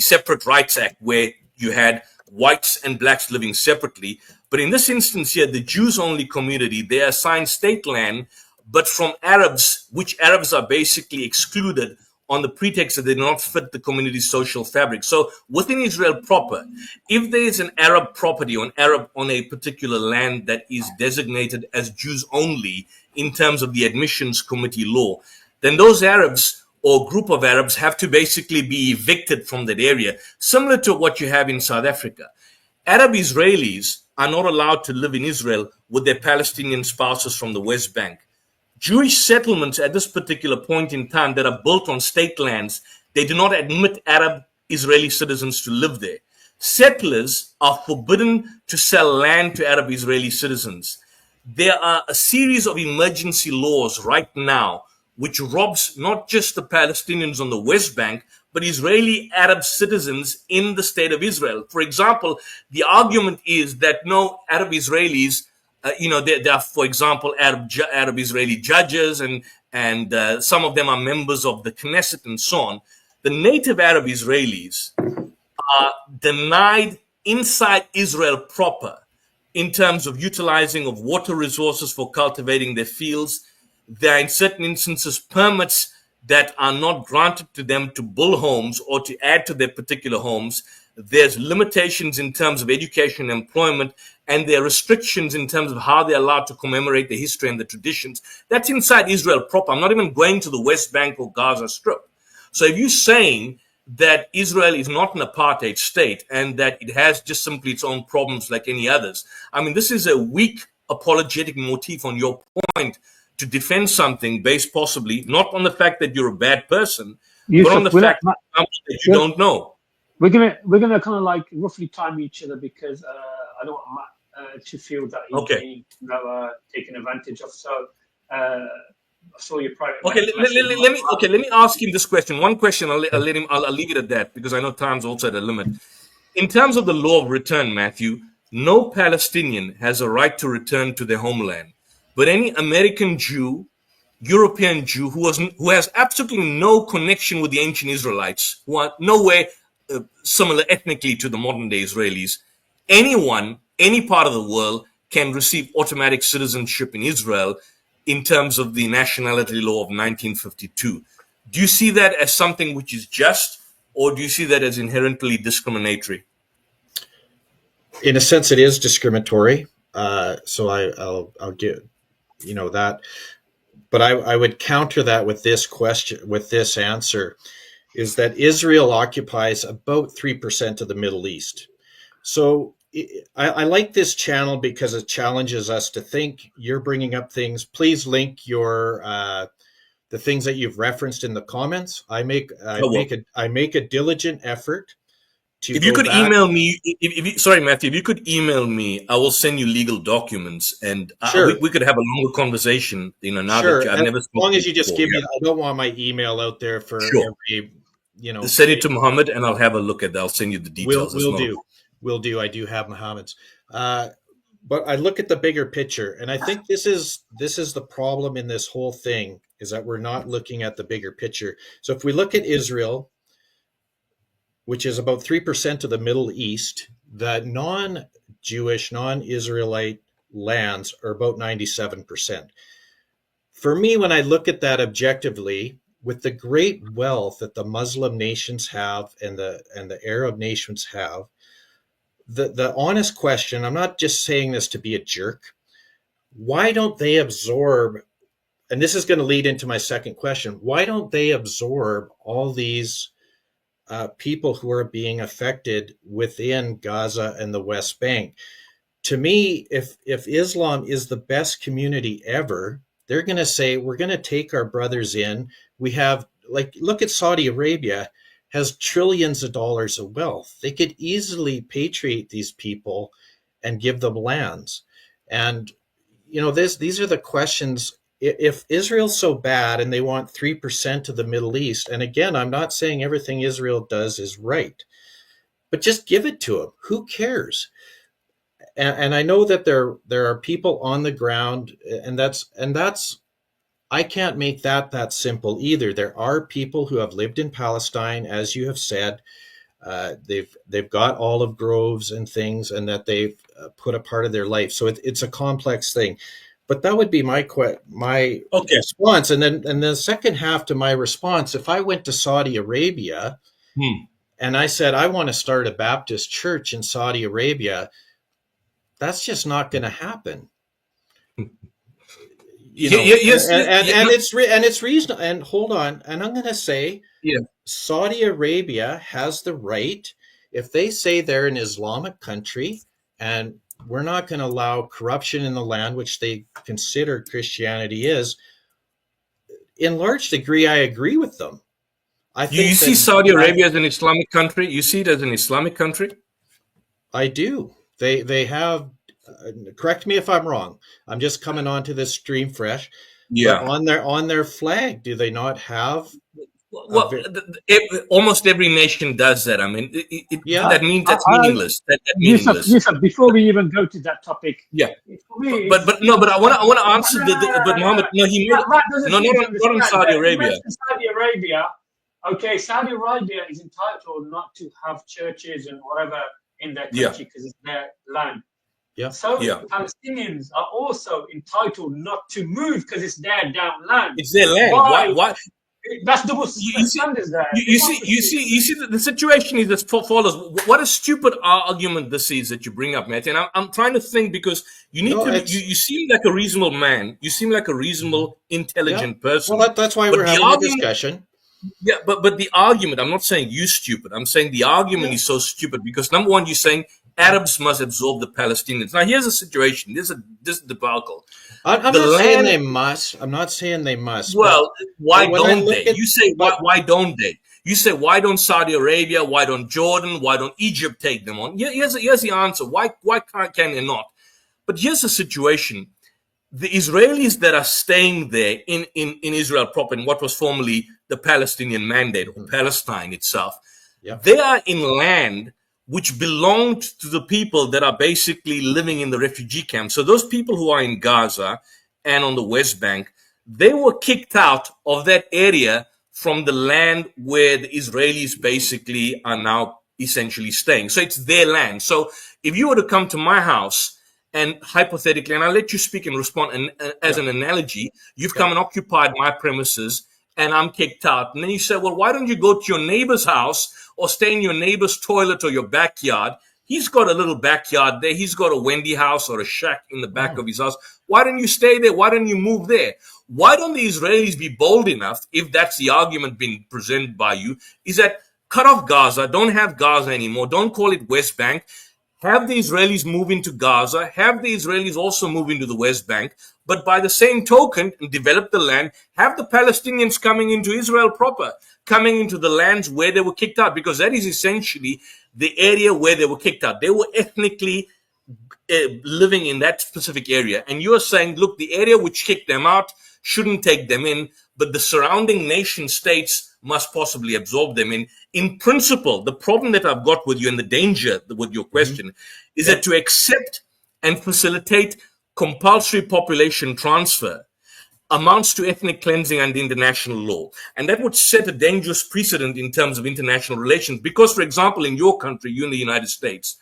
Separate Rights Act, where you had whites and blacks living separately. But in this instance here, the Jews-only community, they are assigned state land, but from Arabs, which Arabs are basically excluded on the pretext that they do not fit the community's social fabric. So within Israel proper, if there is an Arab property or an Arab on a particular land that is designated as Jews only in terms of the admissions committee law, then those Arabs or group of Arabs have to basically be evicted from that area, similar to what you have in South Africa. Arab Israelis are not allowed to live in Israel with their Palestinian spouses from the West Bank. Jewish settlements at this particular point in time that are built on state lands, they do not admit Arab Israeli citizens to live there. Settlers are forbidden to sell land to Arab Israeli citizens. There are a series of emergency laws right now which robs not just the Palestinians on the West Bank, but Israeli Arab citizens in the state of Israel. For example, the argument is that no Arab Israelis, there are, for example, Arab Israeli judges, and some of them are members of the Knesset and so on. The native Arab Israelis are denied inside Israel proper in terms of utilizing of water resources for cultivating their fields. There are in certain instances permits that are not granted to them to build homes or to add to their particular homes. There's limitations in terms of education and employment, and there are restrictions in terms of how they're allowed to commemorate the history and the traditions. That's inside Israel proper. I'm not even going to the West Bank or Gaza Strip. So if you're saying that Israel is not an apartheid state and that it has just simply its own problems like any others, I mean, this is a weak apologetic motif on your point to defend something based possibly not on the fact that you're a bad person, but on the fact that you don't know. We're gonna kind of like roughly time each other because I don't want Matt to feel that he's being taken advantage of. So I saw your private. Okay, let me ask him this question. One question. I'll leave it at that because I know time's also at a limit. In terms of the law of return, Matthew, no Palestinian has a right to return to their homeland, but any American Jew, European Jew who has absolutely no connection with the ancient Israelites, who are nowhere similar ethnically to the modern day Israelis, anyone, any part of the world can receive automatic citizenship in Israel in terms of the nationality law of 1952. Do you see that as something which is just, or do you see that as inherently discriminatory? In a sense, it is discriminatory. So I'll give that, but I would counter that with this question, with this answer, is that Israel occupies about 3% of the Middle East. So I like this channel because it challenges us to think. You're bringing up things. Please link your the things that you've referenced in the comments. I make a diligent effort to. If you could email me, sorry, Matthew, if you could email me, I will send you legal documents, and sure. we could have a longer conversation. Now sure. that I've never. As long as you just give me, I don't want my email out there for every. Send it to Muhammad, and I'll have a look at that. I'll send you the details. We'll do. I do have Muhammad's, but I look at the bigger picture, and I think this is the problem in this whole thing, is that we're not looking at the bigger picture. So if we look at Israel, which is about 3% of the Middle East, the non-Jewish, non-Israelite lands are about 97%. For me, when I look at that objectively, with the great wealth that the Muslim nations have and the Arab nations have, the honest question, I'm not just saying this to be a jerk, why don't they absorb, and this is going to lead into my second question, why don't they absorb all these people who are being affected within Gaza and the West Bank? To me, if Islam is the best community ever, they're going to say, we're going to take our brothers in. We have, look at Saudi Arabia, has trillions of dollars of wealth. They could easily patriate these people and give them lands. And, these are the questions. If Israel's so bad and they want 3% of the Middle East, and again, I'm not saying everything Israel does is right, but just give it to them. Who cares? And I know that there are people on the ground, and that's I can't make that simple either. There are people who have lived in Palestine, as you have said. They've got olive groves and things, and that they've put a part of their life. So it's a complex thing. But that would be my response. And then the second half to my response, if I went to Saudi Arabia and I said, I want to start a Baptist church in Saudi Arabia, that's just not going to happen. Yes, it's reasonable. And hold on, and I'm going to say, Saudi Arabia has the right, if they say they're an Islamic country and we're not going to allow corruption in the land, which they consider Christianity is, in large degree, I agree with them. I think you see Saudi Arabia as an Islamic country? You see it as an Islamic country? I do. They have, correct me if I'm wrong, I'm just coming onto this stream fresh. Yeah. But on their flag, do they not have? Well, almost every nation does that. I mean, that means that's meaningless. That's meaningless. Yusuf, before we even go to that topic, but I want to answer but Mohammed, no, he made not on Saudi Arabia. Saudi Arabia, okay, Saudi Arabia is entitled not to have churches and whatever in their country because it's their land. So Palestinians are also entitled not to move because it's their damn land. It's their land. Why? That's double standards there. You see, the situation is as follows. What a stupid argument this is that you bring up, Matthew. And I'm trying to think, because you need you seem like a reasonable man. You seem like a reasonable, intelligent person. Well, that's why we're having a discussion. Yeah, but the argument, I'm not saying you stupid. I'm saying the argument is so stupid because, number one, you're saying Arabs must absorb the Palestinians. Now, here's the situation. This is debacle. I'm not saying they must. I'm not saying they must. Well, why don't they? You say, why don't they? You say, why don't Saudi Arabia, why don't Jordan, why don't Egypt take them on? Here's the answer. Why can they not? But here's the situation. The Israelis that are staying there in Israel proper, in what was formerly the Palestinian Mandate, or Palestine itself, they are in land which belonged to the people that are basically living in the refugee camps. So those people who are in Gaza and on the West Bank, they were kicked out of that area from the land where the Israelis basically are now essentially staying. So it's their land. So if you were to come to my house and hypothetically, and I'll let you speak and respond, and as an analogy, you've come and occupied my premises and I'm kicked out. And then you say, well, why don't you go to your neighbor's house or stay in your neighbor's toilet or your backyard? He's got a little backyard there. He's got a Wendy house or a shack in the back of his house. Why don't you stay there? Why don't you move there? Why don't the Israelis be bold enough, if that's the argument being presented by you, is that cut off Gaza, don't have Gaza anymore, don't call it West Bank, have the Israelis move into Gaza, have the Israelis also move into the West Bank, but by the same token, develop the land, have the Palestinians coming into Israel proper, coming into the lands where they were kicked out, because that is essentially the area where they were kicked out. They were ethnically living in that specific area. And you are saying, look, the area which kicked them out shouldn't take them in, but the surrounding nation states must possibly absorb them in. In principle, the problem that I've got with you and the danger with your question is that to accept and facilitate compulsory population transfer amounts to ethnic cleansing under international law. And that would set a dangerous precedent in terms of international relations. Because, for example, in your country, you in the United States,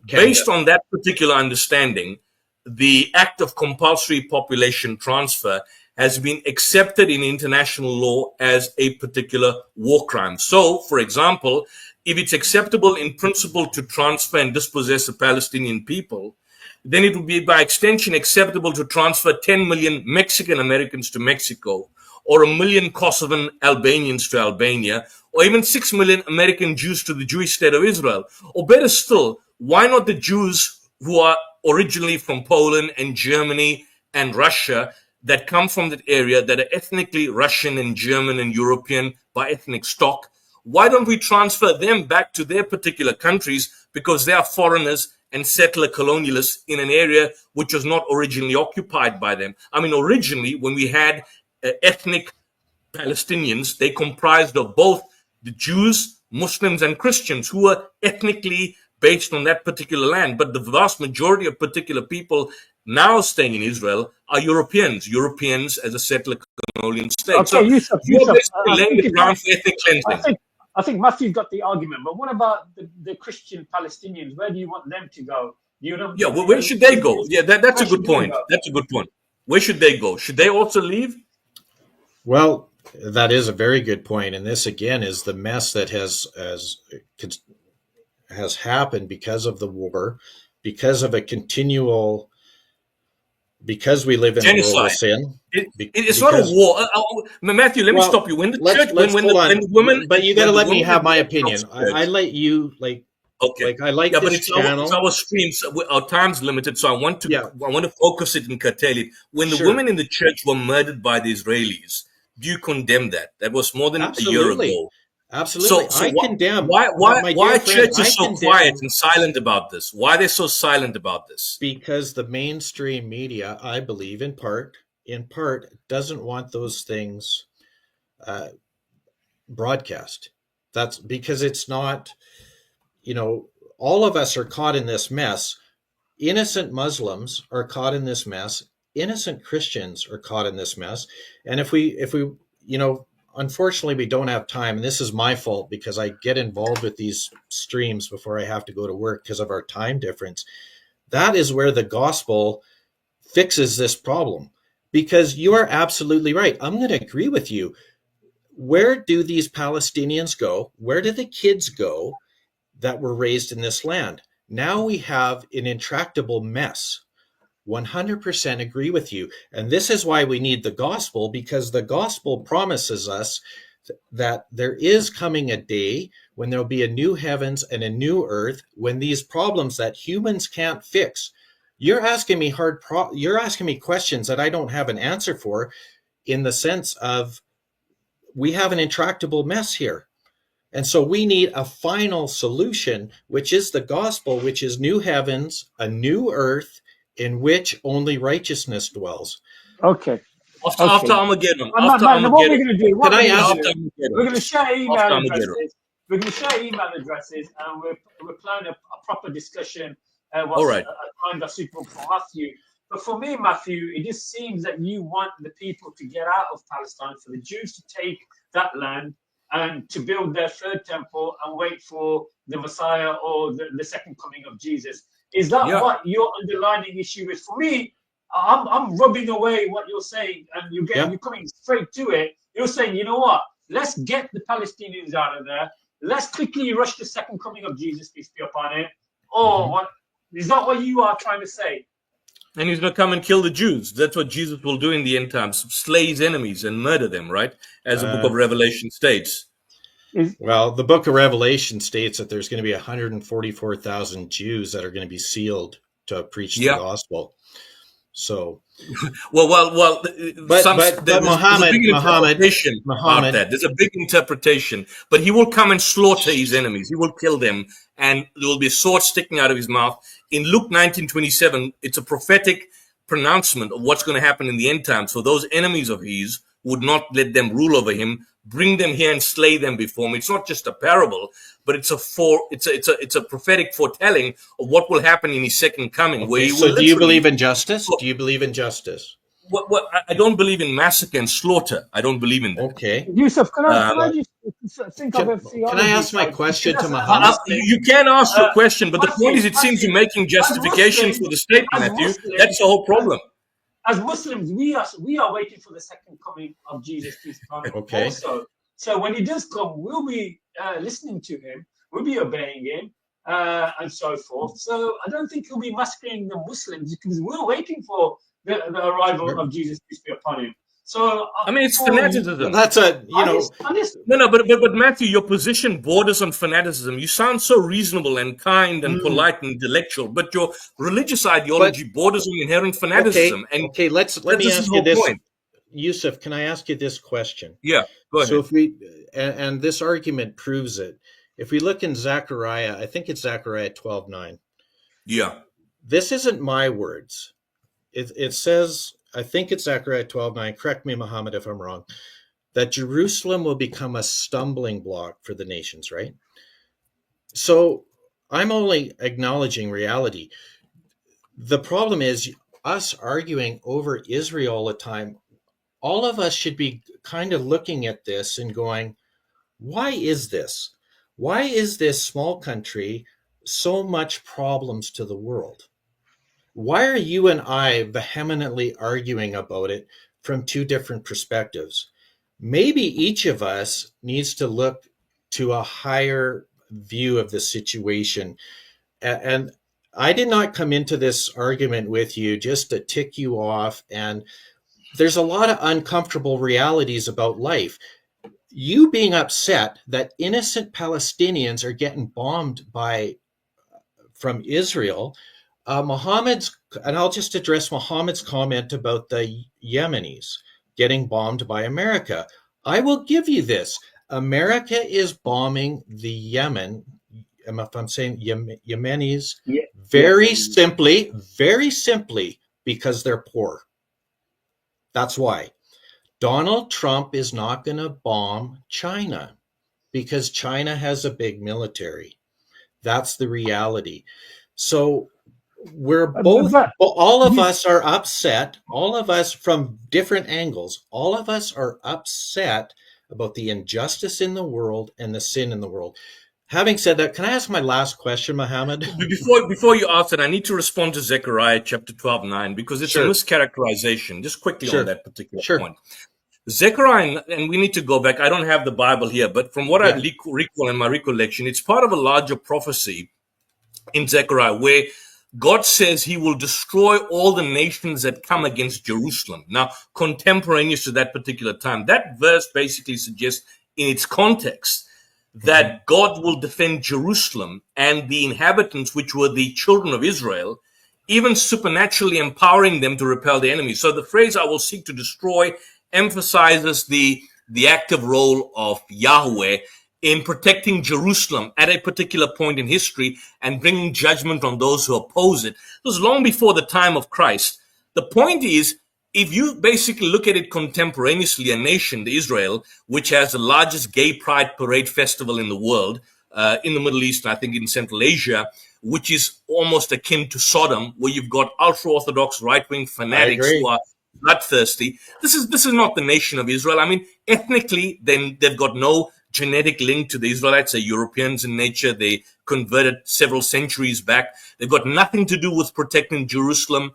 based on that particular understanding, the act of compulsory population transfer has been accepted in international law as a particular war crime. So, for example, if it's acceptable in principle to transfer and dispossess the Palestinian people, then it would be by extension acceptable to transfer 10 million Mexican Americans to Mexico, or 1 million Kosovan Albanians to Albania, or even 6 million American Jews to the Jewish state of Israel. Or better still, why not the Jews who are originally from Poland and Germany and Russia, that come from that area, that are ethnically Russian and German and European by ethnic stock? Why don't we transfer them back to their particular countries, because they are foreigners and settler colonialists in an area which was not originally occupied by them? I mean, originally, when we had ethnic Palestinians, they comprised of both the Jews, Muslims, and Christians who were ethnically based on that particular land. But the vast majority of particular people now staying in Israel are Europeans as a settler colonial state. Okay, so you're basically laying the ground for ethnic cleansing. I think Matthew's got the argument, but what about the Christian Palestinians? Where do you want them to go? You know, Yeah, well, where should they go? Yeah, that's a good point. That's a good point. Where should they go? Should they also leave? Well, that is a very good point, and this again is the mess that has happened because of the war, because of a continual, because we live in genocide. a world of sin. It's not a war. Matthew, let me stop you. When the church, when the women, but you got to let me have my opinion. I let you Okay. Like I like but this it's channel. our streams. Our time's limited, so I want to focus it and curtail it. When the women in the church were murdered by the Israelis, do you condemn that? That was more than a year ago. Absolutely. So I condemn. Why churches so quiet and silent about this? Why are they so silent about this? Because the mainstream media, I believe, in part, doesn't want those things broadcast. That's because it's not, all of us are caught in this mess. Innocent Muslims are caught in this mess. Innocent Christians are caught in this mess. And if we, unfortunately, we don't have time, and this is my fault because I get involved with these streams before I have to go to work because of our time difference. That is where the gospel fixes this problem, because you are absolutely right. I'm going to agree with you. Where do these Palestinians go? Where do the kids go that were raised in this land? Now we have an intractable mess. 100% agree with you. And this is why we need the gospel, because the gospel promises us that there is coming a day when there'll be a new heavens and a new earth, when these problems that humans can't fix. You're asking me you're asking me questions that I don't have an answer for, in the sense of we have an intractable mess here. And so we need a final solution, which is the gospel, which is new heavens, a new earth, in which only righteousness dwells. Okay. After Armageddon. What we're going to do? We're going to share email addresses. We're going to share email addresses, and we're planning a proper discussion. All right. A time that's suitable for Matthew. But for me, Matthew, it just seems that you want the people to get out of Palestine, for the Jews to take that land and to build their third temple and wait for the Messiah or the second coming of Jesus. Is that what your underlying issue is? For me, I'm rubbing away what you're saying, and you're coming straight to it. You're saying, you know what? Let's get the Palestinians out of there. Let's quickly rush the second coming of Jesus, peace be upon him. Or what? Is that what you are trying to say? And he's going to come and kill the Jews. That's what Jesus will do in the end times. Slay his enemies and murder them, right? As the book of Revelation states. Well, the book of Revelation states that there's going to be 144,000 Jews that are going to be sealed to preach the gospel. So, but Muhammad, there's a big interpretation. But he will come and slaughter his enemies. He will kill them, and there will be a sword sticking out of his mouth. In Luke 19:27, it's a prophetic pronouncement of what's going to happen in the end times. So those enemies of his would not let them rule over him. Bring them here and slay them before me. It's not just a parable, but it's a prophetic foretelling of what will happen in his second coming. Okay, so do you believe in justice? Do you believe in justice? I don't believe in massacre and slaughter. I don't believe in that. Okay. Yusuf, can I just think of a theology? Can I ask my question to Muhammad? You can ask your question, but the point is, it seems you're making justifications for the statement, Matthew. That's the whole problem. As Muslims, we are waiting for the second coming of Jesus Christ. Okay. Also, so when he does come, we'll be listening to him, we'll be obeying him, and so forth. So I don't think he'll be massacring the Muslims, because we're waiting for the arrival of Jesus Christ be upon him. So I mean, it's fanaticism. That's No, but Matthew, your position borders on fanaticism. You sound so reasonable and kind and polite and intellectual, but your religious ideology borders on inherent fanaticism. Let me ask you this, Yusuf. Can I ask you this question? Yeah, go ahead. So if we and this argument proves it. If we look in Zechariah, I think it's Zechariah 12:9. Yeah, this isn't my words. It says, I think it's Zechariah 12:9, correct me, Muhammad, if I'm wrong, that Jerusalem will become a stumbling block for the nations, right? So I'm only acknowledging reality. The problem is us arguing over Israel all the time. All of us should be kind of looking at this and going, Why is this? Why is this small country so much problems to the world? Why are you and I vehemently arguing about it from two different perspectives? Maybe each of us needs to look to a higher view of the situation. And I did not come into this argument with you just to tick you off. And there's a lot of uncomfortable realities about life. You being upset that innocent Palestinians are getting bombed from Israel, and I'll just address Muhammad's comment about the Yemenis getting bombed by America. I will give you this. America is bombing the Yemen, if I'm saying Yemenis, very simply, because they're poor. That's why. Donald Trump is not going to bomb China because China has a big military. That's the reality. So we're both, all of us are upset, all of us from different angles, all of us are upset about the injustice in the world and the sin in the world. Having said that, can I ask my last question, Mohammed? Before you ask it, I need to respond to Zechariah chapter 12:9 because it's a mischaracterization. Just quickly on that particular point. Zechariah, and we need to go back. I don't have the Bible here, but from what I recall in my recollection, it's part of a larger prophecy in Zechariah where God says he will destroy all the nations that come against Jerusalem. Now, contemporaneous to that particular time, that verse basically suggests in its context that God will defend Jerusalem and the inhabitants, which were the children of Israel, even supernaturally empowering them to repel the enemy. So the phrase "I will seek to destroy" emphasizes the active role of Yahweh in protecting Jerusalem at a particular point in history and bringing judgment on those who oppose it. It was long before the time of Christ. The point is, if you basically look at it contemporaneously, a nation, Israel, which has the largest gay pride parade festival in the world, in the Middle East, I think in Central Asia, which is almost akin to Sodom, where you've got ultra-Orthodox right-wing fanatics who are bloodthirsty. This is not the nation of Israel. I mean, ethnically, they've got no genetic link to the Israelites. They're Europeans in nature. They converted several centuries back. They've got nothing to do with protecting Jerusalem.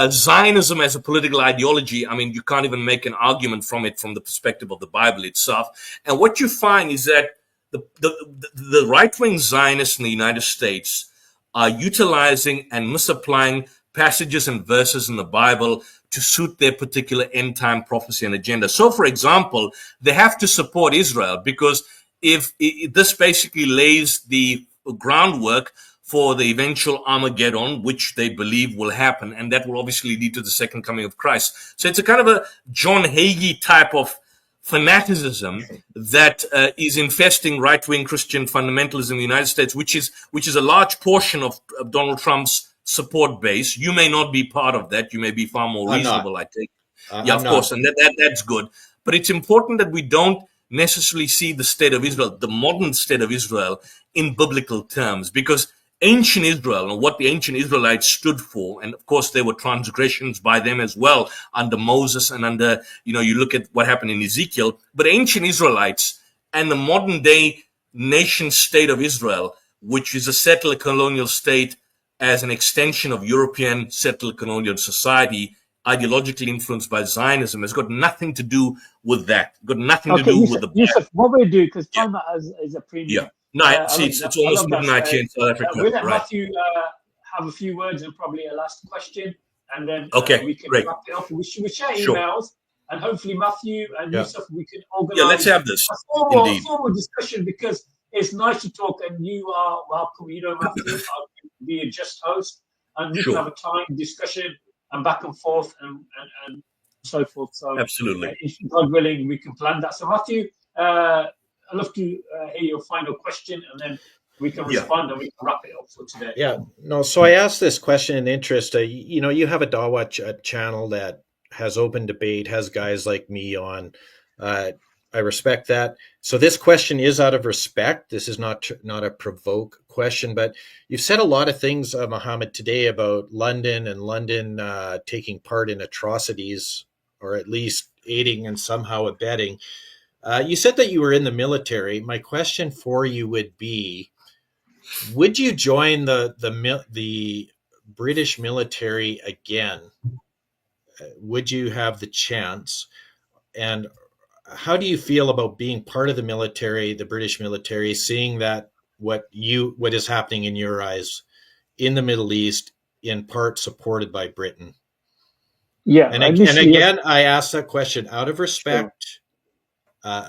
Zionism as a political ideology, I mean, you can't even make an argument from it from the perspective of the Bible itself. And what you find is that the right-wing Zionists in the United States are utilizing and misapplying passages and verses in the Bible to suit their particular end-time prophecy and agenda. So, for example, they have to support Israel because if this basically lays the groundwork for the eventual Armageddon, which they believe will happen, and that will obviously lead to the second coming of Christ. So it's a kind of a John Hagee type of fanaticism that is infesting right-wing Christian fundamentalism in the United States, which is a large portion of Donald Trump's support base. You may not be part of that. You may be far more reasonable, I think. Yeah, of course, and that's good. But it's important that we don't necessarily see the state of Israel, the modern state of Israel, in biblical terms, because ancient Israel and what the ancient Israelites stood for, and of course there were transgressions by them as well under Moses and under, you look at what happened in Ezekiel, but ancient Israelites and the modern day nation state of Israel, which is a settler colonial state as an extension of European settler colonial society, ideologically influenced by Zionism, has got nothing to do with that. Got nothing to do with the Yusuf, what we do, because time is a premium. Yeah. No, it's almost midnight here in South Africa. We'll let Matthew have a few words and probably a last question, and then we can wrap it up. We share emails, and hopefully Matthew and Yusuf, we can organize let's have this. a formal discussion, because it's nice to talk, and you are welcome. Matthew, I'll be a just host, and we can have a time discussion and back and forth and so forth. So absolutely, if God willing, we can plan that. So Matthew, I'd love to hear your final question, and then we can respond and we can wrap it up for today. Yeah, no. So I asked this question in interest. You have a Dawa channel that has open debate, has guys like me on. I respect that. So this question is out of respect. This is not a provoke question, but you've said a lot of things, Mohammed, today about London and London taking part in atrocities, or at least aiding and somehow abetting. You said that you were in the military. My question for you would be: would you join the British military again? Would you have the chance? And how do you feel about being part of the military, the British military, seeing that what is happening in your eyes in the Middle East, in part supported by Britain? Yeah, and again, I ask that question out of respect. Sure.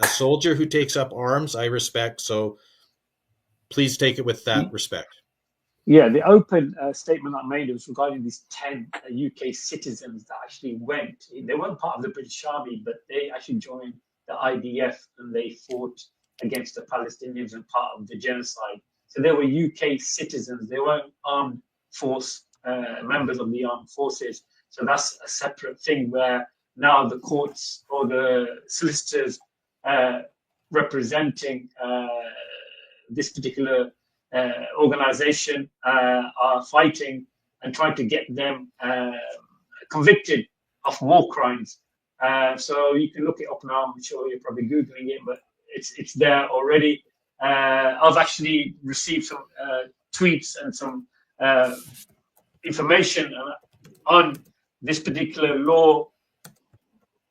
A soldier who takes up arms, I respect. So please take it with that respect. Yeah, the open statement I made was regarding these 10 UK citizens that actually went. They weren't part of the British Army, but they actually joined the IDF and they fought against the Palestinians and part of the genocide. So they were UK citizens. They weren't armed force members of the armed forces. So that's a separate thing where now the courts or the solicitors representing this particular organization are fighting and trying to get them convicted of war crimes. So you can look it up now. I'm sure you're probably Googling it, but it's there already. I've actually received some tweets and some information on this particular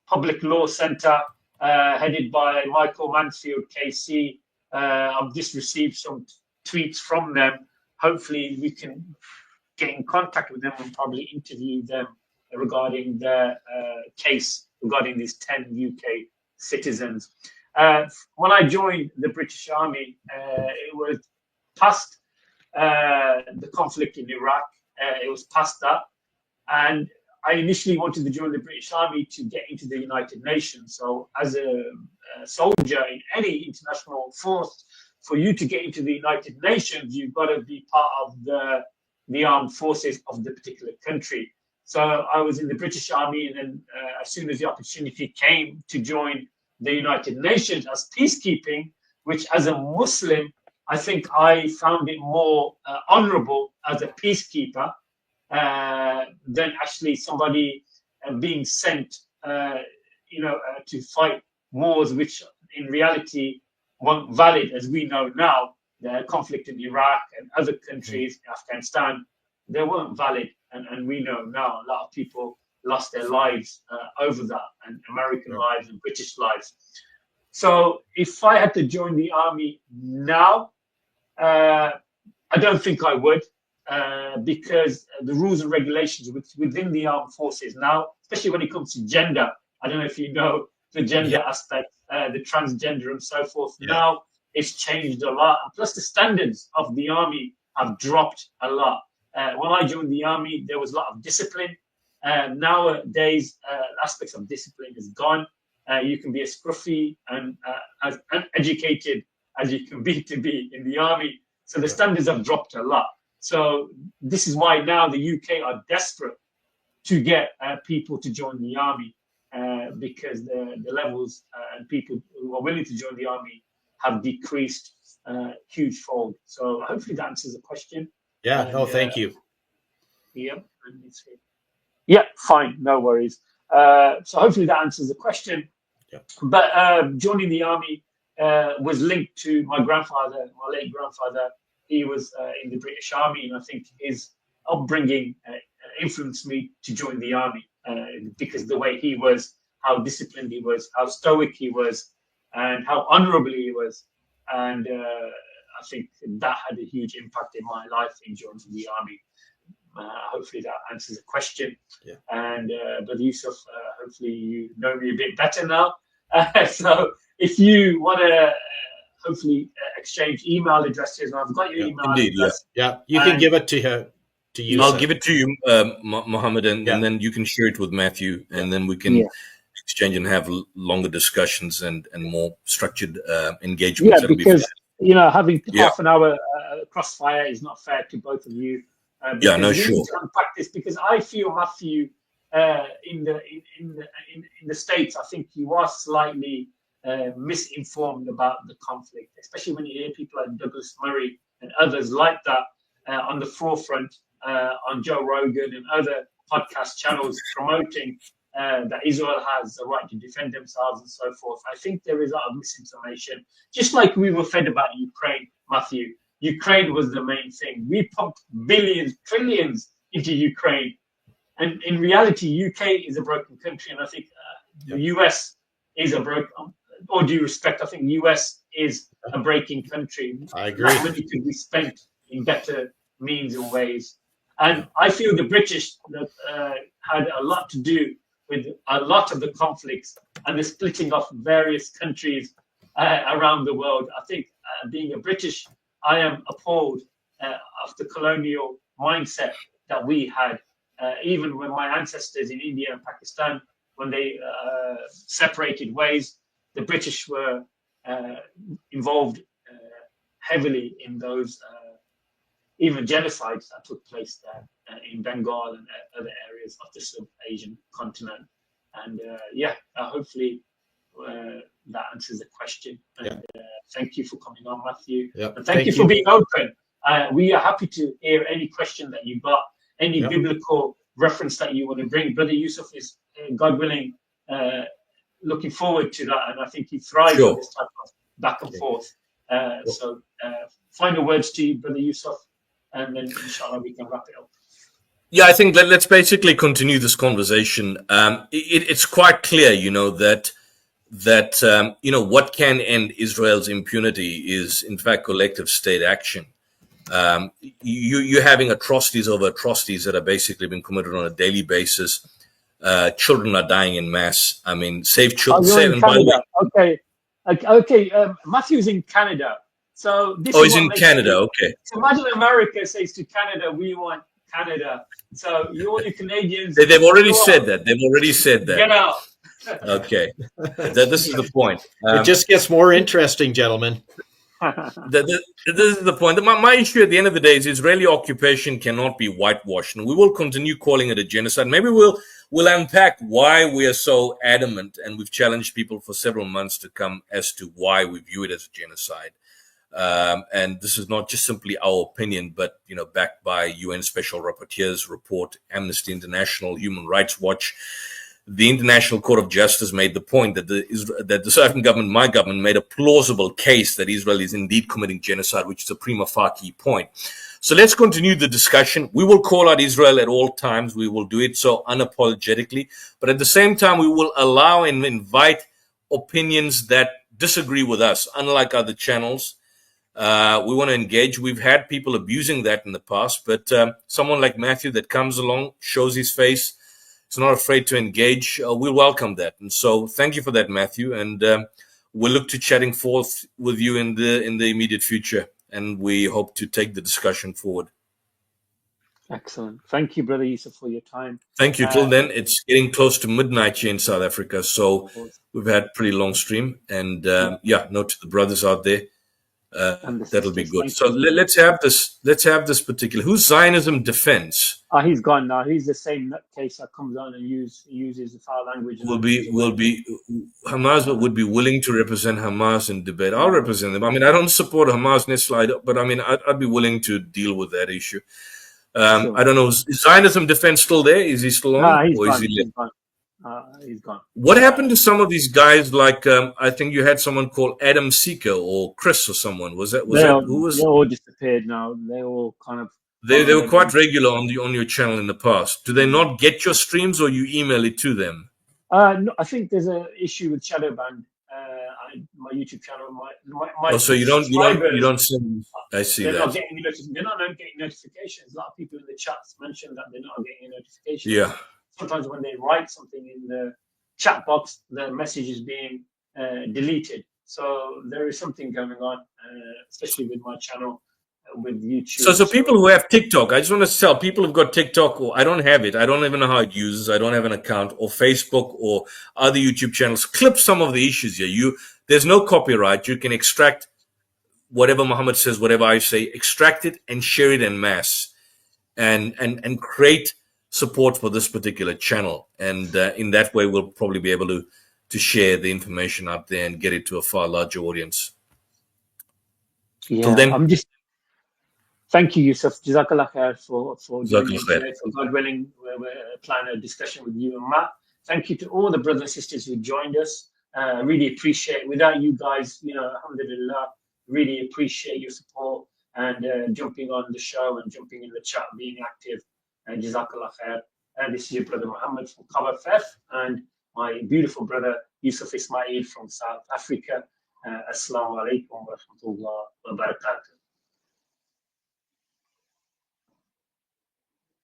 public law center headed by Michael Mansfield, KC. I've just received some tweets from them. Hopefully we can get in contact with them and probably interview them regarding their case regarding these 10 UK citizens. When I joined the British Army, it was past the conflict in Iraq. It was past that. And I initially wanted to join the British Army to get into the United Nations. So as a soldier in any international force, for you to get into the United Nations, you've got to be part of the armed forces of the particular country. So I was in the British Army, and then as soon as the opportunity came to join the United Nations as peacekeeping, which as a Muslim, I think I found it more honorable as a peacekeeper than actually somebody being sent, to fight wars which in reality weren't valid, as we know now. The conflict in Iraq and other countries, Afghanistan, they weren't valid, and we know now a lot of people lost their lives over that, and American lives and British lives. So if I had to join the army now, I don't think I would. Because the rules and regulations within the armed forces now, especially when it comes to gender, I don't know if you know the gender aspect, the transgender and so forth. Now it's changed a lot. And plus the standards of the army have dropped a lot. When I joined the army, there was a lot of discipline. Nowadays, aspects of discipline is gone. You can be as scruffy and as uneducated as you can be to be in the army. So the standards have dropped a lot. So this is why now the UK are desperate to get people to join the army because the levels and people who are willing to join the army have decreased hugefold. So hopefully that answers the question. Yeah, thank you. Yeah, fine, no worries. So hopefully that answers the question. Yeah. But joining the army was linked to my grandfather, my late grandfather. He was in the British Army, and I think his upbringing influenced me to join the army because the way he was, how disciplined he was, how stoic he was, and how honorable he was. And I think that had a huge impact in my life in joining the army. Hopefully that answers the question. Yeah. And Brother Yusuf, hopefully you know me a bit better now. So if you want to hopefully exchange email addresses, I've got your email address. Yeah, you can give it to you. I'll give it to you, Mohammed, and then you can share it with Matthew, and then we can exchange and have longer discussions and more structured engagements. Yeah, because having half an hour crossfire is not fair to both of you. Sure. Need to unpack this because I feel, Matthew, in the States, I think you are slightly misinformed about the conflict, especially when you hear people like Douglas Murray and others like that on the forefront on Joe Rogan and other podcast channels promoting that Israel has the right to defend themselves and so forth. I think there is a lot of misinformation, just like we were fed about Ukraine, Matthew. Ukraine was the main thing. We pumped billions, trillions into Ukraine. And in reality, UK is a broken country. And I think the US is a broken, all due respect, I think US is a breaking country. I agree. That money could be spent in better means and ways. And I feel the British had a lot to do with a lot of the conflicts and the splitting of various countries around the world. I think being a British, I am appalled of the colonial mindset that we had. Even when my ancestors in India and Pakistan, when they separated ways, the British were involved heavily in those even genocides that took place there in Bengal and other areas of the sub-Asian continent. And hopefully that answers the question. And thank you for coming on, Matthew. Yep. And thank you for being open. We are happy to hear any question that you got, any biblical reference that you want to bring. Brother Yusuf is, God willing, looking forward to that. And I think he thrives on this type of back and forth. So final words to you, Brother Yusuf, and then inshallah we can wrap it up. Yeah, I think let's basically continue this conversation. It's quite clear, that what can end Israel's impunity is, in fact, collective state action. You're having atrocities over atrocities that are basically being committed on a daily basis. Children are dying in mass. I mean, save children. Okay. Matthew's in Canada. So this he's in Canada. Okay. So imagine America says to Canada, "We want Canada." So you all you Canadians. They've already said that. Get out. Okay. This is the point. It just gets more interesting, gentlemen. This is the point. My issue at the end of the day is Israeli occupation cannot be whitewashed, and we will continue calling it a genocide. Maybe we'll unpack why we are so adamant, and we've challenged people for several months to come as to why we view it as a genocide. And this is not just simply our opinion, but backed by UN Special Rapporteur's report, Amnesty International, Human Rights Watch. The International Court of Justice made the point that the South African government, my government, made a plausible case that Israel is indeed committing genocide, which is a prima facie point. So let's continue the discussion. We will call out Israel at all times. We will do it so unapologetically. But at the same time, we will allow and invite opinions that disagree with us, unlike other channels. We want to engage. We've had people abusing that in the past, but someone like Matthew that comes along, shows his face, is not afraid to engage, we'll welcome that. And so thank you for that, Matthew. And we'll look to chatting forth with you in the immediate future. And we hope to take the discussion forward. Excellent. Thank you, Brother Yusuf, for your time. Thank you. Till then, it's getting close to midnight here in South Africa. So we've had a pretty long stream. And note to the brothers out there. That'll be good. So let's have this particular. Who's Zionism Defense? He's gone now. He's the same nutcase that comes on and uses the foul language. Hamas would be willing to represent Hamas in debate. I'll represent them. I mean, I don't support Hamas necessarily, but I mean, I'd be willing to deal with that issue. Sure. I don't know. Is Zionism Defense still there? Is he still on? He's gone. He's gone. What happened to some of these guys? Like I think you had someone called Adam Seeker or Chris or someone. Was that who was? They all disappeared now. They all kind of. They were quite regular on your channel in the past. Do they not get your streams, or you email it to them? No, I think there's an issue with shadow ban. My YouTube channel, my so you don't send. I see they're that. Not getting they're not getting notifications. A lot of people in the chats mentioned that they're not getting notifications. Yeah. Sometimes when they write something in the chat box, the message is being deleted. So there is something going on, especially with my channel, with YouTube. So people who have TikTok, I just want to tell people who've got TikTok, or I don't have it. I don't even know how it uses. I don't have an account, or Facebook or other YouTube channels. Clip some of the issues here. There's no copyright. You can extract whatever Muhammad says, whatever I say, extract it and share it en masse, and create support for this particular channel. And in that way, we'll probably be able to share the information out there and get it to a far larger audience. Yeah, Till then, thank you, Yusuf. Jazakallah khair for God willing, we're planning a discussion with you and Matt. Thank you to all the brothers and sisters who joined us. Really appreciate. Without you guys, alhamdulillah, really appreciate your support and jumping on the show and jumping in the chat, being active. Jazakallah khair. This is your brother Muhammad from Cover FF and my beautiful brother Yusuf Ismail from South Africa. Assalamu alaikum wa rahmatullah wa barakatuh.